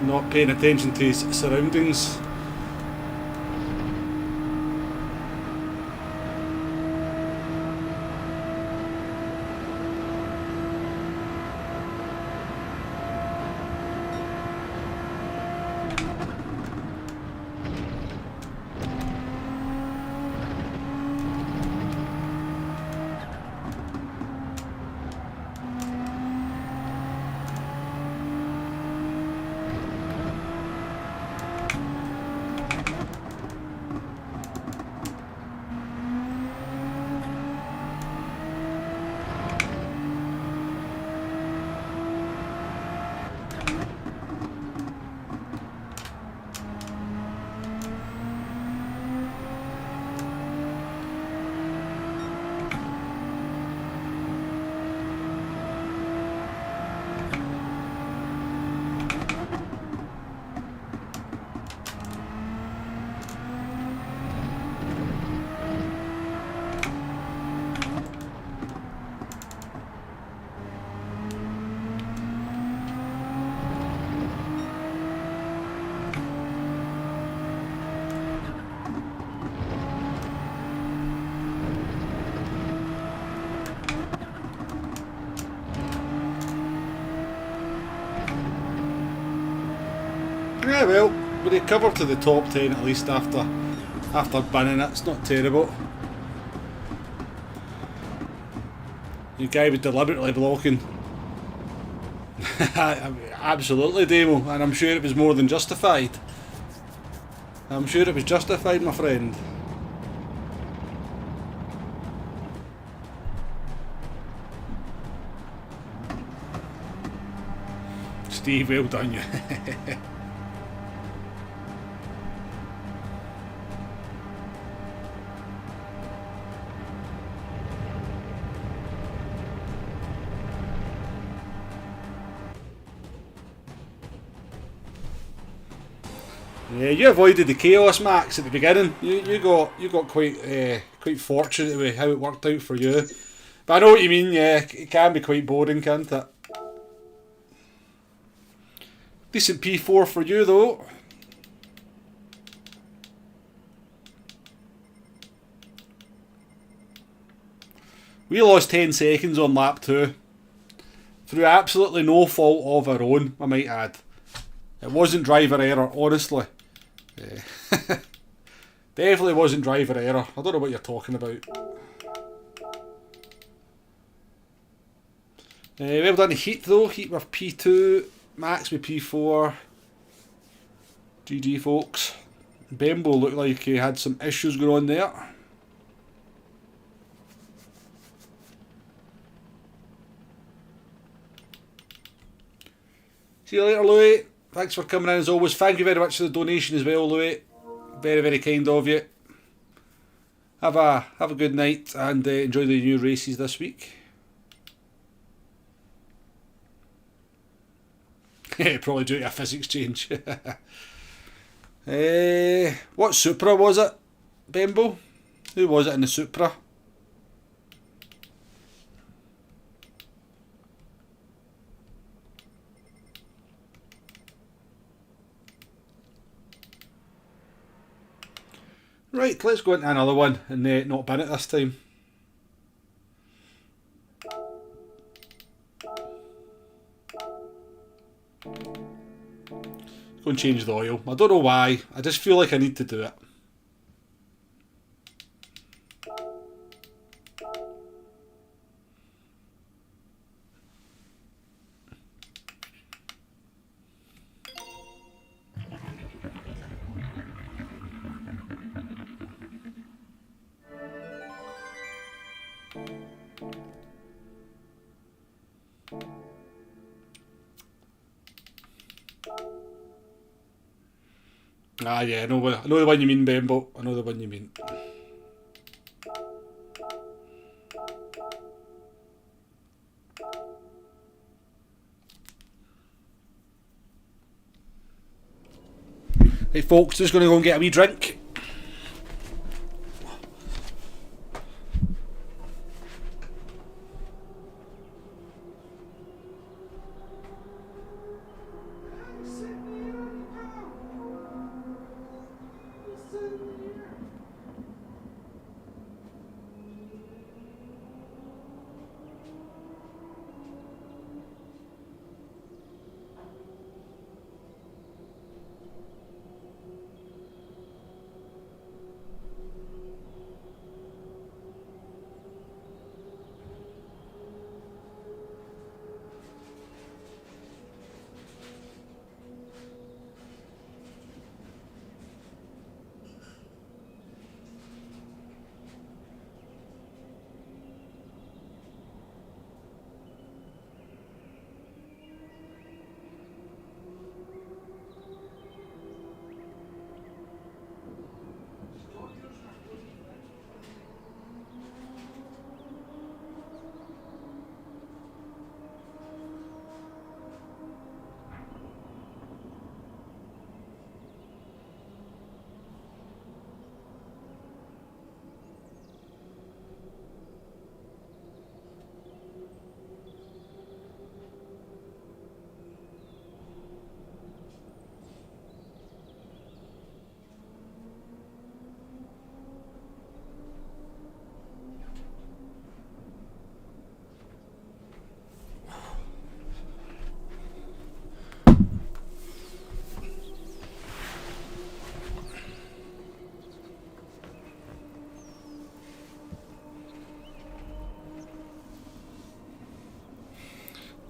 Not paying attention to his surroundings. Yeah, well, we recovered to the top 10 at least after banning it. It's not terrible. The guy was deliberately blocking. Absolutely, Damo, and I'm sure it was more than justified. I'm sure it was justified, my friend. Steve, well done you. Yeah, you avoided the chaos, Max, at the beginning. You got quite fortunate with how it worked out for you. But I know what you mean. Yeah, it can be quite boring, can't it? Decent P4 for you though. We lost 10 seconds on lap 2. Through absolutely no fault of our own, I might add. It wasn't driver error, honestly. Definitely wasn't driver error. I don't know what you're talking about. Well done to Heat though. Heat with P2. Max with P4. GG folks. Bembo looked like he had some issues going on there. See you later, Louis. Thanks for coming in as always. Thank you very much for the donation as well, Louis. Very, very kind of you. Have a good night and enjoy the new races this week. Probably due to a physics change. What Supra was it, Bembo? Who was it in the Supra? Right, let's go into another one and not bin it this time. Go and change the oil. I don't know why, I just feel like I need to do it. Ah yeah, I know the one you mean, Bembo. I know the one you mean. Hey folks, just going to go and get a wee drink.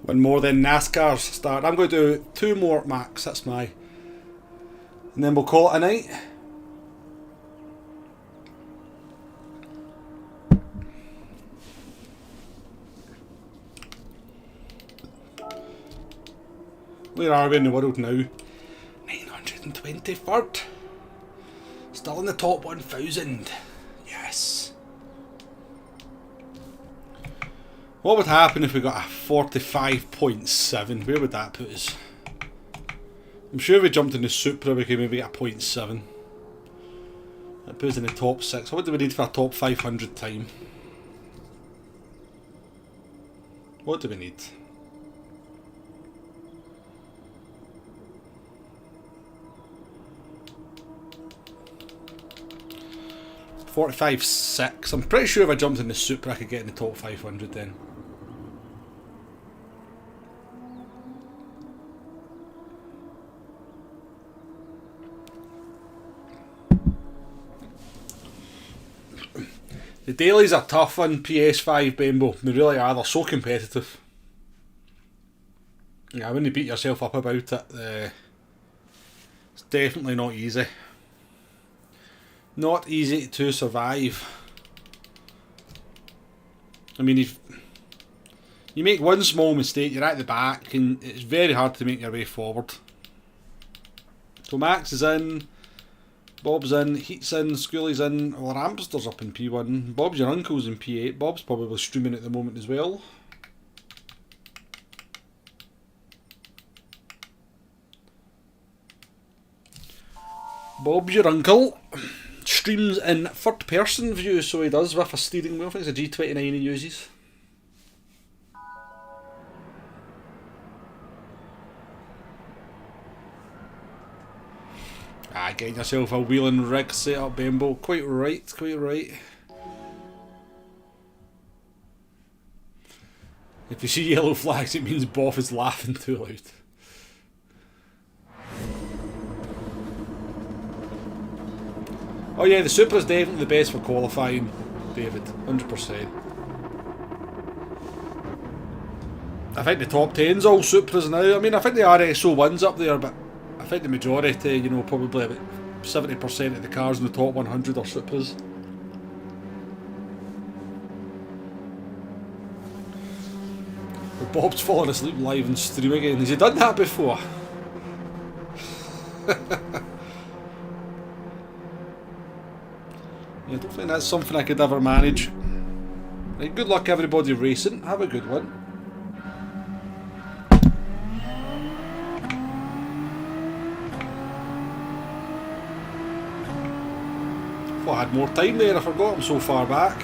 One more, then NASCAR's start. I'm going to do 2 more max. That's my... And then we'll call it a night. Where are we in the world now? 923rd. Still in the top 1,000. Yes. What would happen if we got a 45.7? Where would that put us? I'm sure if we jumped in the Supra we could maybe get a 0.7. That puts us in the top 6. What do we need for a top 500 time? What do we need? 45.6. I'm pretty sure if I jumped in the Supra I could get in the top 500 then. The dailies are tough on PS5, Bembo. They really are. They're so competitive. Yeah, when you beat yourself up about it, it's definitely not easy. Not easy to survive. I mean, if you make one small mistake, you're at the back, and it's very hard to make your way forward. So Max is in, Bob's in, Heat's in, Schoolie's in, well, Amster's up in P1, Bob's your uncle's in P8, Bob's probably streaming at the moment as well. Bob's your uncle. Streams in third person view, so he does, with a steering wheel. I think it's a G29 he uses. Ah, getting yourself a wheel and rig set up, Bembo. Quite right, quite right. If you see yellow flags, it means Boff is laughing too loud. Oh yeah, the Supra's definitely the best for qualifying, David, 100%. I think the top 10's all Supras now. I mean, I think the RSO1's up there, but I think the majority, you know, probably about 70% of the cars in the top 100 are Supras. But Bob's fallen asleep live on stream again. Has he done that before? I don't think that's something I could ever manage. Right, good luck everybody racing. Have a good one. Thought I had more time there. I forgot I'm so far back.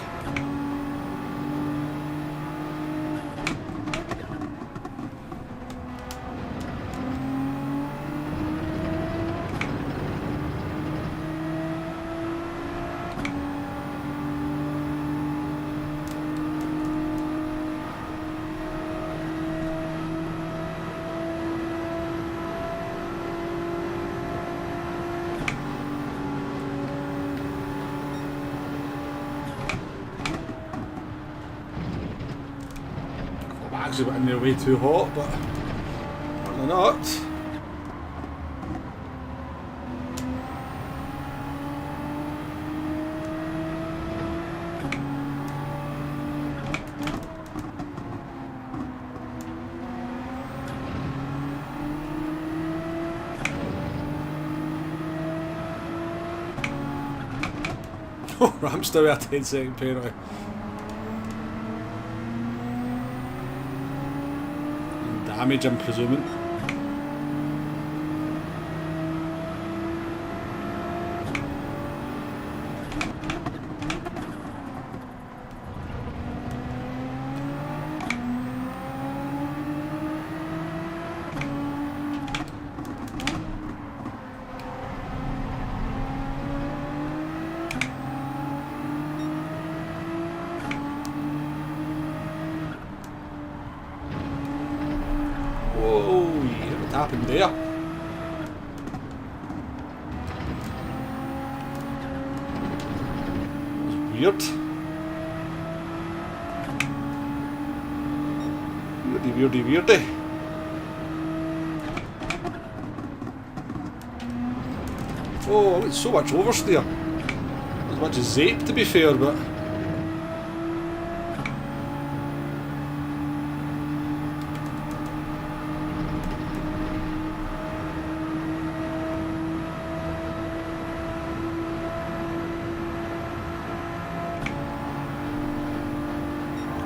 Got in there way too hot, but apparently not. Oh, Ramster with a 10-second penalty. Damage, I'm presuming. Happened there. Weird. Weirdy. Oh, it's so much oversteer. As much as Zape, to be fair, but...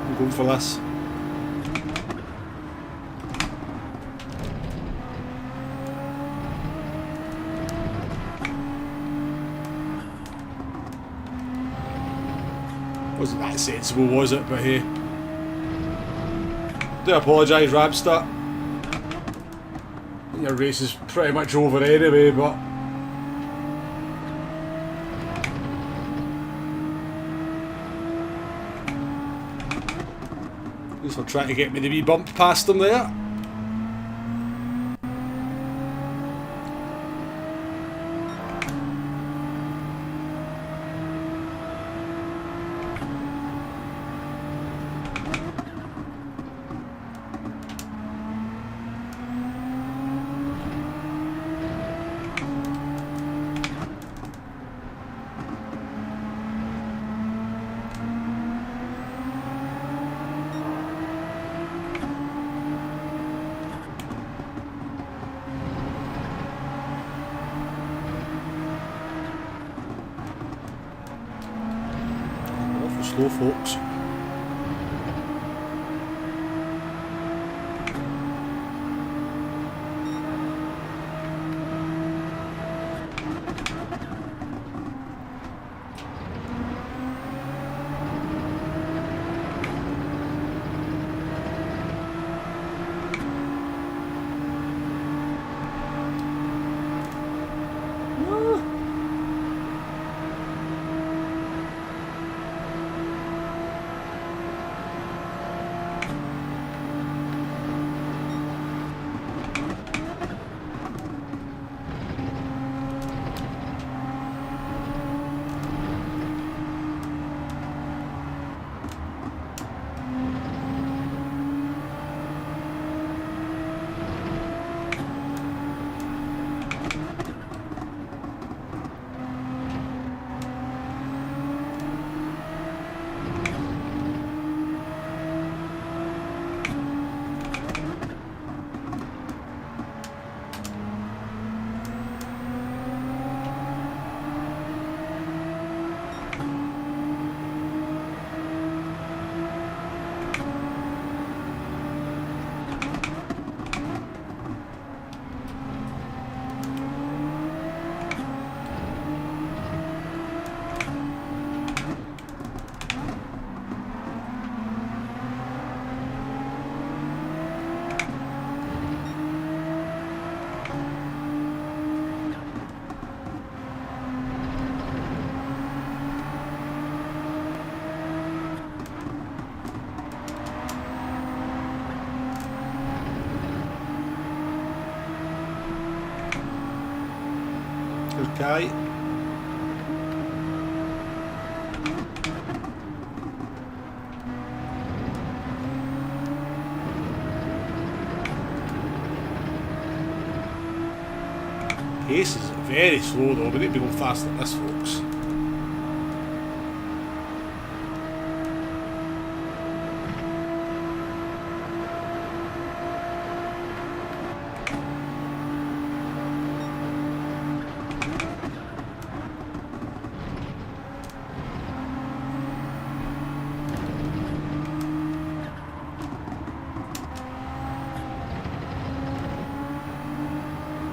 I'm going for this. Wasn't that sensible, was it? But hey, do apologise, Rabster. Your race is pretty much over anyway, but at least for trying to get me the wee bump past them there. Slow, folks. Okay. Pace is very slow though, we need to be going faster than this, folks.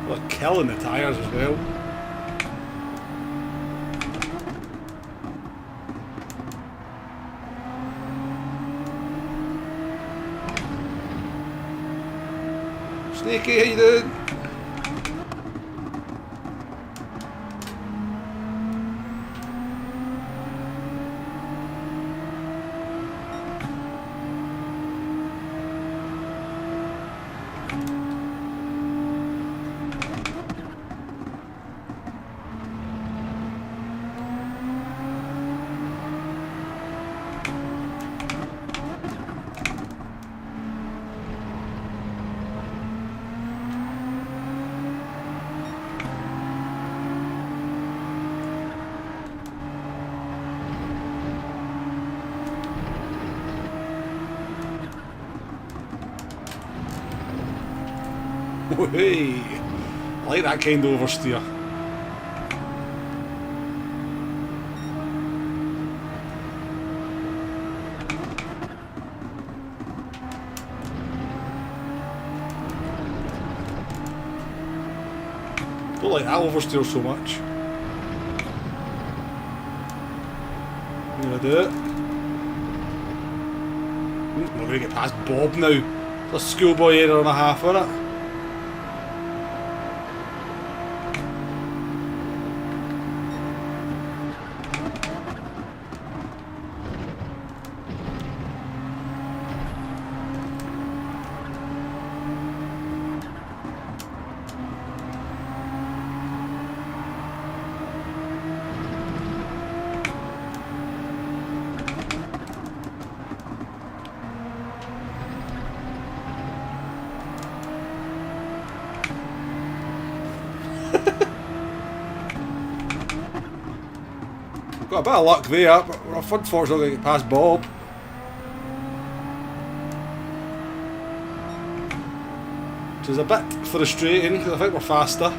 They're killing the tyres as well. Snakey, how you doing? Hey, I like that kind of oversteer. Don't like that oversteer so much. I'm gonna do it. We're gonna get past Bob now. It's a schoolboy error and a half, isn't it? Got a bit of luck there, but we're unfortunately going to get past Bob. Which is a bit frustrating because I think we're faster.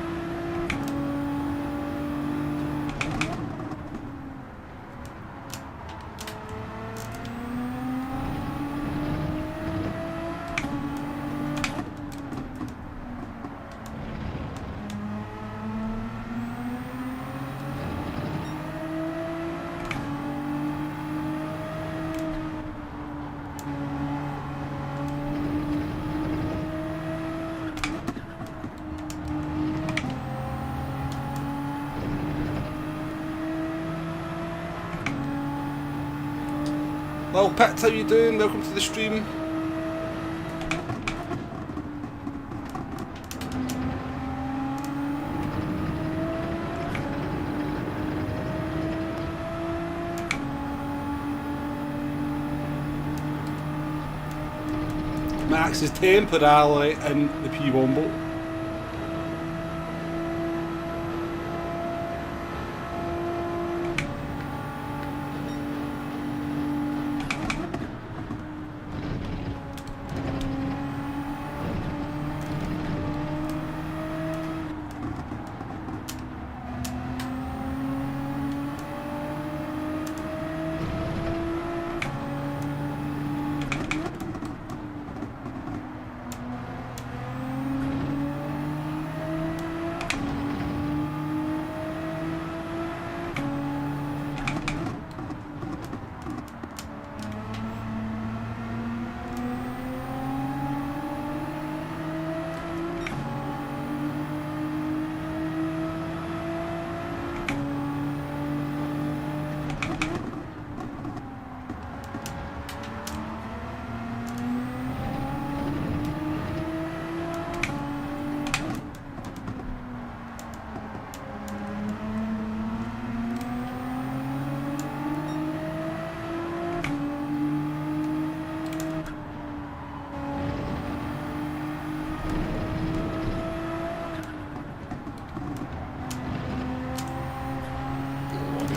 Well, Pit, how you doing? Welcome to the stream. Max is temporarily in the P1 boat.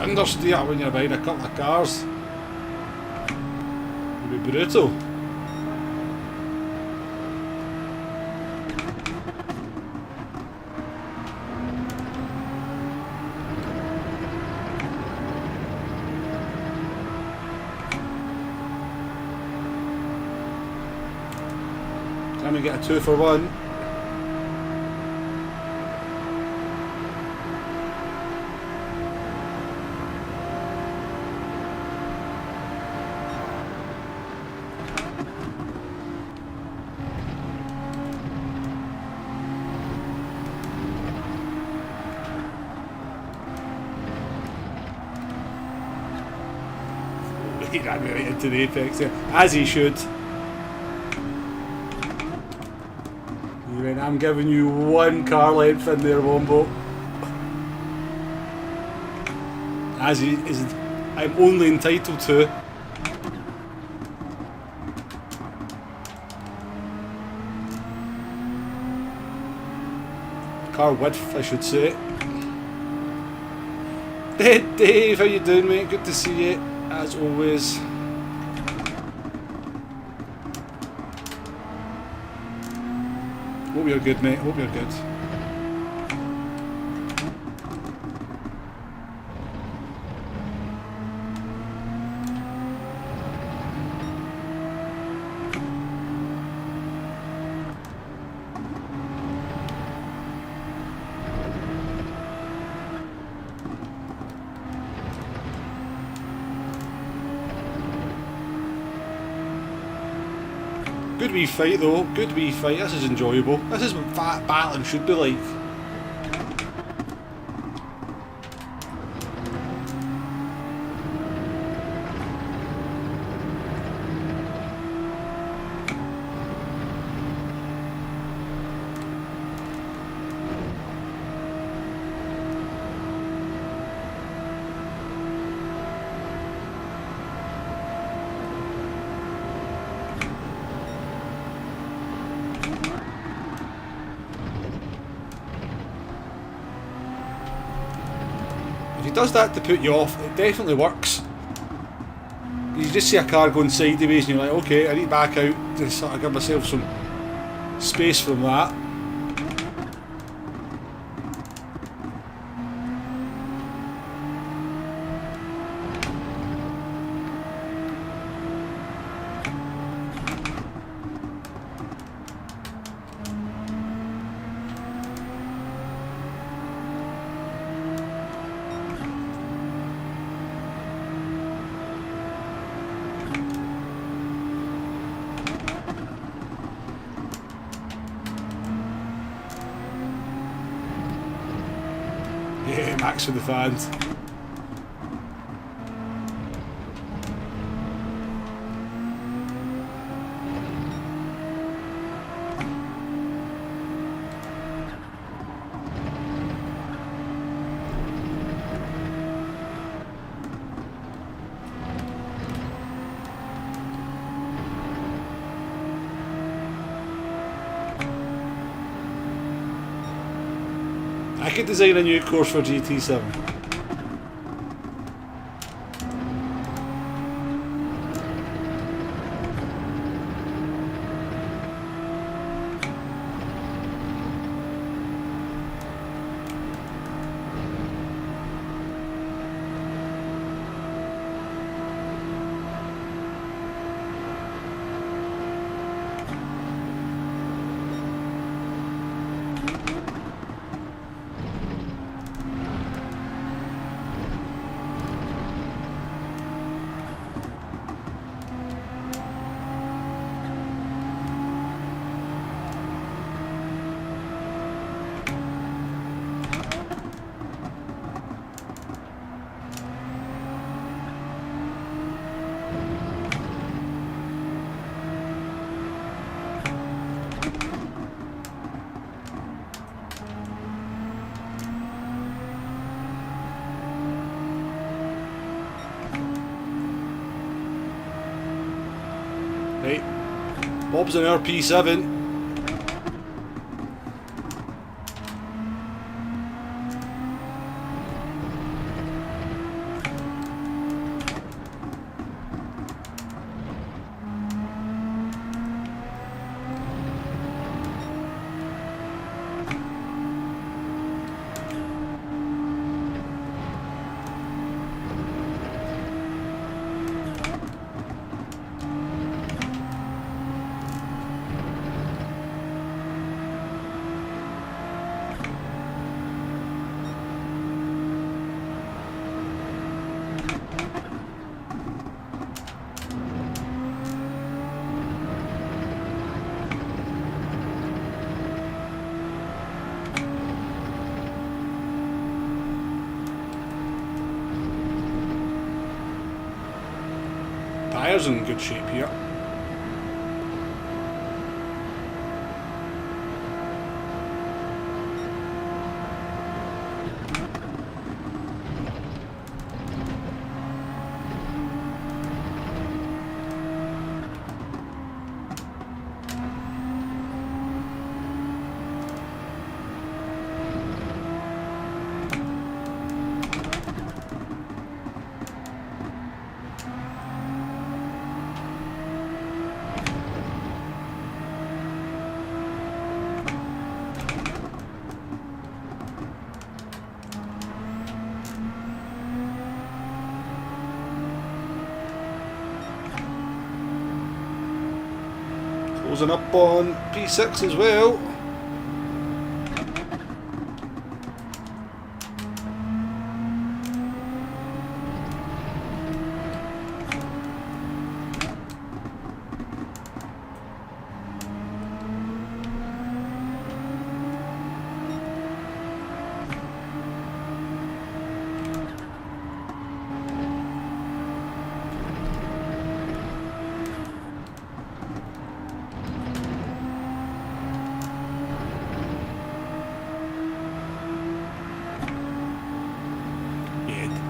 Understeer when you're behind a couple of cars. It'd be brutal. Can we get a 2 for 1? He ran me right into the apex there, as he should. He went, I'm giving you 1 car length in there, Wombo. As he is, I'm only entitled to. Car width, I should say. Dead Dave, how you doing, mate? Good to see you. As always. Hope you're good, mate. Hope you're good. Good wee fight though, good wee fight, this is enjoyable. This is what battling should be like. If he does that to put you off, it definitely works. You just see a car going sideways and you're like, okay, I need to back out to sort of give myself some space from that. Yeah, max for the fans. I could design a new course for GT7. Right, Bob's an RP7. Tyres in good shape here. Closing up on P6 as well.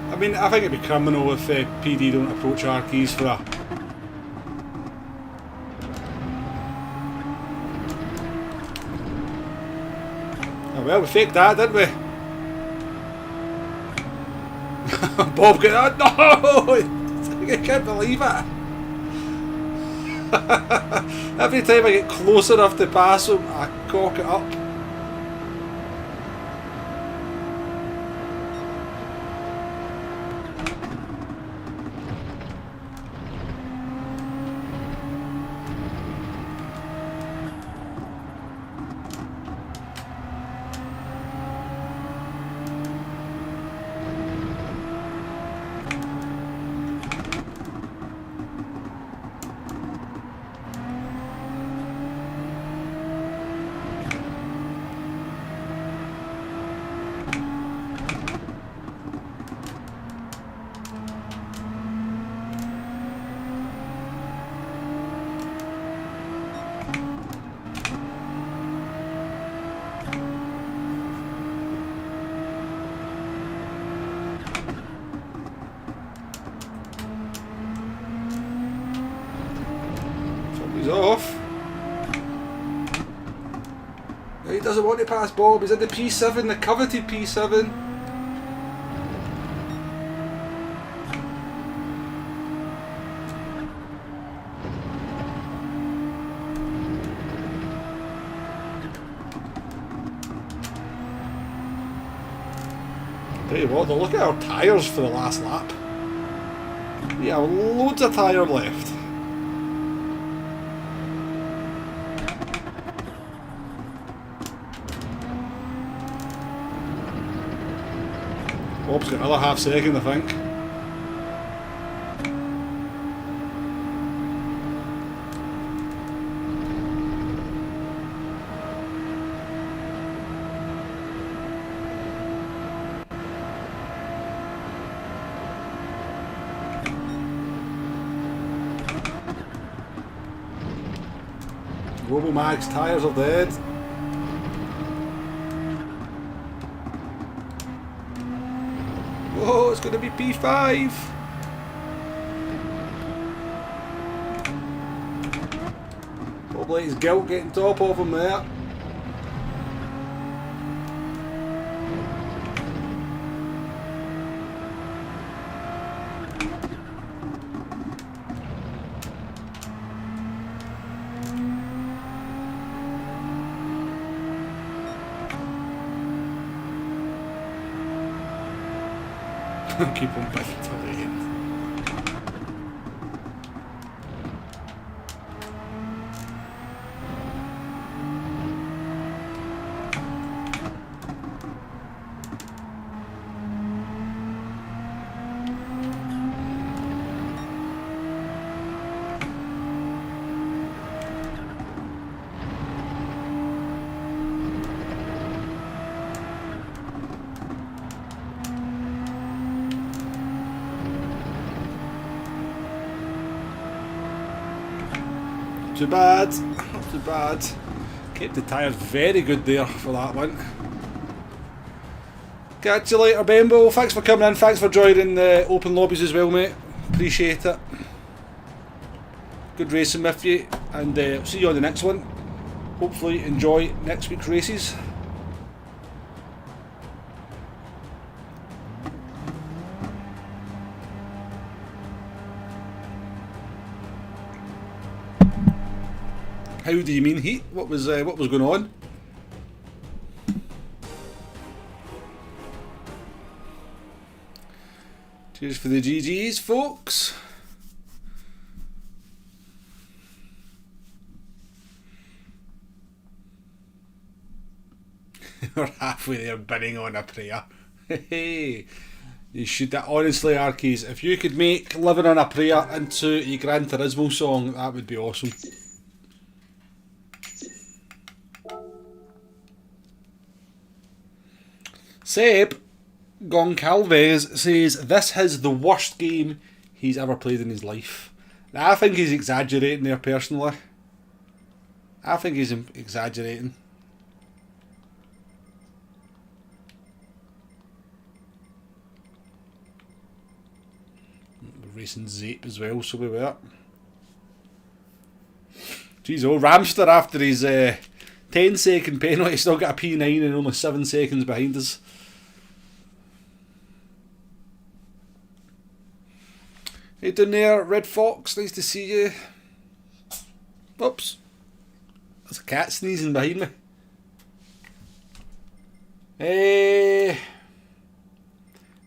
I mean, I think it'd be criminal if PD don't approach our keys for a... Oh well, we faked that, didn't we? Bob got... Oh no! I can't believe it! Every time I get close enough to pass him, I cock it up. He's off. He doesn't want to pass Bob. He's in the P7, the coveted P7. Tell you what, though, look at our tyres for the last lap. We have loads of tyre left. Bob's got another half second, I think. Global Mag's tyres are dead. Oh, it's going to be P5. Probably his guilt getting top of him there. Keep on biting till the end. Too bad, not too bad. Kept the tyres very good there for that one. Catch you later, Bembo. Thanks for coming in, thanks for joining the open lobbies as well, mate. Appreciate it. Good racing with you, and see you on the next one. Hopefully enjoy next week's races. How do you mean heat? What was going on? Cheers for the GGs, folks. We're halfway there binning on a prayer. Hey, you should, honestly, Arkies, if you could make Living on a Prayer into a Gran Turismo song, that would be awesome. Seb Goncalves says this is the worst game he's ever played in his life. Now, I think he's exaggerating there personally. I think he's exaggerating. We're racing Zape as well, so we were. Jeez, oh, Ramster after his 10-second penalty still got a P9 and only 7 seconds behind us. Hey down there, Red Fox, nice to see you. Oops. There's a cat sneezing behind me.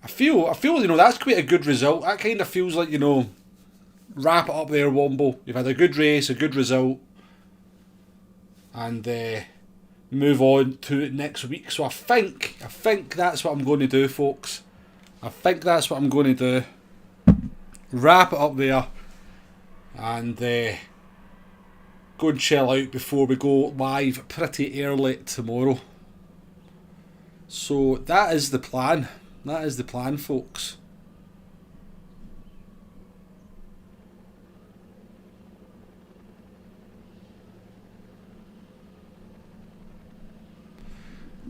I feel, you know, that's quite a good result. That kind of feels like, you know, wrap it up there, Wombo. You've had a good race, a good result. And move on to it next week. So I think that's what I'm going to do, folks. I think that's what I'm going to do. Wrap it up there and go and chill out before we go live pretty early tomorrow. So that is the plan. That is the plan, folks.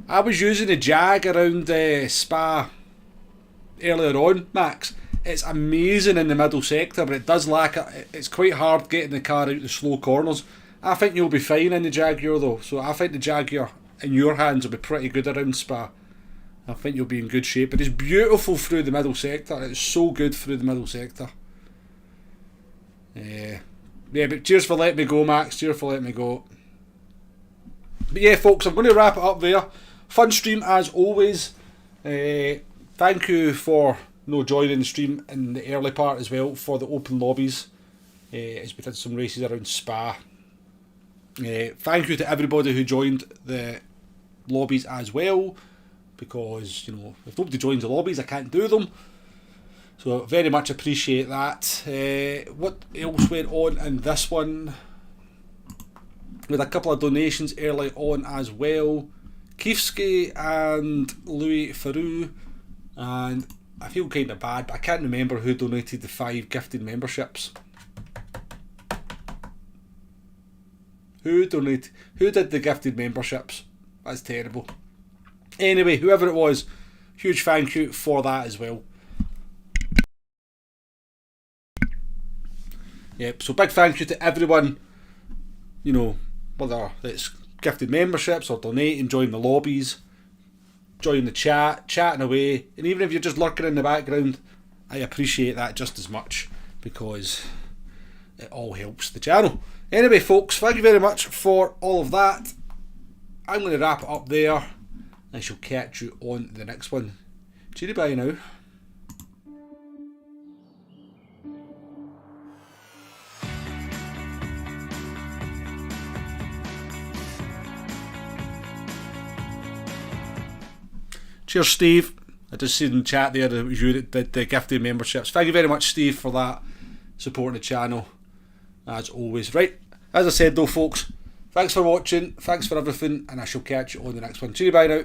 I was using a Jag around Spa earlier on, Max. It's amazing in the middle sector, but it does lack it. It's quite hard getting the car out the slow corners. I think you'll be fine in the Jaguar though, so I think the Jaguar in your hands will be pretty good around Spa. I think you'll be in good shape. But it's beautiful through the middle sector. It's so good through the middle sector. Yeah, but cheers for letting me go, Max. Cheers for letting me go. But yeah, folks, I'm going to wrap it up there. Fun stream as always. Thank you for joining the stream in the early part as well for the open lobbies, as we did some races around Spa. Thank you to everybody who joined the lobbies as well, because, you know, if nobody joins the lobbies I can't do them, so very much appreciate that. What else went on in this one? With a couple of donations early on as well. Kiefsky and Louis Farou, and I feel kind of bad, but I can't remember who donated the 5 gifted memberships. Who did the gifted memberships? That's terrible. Anyway, whoever it was, huge thank you for that as well. Yep, so big thank you to everyone, you know, whether it's gifted memberships or donating, join the lobbies, join the chat, chatting away, and even if you're just lurking in the background, I appreciate that just as much, because it all helps the channel. Anyway, folks, thank you very much for all of that. I'm going to wrap it up there. I shall catch you on the next one. Cheery bye now. Cheers, Steve. I just seen in the chat there that it was you that did the gifted memberships. Thank you very much, Steve, for that. Supporting the channel, as always. Right, as I said though, folks, thanks for watching, thanks for everything, and I shall catch you on the next one. Cheery bye now.